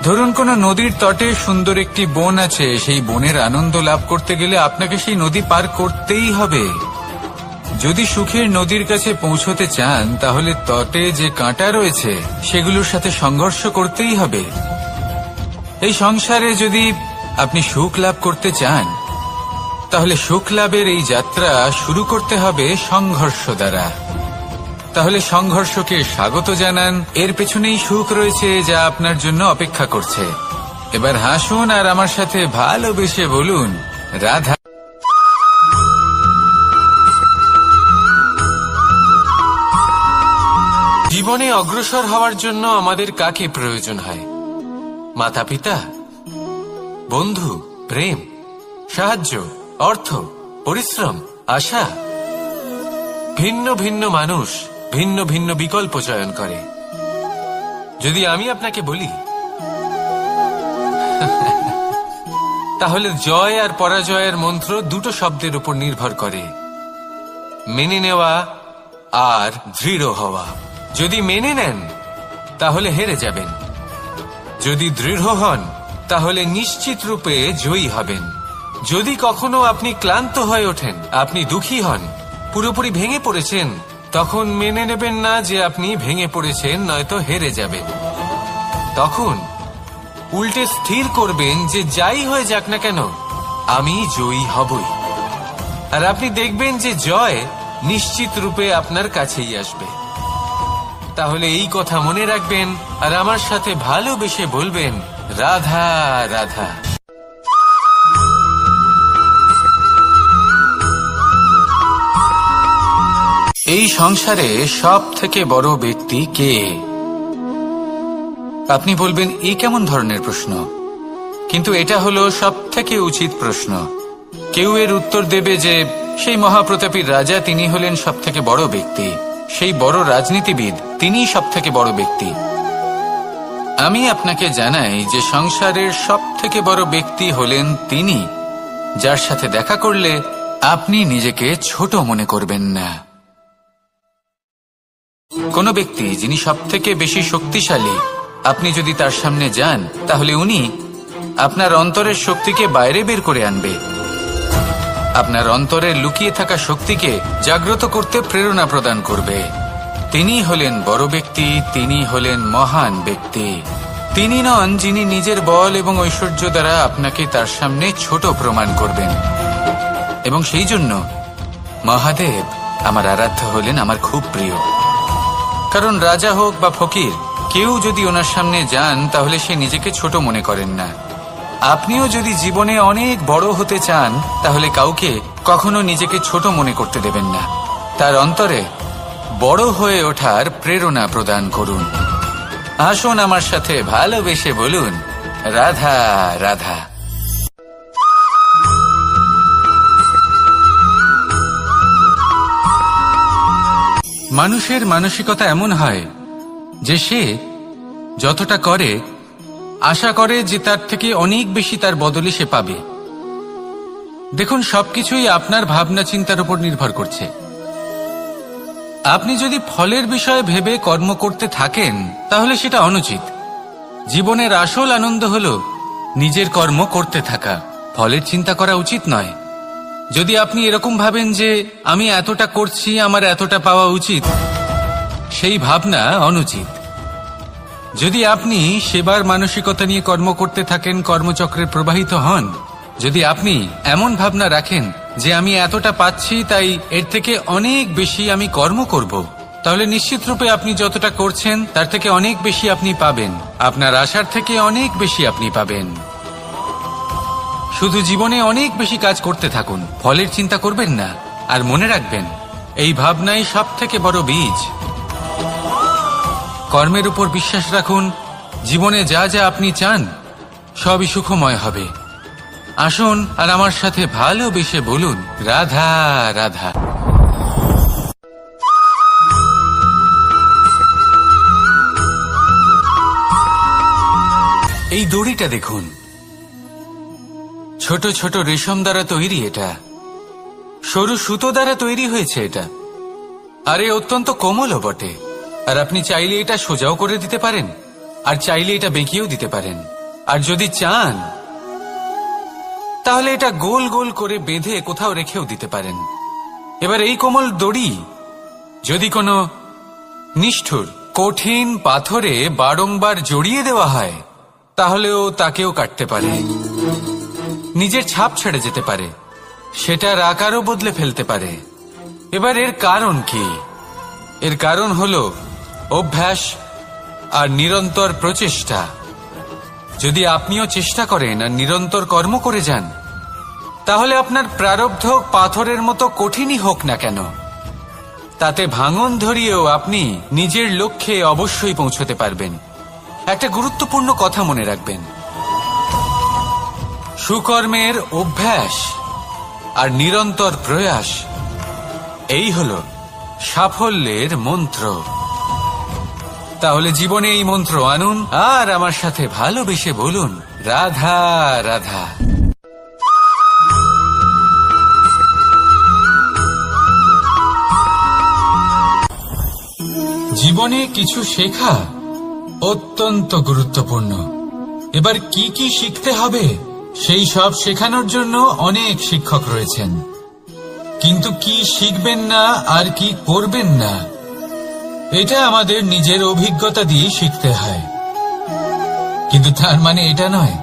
ধরুন কোনো নদীর তটে সুন্দর একটি বন আছে, সেই বনের আনন্দ লাভ করতে গেলে আপনাকে সেই নদী পার করতেই হবে। যদি সুখের নদীর কাছে পৌঁছতে চান, তাহলে তটে যে কাঁটা রয়েছে সেগুলোর সাথে সংঘর্ষ করতেই হবে। এই সংসারে যদি আপনি সুখ লাভ করতে চান, তাহলে সুখ লাভের এই যাত্রা শুরু করতে হবে সংঘর্ষ দ্বারা। তাহলে সংঘর্ষকে স্বাগত জানান, এর পেছনেই সুখ রয়েছে যা আপনার জন্য অপেক্ষা করছে। এবার হাসুন আর আমার সাথে ভালোবেসে বলুন, রাধা। জীবনে অগ্রসর হওয়ার জন্য আমাদের কাকে প্রয়োজন হয়? মাতা পিতা, বন্ধু, প্রেম, সাহায্য, অর্থ, পরিশ্রম, আশা। ভিন্ন ভিন্ন মানুষ ভিন্ন ভিন্ন বিকল্প চয়ন করে। যদি আমি আপনাকে বলি, তাহলে জয় আর পরাজয়ের মন্ত্র দুটো শব্দের উপর নির্ভর করে, মেনে নেওয়া আর দৃঢ় হওয়া। যদি মেনে নেন তাহলে হেরে যাবেন, যদি দৃঢ় হন তাহলে নিশ্চিত রূপে জয়ী হবেন। যদি কখনো আপনি ক্লান্ত হয়ে ওঠেন, আপনি দুঃখী হন, পুরোপুরি ভেঙে পড়েছেন, তখন মেনে নেবেন না যে আপনি ভেঙে পড়েছেন, নয়তো হেরে যাবেন। তখন উল্টে স্থির করবেন যে যাই হয়ে যাক না কেন, আমি জয়ী হবই। আর আপনি দেখবেন যে জয় নিশ্চিত রূপে আপনার কাছেই আসবে। তাহলে এই কথা মনে রাখবেন আর আমার সাথে ভালোবেসে বলবেন, রাধা রাধা। এই সংসারে সব থেকে বড় ব্যক্তি কে? আপনি বলবেন, এই কেমন ধরনের প্রশ্ন? কিন্তু এটা হলো সব থেকে উচিত প্রশ্ন। কেউ এর উত্তর দেবে যে সেই মহাপ্রতাপী রাজা, তিনি হলেন সব থেকে বড় ব্যক্তি, সেই বড় রাজনীতিবিদ, তিনিই সব থেকে বড় ব্যক্তি। আমি আপনাকে জানাই যে সংসারের সব থেকে বড় ব্যক্তি হলেন তিনি, যার সাথে দেখা করলে আপনি নিজেকে ছোট মনে করবেন না। কোন ব্যক্তি যিনি সব থেকে বেশি শক্তিশালী, আপনি যদি তার সামনে যান, তাহলে উনি আপনার অন্তরের শক্তিকে বাইরে বের করে আনবে, আপনার অন্তরের লুকিয়ে থাকা শক্তিকে জাগ্রত করতে প্রেরণা প্রদান করবে। তিনি হলেন বড় ব্যক্তি, তিনি হলেন মহান ব্যক্তি। তিনি নন যিনি নিজের বল এবং ঐশ্বর্য দ্বারা আপনাকে তার সামনে ছোট প্রমাণ করবেন। এবং সেই জন্য মহাদেব আমার আরাধ্য হলেন আমার খুব প্রিয়। কারণ রাজা হোক বা ফকির, কেউ যদি ওনার সামনে যান তাহলে সে নিজেকে ছোট মনে করেন না। আপনিও যদি জীবনে অনেক বড় হতে চান তাহলে কাউকে কখনো নিজেকে ছোট মনে করতে দেবেন না। তার অন্তরে বড় হয়ে ওঠার প্রেরণা প্রদান করুন। আসুন আমার সাথে ভালোবেসে বলুন, রাধা রাধা। মানুষের মানসিকতা এমন হয় যে সে যতটা করে আশা করে যে তার থেকে অনেক বেশি তার বদলে সে পাবে। দেখুন, সবকিছুই আপনার ভাবনা চিন্তার উপর নির্ভর করছে। আপনি যদি ফলের বিষয়ে ভেবে কর্ম করতে থাকেন তাহলে সেটা অনুচিত। জীবনের আসল আনন্দ হলো নিজের কর্ম করতে থাকা, ফলের চিন্তা করা উচিত নয়। যদি আপনি এরকম ভাবেন যে আমি এতটা করছি, আমার এতটা পাওয়া উচিত, সেই ভাবনা অনুচিত। যদি আপনি সেবার মানসিকতা নিয়ে কর্ম করতে থাকেন, কর্মচক্রে প্রবাহিত হন, যদি আপনি এমন ভাবনা রাখেন যে আমি এতটা পাচ্ছি তাই এর থেকে অনেক বেশি আমি কর্ম করব, তাহলে নিশ্চিত রূপে আপনি যতটা করছেন তার থেকে অনেক বেশি আপনি পাবেন। আপনার আশার থেকে অনেক বেশি আপনি পাবেন। শুধু জীবনে অনেক বেশি কাজ করতে থাকুন, ফলের চিন্তা করবেন না। আর মনে রাখবেন, এই ভাবনাই সব থেকে বড় বীজ। কর্মের উপর বিশ্বাস রাখুন। জীবনে যা যা আপনি চান সবই সুখময় হবে। আসুন আর আমার সাথে ভালোবেসে বলুন, রাধা রাধা। এই দড়িটা দেখুন, ছোট ছোট রেশম দ্বারা তৈরি। এটা সরু সুতো দ্বারা তৈরি হয়েছে এটা, আর এ অত্যন্ত কোমলও বটে। আর আপনি চাইলে এটা সোজাও করে দিতে পারেন, আর চাইলে এটা বেঁকিয়েও দিতে পারেন। আর যদি চান তাহলে এটা গোল গোল করে বেঁধে কোথাও রেখেও দিতে পারেন। এবার এই কোমল দড়ি যদি কোনো নিষ্ঠুর কঠিন পাথরে বারংবার জড়িয়ে দেওয়া হয় তাহলেও তাকেও কাটতে পারে, নিজের ছাপ ছেড়ে যেতে পারে, সেটার আকারও বদলে ফেলতে পারে। এবার এর কারণ কি? এর কারণ হলো অভ্যাস আর নিরন্তর প্রচেষ্টা। যদি আপনিও চেষ্টা করেন আর নিরন্তর কর্ম করে যান, তাহলে আপনার প্রারব্ধ পাথরের মতো কঠিনই হোক না কেন, তাতে ভাঙন ধরিয়েও আপনি নিজের লক্ষ্যে অবশ্যই পৌঁছতে পারবেন। একটা গুরুত্বপূর্ণ কথা মনে রাখবেন, সুকর্মের অভ্যাস আর নিরন্তর প্রয়াস, এই হলো সাফল্যের মন্ত্র। তাহলে জীবনে এই মন্ত্র আনুন আর আমার সাথে ভালোবেসে বলুন, রাধা রাধা। জীবনে কিছু শেখা অত্যন্ত গুরুত্বপূর্ণ। এবার কি কি শিখতে হবে সেই সব শেখানোর জন্য অনেক শিক্ষক রয়েছেন, কিন্তু কি শিখবেন না আর কি করবেন না এটা আমাদের নিজের অভিজ্ঞতা দিয়ে শিখতে হয়। কিন্তু তার মানে এটা নয়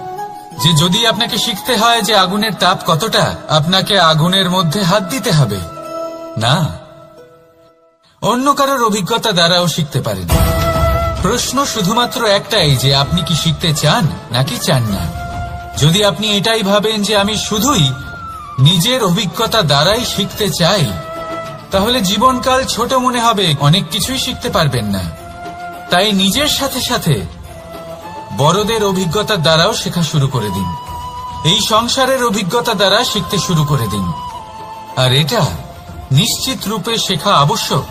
যে যদি আপনাকে শিখতে হয় যে আগুনের তাপ কতটা, আপনাকে আগুনের মধ্যে হাত দিতে হবে। না, অন্য কারোর অভিজ্ঞতা দ্বারাও শিখতে পারেন। প্রশ্ন শুধুমাত্র একটাই যে আপনি কি শিখতে চান নাকি চান না। যদি আপনি এটাই ভাবেন যে আমি শুধুই নিজের অভিজ্ঞতা দ্বারাই শিখতে চাই, তাহলে জীবনকাল ছোট মনে হবে, অনেক কিছুই শিখতে পারবেন না। তাই নিজের সাথে সাথে বড়দের অভিজ্ঞতা দ্বারাও শেখা শুরু করে দিন। এই সংসারের অভিজ্ঞতা দ্বারা শিখতে শুরু করে দিন। আর এটা নিশ্চিত রূপে শেখা আবশ্যক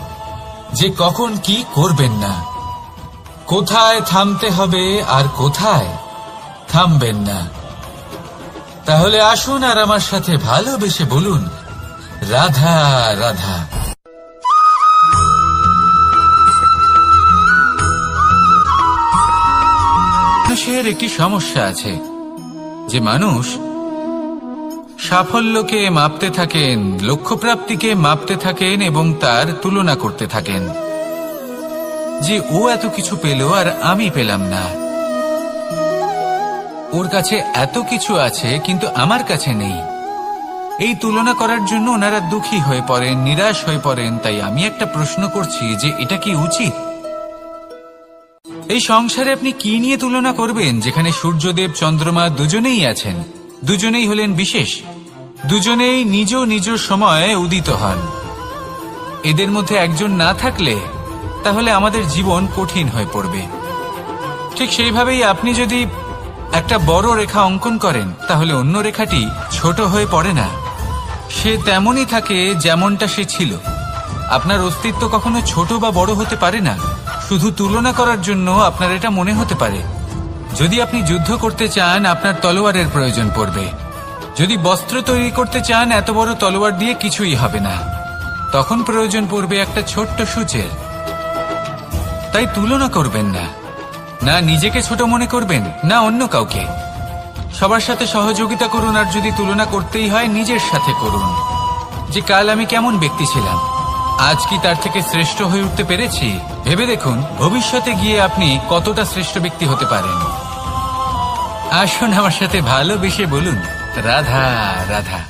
যে কখন কি করবেন না, কোথায় থামতে হবে আর কোথায় থামবেন না। তাহলে আসুন আর আমার সাথে ভালোবেসে বলুন, রাধা রাধা। মানুষের একটি সমস্যা আছে, যে মানুষ সাফল্যকে মাপতে থাকেন, লক্ষ্যপ্রাপ্তিকে মাপতে থাকেন এবং তার তুলনা করতে থাকেন যে ও এত কিছু পেল আর আমি পেলাম না, ওর কাছে এত কিছু আছে কিন্তু আমার কাছে নেই। এই তুলনা করার জন্য ওনারা দুঃখী হয়ে পড়েন, নিরাশ হয়ে পড়েন। তাই আমি একটা প্রশ্ন করছি যে এটা কি উচিত? এই সংসারে আপনি কি নিয়ে তুলনা করবেন, যেখানে সূর্যদেব চন্দ্রমা দুজনেই আছেন, দুজনেই হলেন বিশেষ, দুজনেই নিজ নিজ সময়ে উদিত হন। এদের মধ্যে একজন না থাকলে তাহলে আমাদের জীবন কঠিন হয়ে পড়বে। ঠিক সেইভাবেই আপনি যদি একটা বড় রেখা অঙ্কন করেন তাহলে অন্য রেখাটি ছোট হয়ে পড়ে না, সে তেমনই থাকে যেমনটা সে ছিল। আপনার অস্তিত্ব কখনো ছোট বা বড় হতে পারে না। শুধু তুলনা করার জন্য আপনার এটা মনে হতে পারে। যদি আপনি যুদ্ধ করতে চান আপনার তলোয়ারের প্রয়োজন পড়বে। যদি বস্ত্র তৈরি করতে চান এত বড় তলোয়ার দিয়ে কিছুই হবে না, তখন প্রয়োজন পড়বে একটা ছোট্ট সূচের। তাই তুলনা করবেন না, না নিজেকে ছোট মনে করবেন না অন্য কাউকে। সবার সাথে সহযোগিতা করুন, আর যদি তুলনা করতেই হয় নিজের সাথে করুন, যে কাল আমি কেমন ব্যক্তি ছিলাম, আজ কি তার থেকে শ্রেষ্ঠ হয়ে উঠতে পেরেছি। ভেবে দেখুন ভবিষ্যতে গিয়ে আপনি কতটা শ্রেষ্ঠ ব্যক্তি হতে পারেন। আসুন আমার সাথে ভালোবেসে বলুন রাধা রাধা।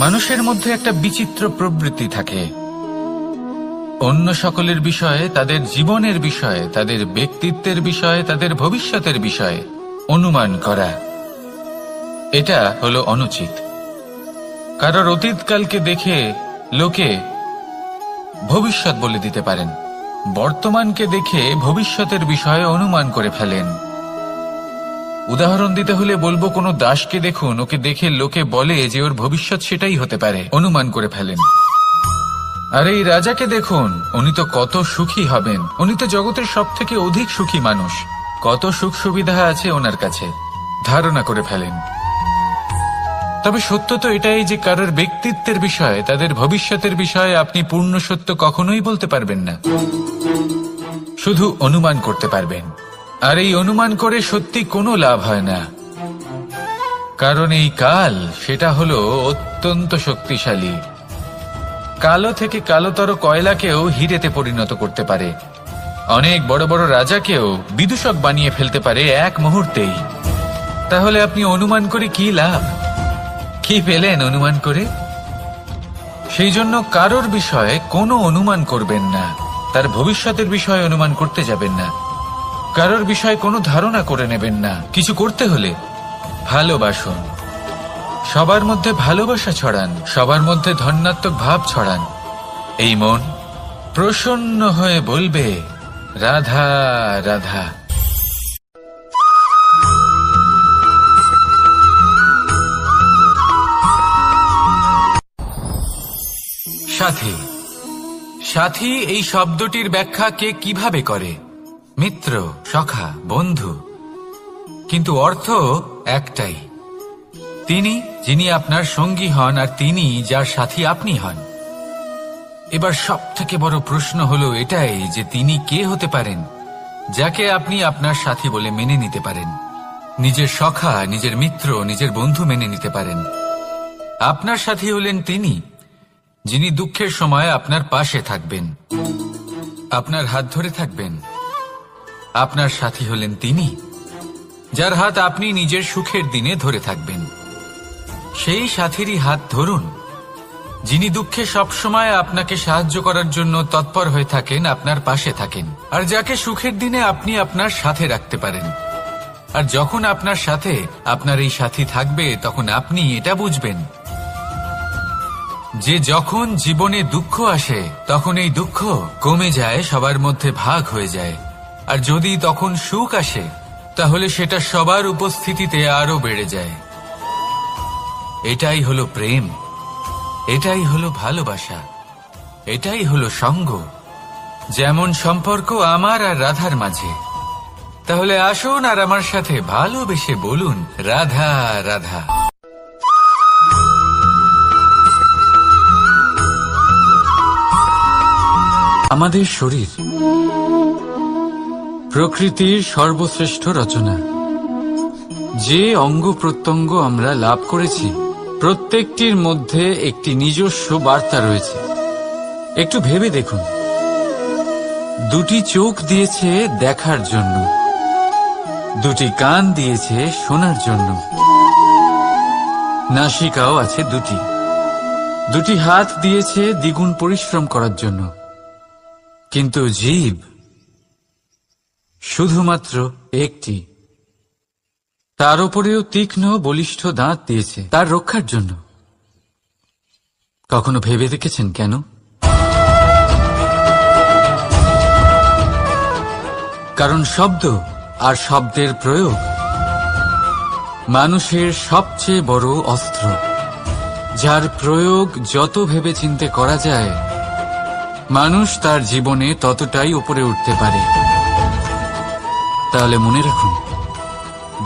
মানুষের মধ্যে একটা বিচিত্র প্রবৃত্তি থাকে, অন্য সকলের বিষয়ে, তাদের জীবনের বিষয়ে, তাদের ব্যক্তিত্বের বিষয়ে, তাদের ভবিষ্যতের বিষয়ে অনুমান করা। এটা হলো অনুচিত। কারোর অতীতকালকে দেখে লোকে ভবিষ্যৎ বলে দিতে পারেন, বর্তমানকে দেখে ভবিষ্যতের বিষয়ে অনুমান করে ফেলেন। উদাহরণ দিতে হলে বলবো, কোনো দাসকে দেখুন, ওকে দেখে লোকে বলে যে ওর ভবিষ্যৎ সেটাই হতে পারে, অনুমান করে ফেলেন। আর এই রাজাকে দেখুন, উনি তো কত সুখী হবেন, উনি তো জগতের সব থেকে অধিক সুখী মানুষ, কত সুখ সুবিধা আছে ওনার কাছে, ধারণা করে ফেলেন। তবে সত্য তো এটাই যে কারোর ব্যক্তিত্বের বিষয়ে, তাদের ভবিষ্যতের বিষয়ে আপনি পূর্ণ সত্য কখনোই বলতে পারবেন না, শুধু অনুমান করতে পারবেন। আর এই অনুমান করে সত্যি কোনো লাভ হয় না, কারণ এই কাল সেটা হলো অত্যন্ত শক্তিশালী। কালো থেকে কালোতর কয়লাকেও হিরেতে পরিণত করতে পারে, অনেক বড় বড় রাজাকেও বিদূষক বানিয়ে ফেলতে পারে এক মুহূর্তেই। তাহলে আপনি অনুমান করে কি লাভ? কি পেলেন অনুমান করে? সেই জন্য কারোর বিষয়ে কোনো অনুমান করবেন না, তার ভবিষ্যতের বিষয়ে অনুমান করতে যাবেন না, কারোর বিষয়ে কোনো ধারণা করে নেবেন না। কিছু করতে হলে ভালোবাসুন, সবার মধ্যে ভালোবাসা ছড়ান, সবার মধ্যে ধন্যাত্মক ভাব ছড়ান। এই মন প্রসন্ন হয়ে বলবে রাধা রাধা। সাথী, সাথী এই শব্দটির ব্যাখ্যা কে কিভাবে করে? মিত্র, সখা, বন্ধু, কিন্তু অর্থ একটাই, তিনি যিনি আপনার সঙ্গী হন আর তিনি যার সাথী আপনি হন। এবার সব থেকে বড় প্রশ্ন হলো এটাই যে তিনি কে হতে পারেন যাকে আপনি আপনার সাথী বলে মেনে নিতে পারেন, নিজের সখা, নিজের মিত্র, নিজের বন্ধু মেনে নিতে পারেন। আপনার সাথী হলেন তিনি যিনি দুঃখের সময় আপনার পাশে থাকবেন, আপনার হাত ধরে থাকবেন। আপনার সাথী হলেন তিনি যার হাত আপনি নিজের সুখের দিনে ধরে থাকবেন। সেই সাথীরই হাত ধরুন যিনি দুঃখে সবসময় আপনাকে সাহায্য করার জন্য তৎপর হয়ে থাকেন, আপনার পাশে থাকেন, আর যাকে সুখের দিনে আপনি আপনার সাথে রাখতে পারেন। আর যখন আপনার সাথে আপনার এই সাথী থাকবে তখন আপনি এটা বুঝবেন যে যখন জীবনে দুঃখ আসে তখন এই দুঃখ কমে যায়, সবার মধ্যে ভাগ হয়ে যায়। আর যদি তখন সুখ আসে তাহলে সেটা সবার উপস্থিতিতে আরো বেড়ে যায়। এটাই হলো প্রেম, এটাই হলো ভালোবাসা, এটাই হলো সঙ্গ। যেমন সম্পর্ক আমার আর রাধার মাঝে। তাহলে আসুন আর আমার সাথে ভালোবেসে বলুন রাধা রাধা। আমাদের শরীর প্রকৃতির সর্বশ্রেষ্ঠ রচনা। যে অঙ্গ প্রত্যঙ্গ আমরা লাভ করেছি প্রত্যেকটির মধ্যে একটি নিজস্ব বার্তা রয়েছে। একটু ভেবে দেখুন, দুটি চোখ দিয়েছে দেখার জন্য, দুটি কান দিয়েছে শোনার জন্য, নাসিকাও আছে দুটি, দুটি হাত দিয়েছে দ্বিগুণ পরিশ্রম করার জন্য। কিন্তু জীব শুধুমাত্র একটি। তার উপরেও তীক্ষ্ণ বলিষ্ঠ দাঁত দিয়েছে তার রক্ষার জন্য। কখনো ভেবে দেখেছেন কেন? কারণ শব্দ আর শব্দের প্রয়োগ মানুষের সবচেয়ে বড় অস্ত্র, যার প্রয়োগ যত ভেবে চিন্তে করা যায় মানুষ তার জীবনে ততটাই উপরে উঠতে পারে। তাহলে মনে রাখুন,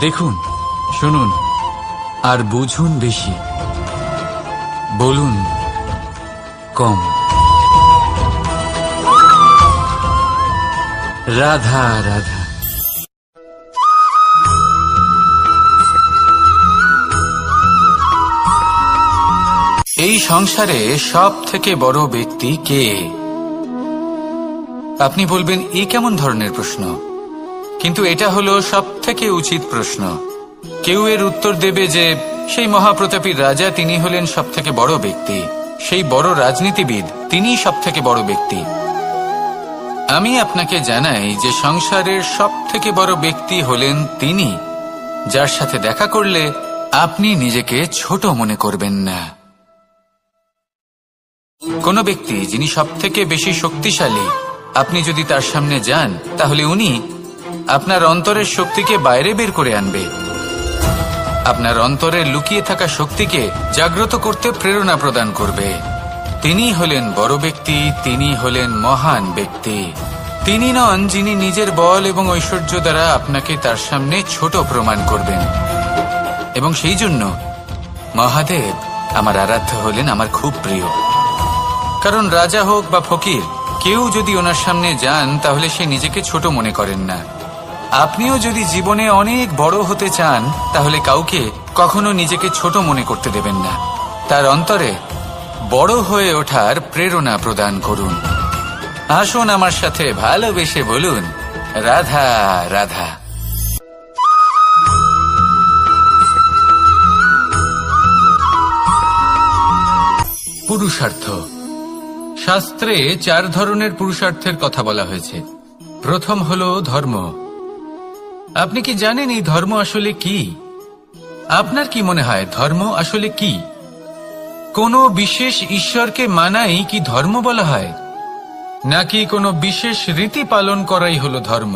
দেখুন, শুনুন আর বুঝুন বেশি, বলুন কম। রাধা রাধা। এই সংসারে সব থেকে বড় ব্যক্তি কে? আপনি বলবেন, এ কেমন ধরনের প্রশ্ন? কিন্তু এটা হলো সব থেকে উচিত প্রশ্ন। কেউ এর উত্তর দেবে যে সেই মহাপ্রতাপী রাজা, তিনি হলেন সব থেকে বড় ব্যক্তি, সেই বড় রাজনীতিবিদ, তিনিই সব থেকে বড় ব্যক্তি। আমি আপনাকে জানাই যে সংসারের সব থেকে বড় ব্যক্তি হলেন তিনি, যার সাথে দেখা করলে আপনি নিজেকে ছোট মনে করবেন না। কোন ব্যক্তি যিনি সব থেকে বেশি শক্তিশালী, আপনি যদি তার সামনে যান তাহলে উনি আপনার অন্তরের শক্তিকে বাইরে বের করে আনবে, আপনার অন্তরে লুকিয়ে থাকা শক্তিকে জাগ্রত করতে প্রেরণা প্রদান করবে। তিনি হলেন বড় ব্যক্তি, তিনি হলেন মহান ব্যক্তি। তিনি নন যিনি নিজের বল এবং ঐশ্বর্য দ্বারা আপনাকে তার সামনে ছোট প্রমাণ করবেন। এবং সেই জন্য মহাদেব আমার আরাধ্য হলেন আমার খুব প্রিয়। কারণ রাজা হোক বা ফকির, কেউ যদি ওনার সামনে যান তাহলে সে নিজেকে ছোট মনে করেন না। আপনিও যদি জীবনে অনেক বড় হতে চান তাহলে কাউকে কখনো নিজেকে ছোট মনে করতে দেবেন না। তার অন্তরে বড় হয়ে ওঠার প্রেরণা প্রদান করুন। আসুন আমার সাথে ভালোবেসে বলুন, রাধা রাধা। পুরুষার্থ। শাস্ত্রে 4 ধরনের পুরুষার্থের কথা বলা হয়েছে। প্রথম হলো ধর্ম। আপনি কি জানেন এই ধর্ম আসলে কি? আপনার কি মনে হয় ধর্ম আসলে কি? কোনো বিশেষ ঈশ্বরকে মানাই কি ধর্ম বলা হয়? নাকি কোনো বিশেষ রীতি পালন করাই হলো ধর্ম?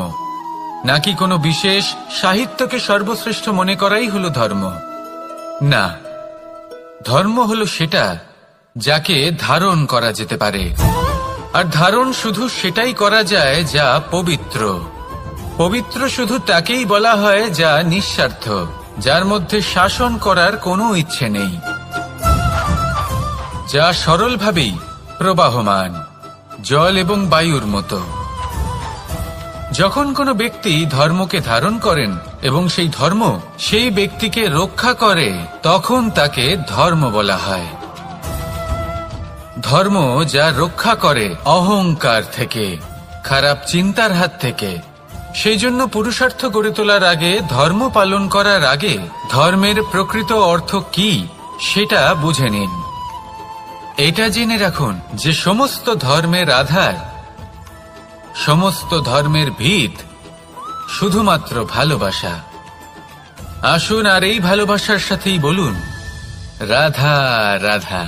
নাকি কোনো বিশেষ সাহিত্যকে সর্বশ্রেষ্ঠ মনে করাই হলো ধর্ম? না, ধর্ম হলো সেটা যাকে ধারণ করা যেতে পারে। আর ধারণ শুধু সেটাই করা যায় যা পবিত্র। পবিত্র শুধু তাকেই বলা হয় যা নিঃস্বার্থ, যার মধ্যে শাসন করার কোনো ইচ্ছে নেই, যা সরলভাবেই প্রবাহমান, জল এবং বায়ুর মতো। যখন কোনো ব্যক্তি ধর্মকে ধারণ করেন এবং সেই ধর্ম সেই ব্যক্তিকে রক্ষা করে, তখন তাকে ধর্ম বলা হয়। ধর্ম যা রক্ষা করে অহংকার থেকে, খারাপ চিন্তার হাত থেকে। সেই জন্য পুরুষার্থ গড়ে তোলার আগে, ধর্ম পালন করার আগে ধর্মের প্রকৃত অর্থ কি সেটা বুঝে নিন। এটা জেনে রাখুন যে সমস্ত ধর্মের আধার, সমস্ত ধর্মের ভিত শুধুমাত্র ভালোবাসা। আসুন আর এই ভালোবাসার সাথেই বলুন, রাধা রাধা।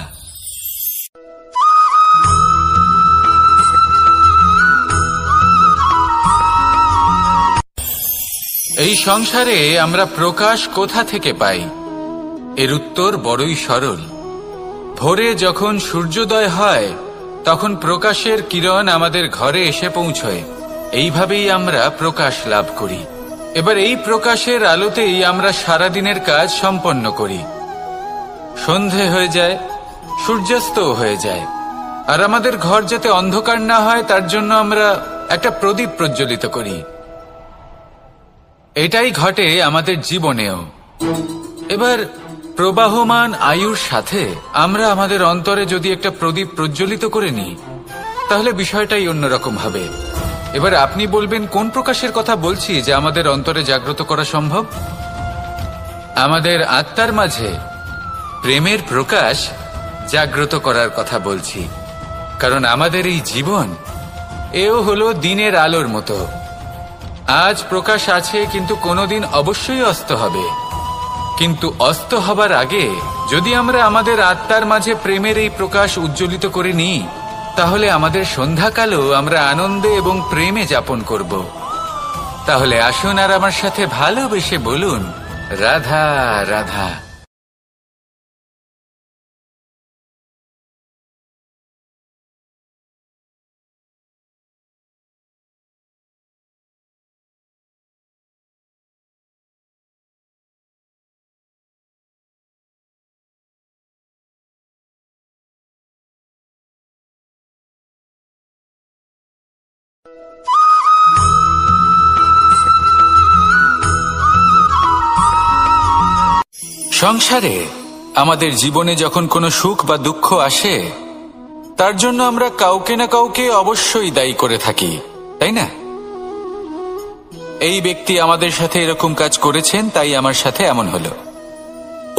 এই সংসারে আমরা প্রকাশ কোথা থেকে পাই? এর উত্তর বড়ই সরল। ভোরে যখন সূর্যোদয় হয় তখন প্রকাশের কিরণ আমাদের ঘরে এসে পৌঁছয়। এইভাবেই আমরা প্রকাশ লাভ করি। এবার এই প্রকাশের আলোতেই আমরা সারাদিনের কাজ সম্পন্ন করি। সন্ধে হয়ে যায়, সূর্যাস্ত হয়ে যায়, আর আমাদের ঘর যাতে অন্ধকার না হয় তার জন্য আমরা একটা প্রদীপ প্রজ্বলিত করি। এটাই ঘটে আমাদের জীবনেও। এবার প্রবাহমান আয়ুর সাথে আমরা আমাদের অন্তরে যদি একটা প্রদীপ প্রজ্বলিত করে নিই, তাহলে বিষয়টাই অন্যরকম হবে। এবার আপনি বলবেন কোন প্রকাশের কথা বলছি যা আমাদের অন্তরে জাগ্রত করা সম্ভব? আমাদের আত্মার মাঝে প্রেমের প্রকাশ জাগ্রত করার কথা বলছি। কারণ আমাদের এই জীবন এও হলো দিনের আলোর মতো। আজ প্রকাশ আছে, কিন্তু কোনোদিন অবশ্যই অস্ত হবে। কিন্তু অস্ত হবার আগে যদি আমরা আমাদের আত্মার মাঝে প্রেমের এই প্রকাশ উজ্জ্বলিত করে নিই, তাহলে আমাদের সন্ধ্যাকালও আমরা আনন্দে এবং প্রেমে যাপন করব। তাহলে আসুন আর আমার সাথে ভালোবেসে বলুন, রাধা রাধা। সংসারে আমাদের জীবনে যখন কোনো সুখ বা দুঃখ আসে, তার জন্য আমরা কাউকে না কাউকে অবশ্যই দায়ী করে থাকি, তাই না? এই ব্যক্তি আমাদের সাথে এরকম কাজ করেছেন, তাই আমার সাথে এমন হলো।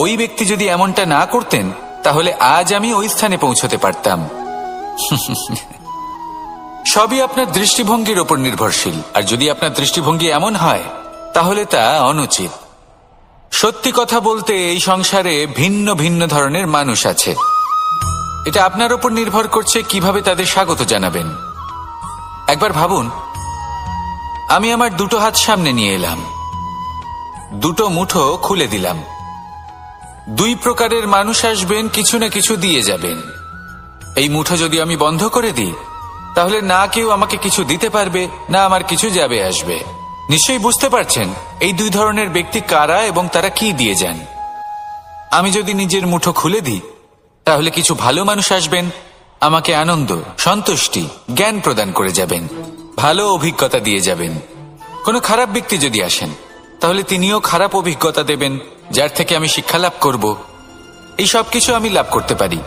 ওই ব্যক্তি যদি এমনটা না করতেন, তাহলে আজ আমি ওই স্থানে পৌঁছতে পারতাম। সবই আপনার দৃষ্টিভঙ্গির ওপর নির্ভরশীল। আর যদি আপনার দৃষ্টিভঙ্গি এমন হয়, তাহলে তা অনুচিত। সত্যি কথা বলতে এই সংসারে ভিন্ন ভিন্ন ধরনের মানুষ আছে। এটা আপনার ওপর নির্ভর করছে কিভাবে তাদের স্বাগত জানাবেন। একবার ভাবুন, আমি আমার দুটো হাত সামনে নিয়ে এলাম, দুটো মুঠো খুলে দিলাম। দুই প্রকারের মানুষ আসবেন, কিছু না কিছু দিয়ে যাবেন। এই মুঠো যদি আমি বন্ধ করে দিই, তাহলে না কেউ আমাকে কিছু দিতে পারবে, না আমার কিছু যাবে আসবে। নিশ্চয়ই বুঝতে পারছেন এই দুই ধরনের ব্যক্তি কারা এবং তারা কি দিয়ে যান। আমি যদি নিজের মুঠো খুলে দিই, তাহলে কিছু ভালো মানুষ আসবেন, আমাকে আনন্দ, সন্তুষ্টি, জ্ঞান প্রদান করে যাবেন, ভালো অভিজ্ঞতা দিয়ে যাবেন। কোনো খারাপ ব্যক্তি যদি আসেন, তাহলে তিনিও খারাপ অভিজ্ঞতা দেবেন, যার থেকে আমি শিক্ষা লাভ করব। এই সব কিছু আমি লাভ করতে পারি।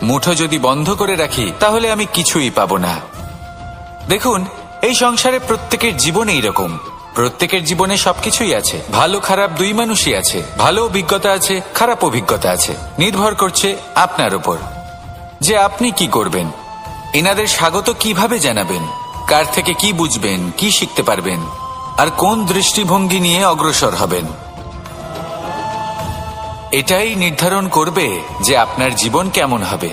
মুঠো যদি বন্ধ করে রাখি, তাহলে আমি কিছুই পাবো না। দেখুন, এই সংসারে প্রত্যেকের জীবনে এইরকম। প্রত্যেকের জীবনে সবকিছুই আছে, ভালো খারাপ দুই মানুষই আছে। ভালো অভিজ্ঞতা আছে, খারাপ অভিজ্ঞতা আছে। নির্ভর করছে আপনার উপর যে আপনি কি করবেন, এনাদের স্বাগত কিভাবে জানাবেন, কার থেকে কি বুঝবেন, কি শিখতে পারবেন, আর কোন দৃষ্টিভঙ্গি নিয়ে অগ্রসর হবেন। এটাই নির্ধারণ করবে যে আপনার জীবন কেমন হবে।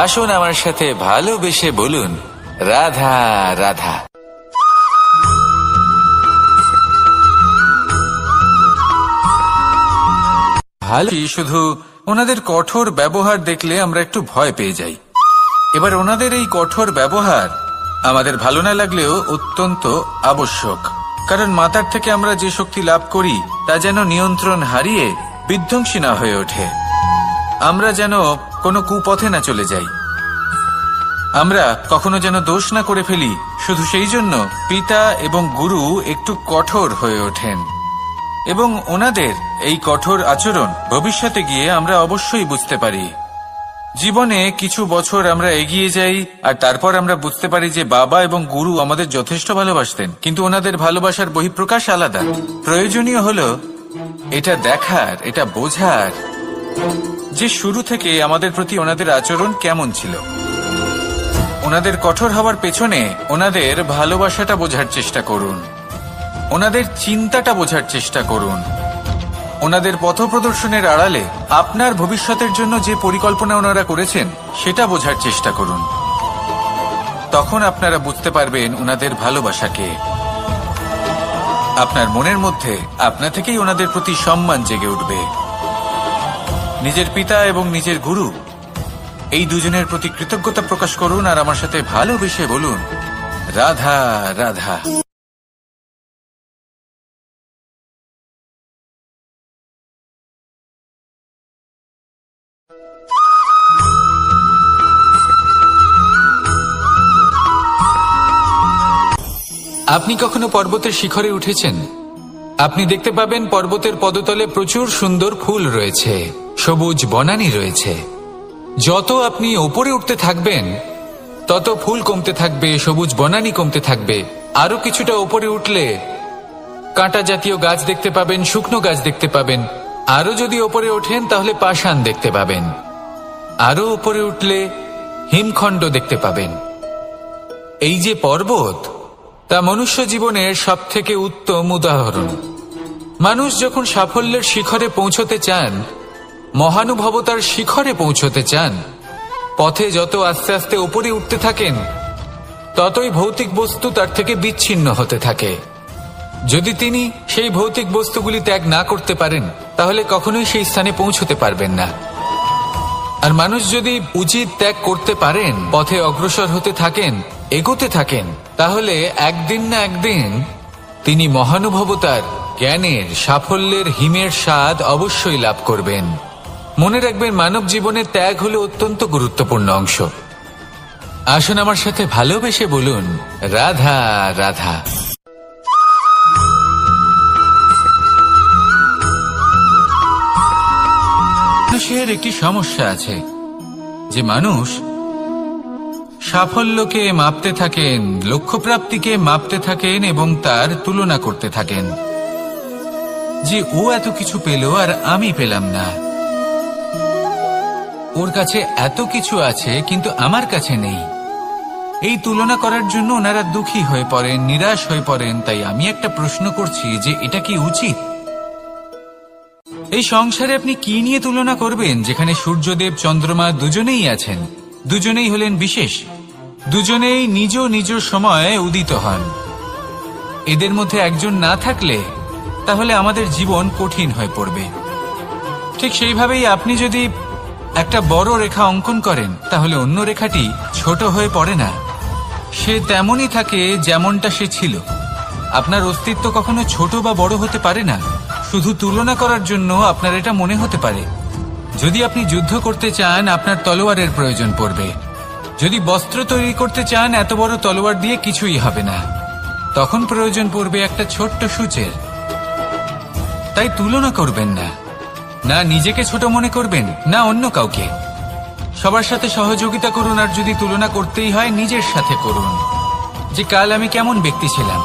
আসুন আমার সাথে ভালোবেসে বলুন, রাধা রাধা। ভালো, শুধু ওনাদের কঠোর ব্যবহার দেখলে আমরা একটু ভয় পেয়ে যাই। এবার ওনাদের এই কঠোর ব্যবহার আমাদের ভালো না লাগলেও অত্যন্ত আবশ্যক। কারণ মাতার থেকে আমরা যে শক্তি লাভ করি, তা যেন নিয়ন্ত্রণ হারিয়ে বিধ্বংসী না হয়ে ওঠে। আমরা যেন কোনো কুপথে না চলে যাই, আমরা কখনো যেন দোষ না করে ফেলি। শুধু সেই জন্য পিতা এবং গুরু একটু কঠোর হয়ে ওঠেন, এবং ওনাদের এই কঠোর আচরণ ভবিষ্যতে গিয়ে আমরা অবশ্যই বুঝতে পারি। জীবনে কিছু বছর আমরা এগিয়ে যাই, আর তারপর আমরা বুঝতে পারি যে বাবা এবং গুরু আমাদের যথেষ্ট ভালোবাসতেন, কিন্তু ওনাদের ভালোবাসার বহিঃপ্রকাশ আলাদা। প্রয়োজনীয় হলো এটা দেখার, এটা বোঝার যে শুরু থেকে আমাদের প্রতি ওনাদের আচরণ কেমন ছিল। ওনাদের কঠোর হওয়ার পেছনে ওনাদের ভালোবাসাটা বোঝার চেষ্টা করুন, ওনাদের চিন্তাটা বোঝার চেষ্টা করুন, ওনাদের পথপ্রদর্শনের আড়ালে আপনার ভবিষ্যতের জন্য যে পরিকল্পনা ওনারা করেছেন সেটা বোঝার চেষ্টা করুন। তখন আপনারা বুঝতে পারবেন ওনাদের ভালোবাসাকে। আপনার মনের মধ্যে আপনা থেকেই ওনাদের প্রতি সম্মান জেগে উঠবে। নিজের পিতা এবং নিজের গুরু, এই দুজনের প্রতি কৃতজ্ঞতা প্রকাশ করুন আর আমার সাথে ভালোবেসে বলুন, রাধা রাধা। আপনি কখনো পর্বতের শিখরে উঠেছেন? আপনি দেখতে পাবেন পর্বতের পদতলে প্রচুর সুন্দর ফুল রয়েছে, সবুজ বনানী রয়েছে। যত আপনি ওপরে উঠতে থাকবেন তত ফুল কমতে থাকবে, সবুজ বনানী কমতে থাকবে। আরো কিছুটা ওপরে উঠলে কাঁটা জাতীয় গাছ দেখতে পাবেন, শুকনো গাছ দেখতে পাবেন। আরো যদি ওপরে ওঠেন তাহলে পাষাণ দেখতে পাবেন। আরো ওপরে উঠলে হিমখণ্ড দেখতে পাবেন। এই যে পর্বত, তা মনুষ্য জীবনের সব থেকে উত্তম উদাহরণ। মানুষ যখন সাফল্যের শিখরে পৌঁছতে চান, মহানুভবতার শিখরে পৌঁছতে চান, পথে যত আস্তে আস্তে উপরে উঠতে থাকেন ততই ভৌতিক বস্তু তার থেকে বিচ্ছিন্ন হতে থাকে। যদি তিনি সেই ভৌতিক বস্তুগুলি ত্যাগ না করতে পারেন তাহলে কখনোই সেই স্থানে পৌঁছতে পারবেন না। আর মানুষ যদি উচিত ত্যাগ করতে পারেন, পথে অগ্রসর হতে থাকেন, এগোতে থাকেন, তাহলে একদিন না একদিন তিনি মহানুভবতার, জ্ঞানের, সাফল্যের হিমের স্বাদ অবশ্যই লাভ করবেন। মনে রাখবেন, মানব জীবনের ত্যাগ হলো অত্যন্ত গুরুত্বপূর্ণ অংশ। আসুন আমার সাথে ভালোবেসে বলুন, রাধা রাধা। মানুষের একটি সমস্যা আছে যে মানুষ সাফল্যকে মাপতে থাকেন, লক্ষ্যপ্রাপ্তিকে মাপতে থাকেন এবং তার তুলনা করতে থাকেন যে ও এত কিছু পেল আর আমি পেলাম না, ওর কাছে এত কিছু আছে কিন্তু আমার কাছে নেই। এই তুলনা করার জন্য ওনারা দুঃখী হয়ে পড়েন, নিরাশ হয়ে পড়েন। তাই আমি একটা প্রশ্ন করছি যে এটা কি উচিত? এই সংসারে আপনি কি নিয়ে তুলনা করবেন, যেখানে সূর্যদেব, চন্দ্রমা দুজনেই আছেন, দুজনেই হলেন বিশেষ, দুজনেই নিজ নিজ সময়ে উদিত হন। এদের মধ্যে একজন না থাকলে তাহলে আমাদের জীবন কঠিন হয়ে পড়বে। ঠিক সেইভাবেই আপনি যদি একটা বড় রেখা অঙ্কন করেন তাহলে অন্য রেখাটি ছোট হয়ে পড়ে না, সে তেমনই থাকে যেমনটা সে ছিল। আপনার অস্তিত্ব কখনো ছোট বা বড় হতে পারে না। শুধু তুলনা করার জন্য আপনার এটা মনে হতে পারে। যদি আপনি যুদ্ধ করতে চান, আপনার তলোয়ারের প্রয়োজন পড়বে। যদি বস্ত্র তৈরি করতে চান, এত বড় তলোয়ার দিয়ে কিছুই হবে না, তখন প্রয়োজন পড়বে একটা ছোট্ট সূচের। তাই তুলনা করবেন না, না নিজেকে ছোট মনে করবেন, না অন্য কাউকে। সবার সাথে সহযোগিতা করুন, আর যদি তুলনা করতেই হয় নিজের সাথে করুন, যে কাল আমি কেমন ব্যক্তি ছিলাম,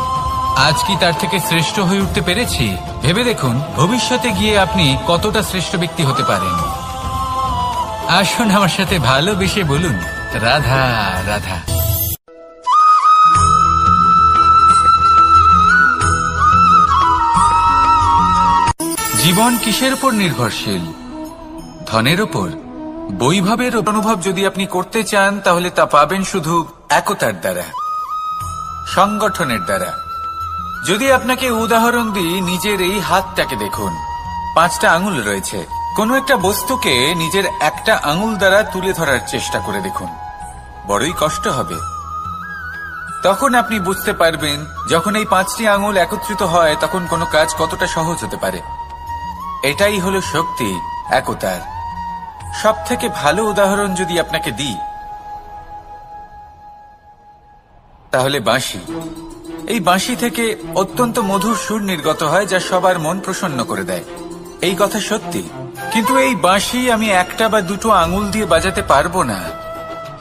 আজ কি তার থেকে শ্রেষ্ঠ হয়ে উঠতে পেরেছি। ভেবে দেখুন ভবিষ্যতে গিয়ে আপনি কতটা শ্রেষ্ঠ ব্যক্তি হতে পারেন। আসুন আমার সাথে ভালোবেসে বলুন, রাধা রাধা। জীবন কিসের উপর নির্ভরশীল? ধনের উপর, বৈভবের অনুভব যদি আপনি করতে চান তাহলে তা পাবেন শুধু একতার দ্বারা, সংগঠনের দ্বারা। যদি আপনাকে উদাহরণ দিই, নিজের এই হাতটাকে দেখুন, 5টা আঙুল রয়েছে। কোনো একটা বস্তুকে নিজের একটা আঙুল দ্বারা তুলে ধরার চেষ্টা করে দেখুন, বড়ই কষ্ট হবে। তখন আপনি বুঝতে পারবেন যখন এই 5টি আঙুল একত্রিত হয় তখন কোনো কাজ কতটা সহজ হতে পারে। এটাই হলো শক্তি, একতার। সব থেকে ভালো উদাহরণ যদি আপনাকে দিই তাহলে বাঁশি। এই বাঁশি থেকে অত্যন্ত মধুর সুর নির্গত হয় যা সবার মন প্রসন্ন করে দেয়। এই কথা সত্যি, কিন্তু এই বাঁশি আমি একটা বা দুটো আঙুল দিয়ে বাজাতে পারবো না।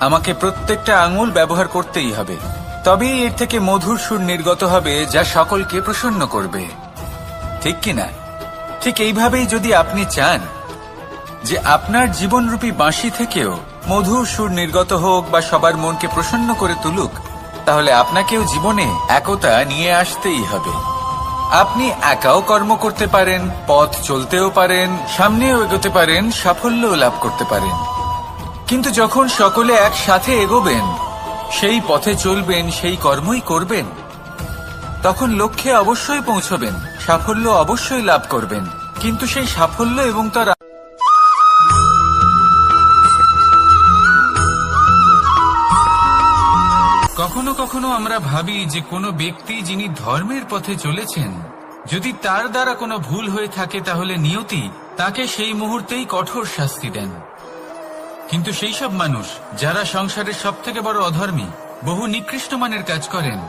আমাকে প্রত্যেকটা আঙুল ব্যবহার করতেই হবে, তবেই এর থেকে মধুর সুর নির্গত হবে যা সকলকে প্রসন্ন করবে, ঠিক কিনা? ঠিক এইভাবেই যদি আপনি চান যে আপনার জীবনরূপী বাঁশি থেকেও মধুর সুর নির্গত হোক বা সবার মনকে প্রসন্ন করে তুলুক, তাহলে আপনাকেও জীবনে একতা নিয়ে আসতেই হবে। আপনি একাও কর্ম করতে পারেন, পথ চলতেও পারেন, সামনেও এগোতে পারেন, সাফল্যও লাভ করতে পারেন। কিন্তু যখন সকলে একসাথে এগোবেন, সেই পথে চলবেন, সেই কর্মই করবেন, তখন লক্ষ্যে অবশ্যই পৌঁছবেন, সাফল্য অবশ্যই লাভ করবেন। কিন্তু সেই সাফল্য এবং তার কখনো কখনো আমরা ভাবি যে কোনো ব্যক্তি যিনি ধর্মের পথে চলেছেন, যদি তার দ্বারা কোনো ভুল হয়ে থাকে তাহলে নিয়তি তাকে সেই মুহূর্তেই কঠোর শাস্তি দেন। কিন্তু সেই সব মানুষ যারা সংসারের সব থেকে বড় অধর্মী, বহু নিকৃষ্ট মানের কাজ করেন,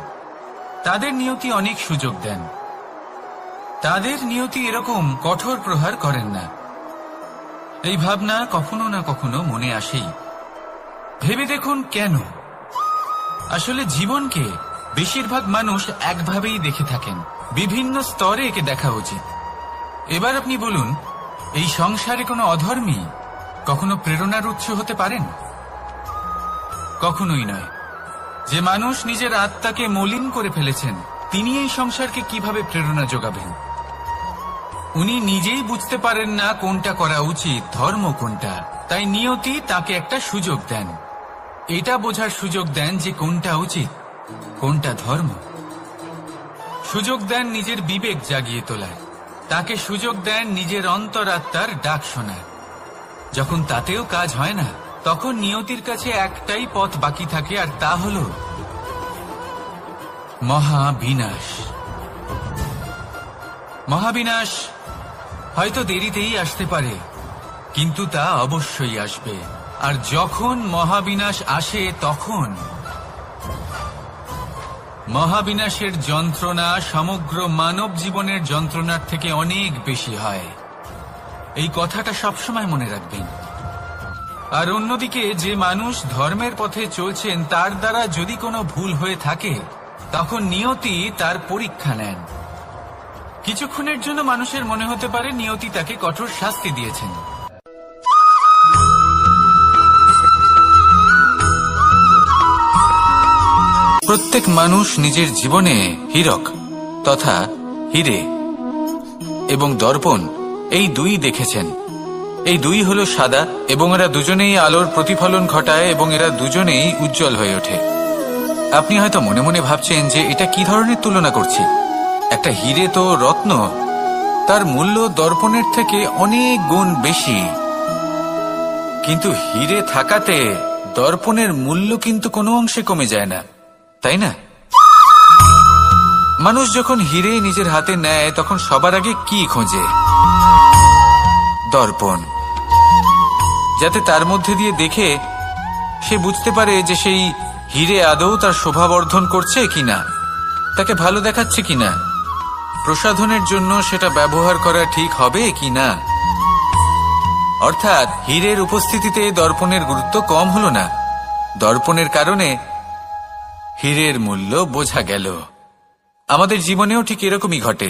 তাদের নিয়তি অনেক সুযোগ দেন। তাদের নিয়তি এরকম কঠোর প্রহার করেন না। এই ভাবনা কখনো না কখনো মনে আসেই। ভেবে দেখুন কেন? আসলে জীবনকে বেশিরভাগ মানুষ একভাবেই দেখে থাকেন, বিভিন্ন স্তরে একে দেখা উচিত। এবার আপনি বলুন, এই সংসারে কোনো অধর্মী কখনো প্রেরণার উৎস হতে পারেন? কখনোই নয়। যে মানুষ নিজের আত্মাকে মলিন করে ফেলেছেন, তিনি এই সংসারকে কিভাবে প্রেরণা যোগাবেন? উনি নিজেই বুঝতে পারেন না কোনটা করা উচিত, ধর্ম কোনটা। তাই নিয়তি তাকে একটা সুযোগ দেন, এটা বোঝার সুযোগ দেন যে কোনটা উচিত, কোনটা ধর্ম। সুযোগ দেন নিজের বিবেক জাগিয়ে তোলার, তাকে সুযোগ দেন নিজের অন্তরাত্মার ডাক শোনার। যখন তাতেও কাজ হয় না, তখন নিয়তির কাছে একটাই পথ বাকি থাকে, আর তা হল মহাবিনাশ। মহাবিনাশ হয়তো দেরিতেই আসতে পারে, কিন্তু তা অবশ্যই আসবে। আর যখন মহাবিনাশ আসে, তখন মহাবিনাশের যন্ত্রণা সমগ্র মানব জীবনের যন্ত্রণার থেকে অনেক বেশি হয়। এই কথাটা সবসময় মনে রাখবেন। আর অন্যদিকে যে মানুষ ধর্মের পথে চলছেন, তার দ্বারা যদি কোনো ভুল হয়ে থাকে, তখন নিয়তি তার পরীক্ষা নেন। কিছুক্ষণের জন্য মানুষের মনে হতে পারে নিয়তি তাকে কঠোর শাস্তি দিয়েছেন। প্রত্যেক মানুষ নিজের জীবনে হীরক তথা হীরে এবং দর্পণ এই দুই দেখেছেন। এই দুই হলো সাদা, এবং এরা দুজনেই আলোর প্রতিফলন ঘটায় এবং এরা দুজনেই উজ্জ্বল হয়ে ওঠে। আপনি হয়তো মনে মনে ভাবছেন যে এটা কি ধরনের তুলনা করছি। একটা হীরে তো রত্ন, তার মূল্য দর্পণের থেকে অনেক গুণ বেশি। কিন্তু হীরে থাকাতে দর্পণের মূল্য কিন্তু কোনো অংশে কমে যায় না, তাই না? মানুষ যখন হীরে নিজের হাতে নেয়, তখন সবার আগে কি খোঁজে? দর্পণ, যাতে তার মধ্যে দিয়ে দেখে সে বুঝতে পারে যে সেই হীরে আদৌ তার শোভাবর্ধন করছে কিনা, তাকে ভালো দেখাচ্ছে কিনা, প্রসাধনের জন্য সেটা ব্যবহার করা ঠিক হবে কিনা। অর্থাৎ হীরের উপস্থিতিতে দর্পণের গুরুত্ব কম হলো না, দর্পণের কারণে হীরের মূল্য বোঝা গেল। আমাদের জীবনেও ঠিক এরকমই ঘটে।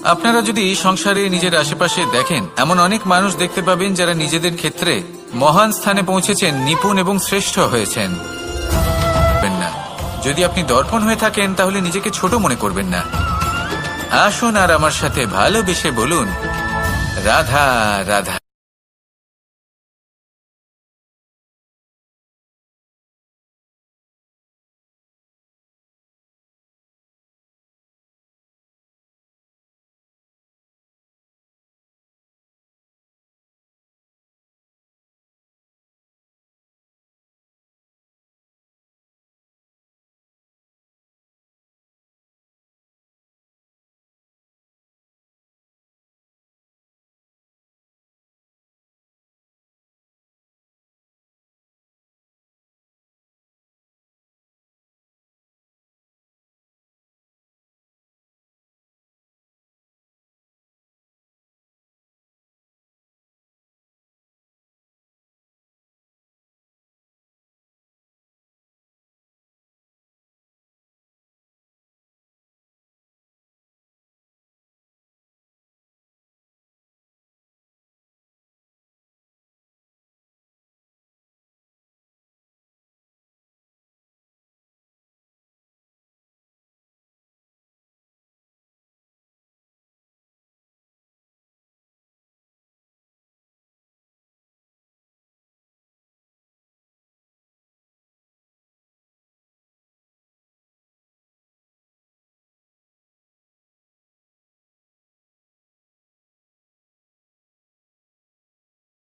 আপনারা যদি সংসারে নিজের আশেপাশে দেখেন, এমন অনেক মানুষ দেখতে পাবেন যারা নিজেদের ক্ষেত্রে মহান স্থানে পৌঁছেছেন, নিপুণ এবং শ্রেষ্ঠ হয়েছেন। না, যদি আপনি দর্পণ হয়ে থাকেন, তাহলে নিজেকে ছোট মনে করবেন না। আসুন আর আমার সাথে ভালোবেসে বলুন, রাধা রাধা।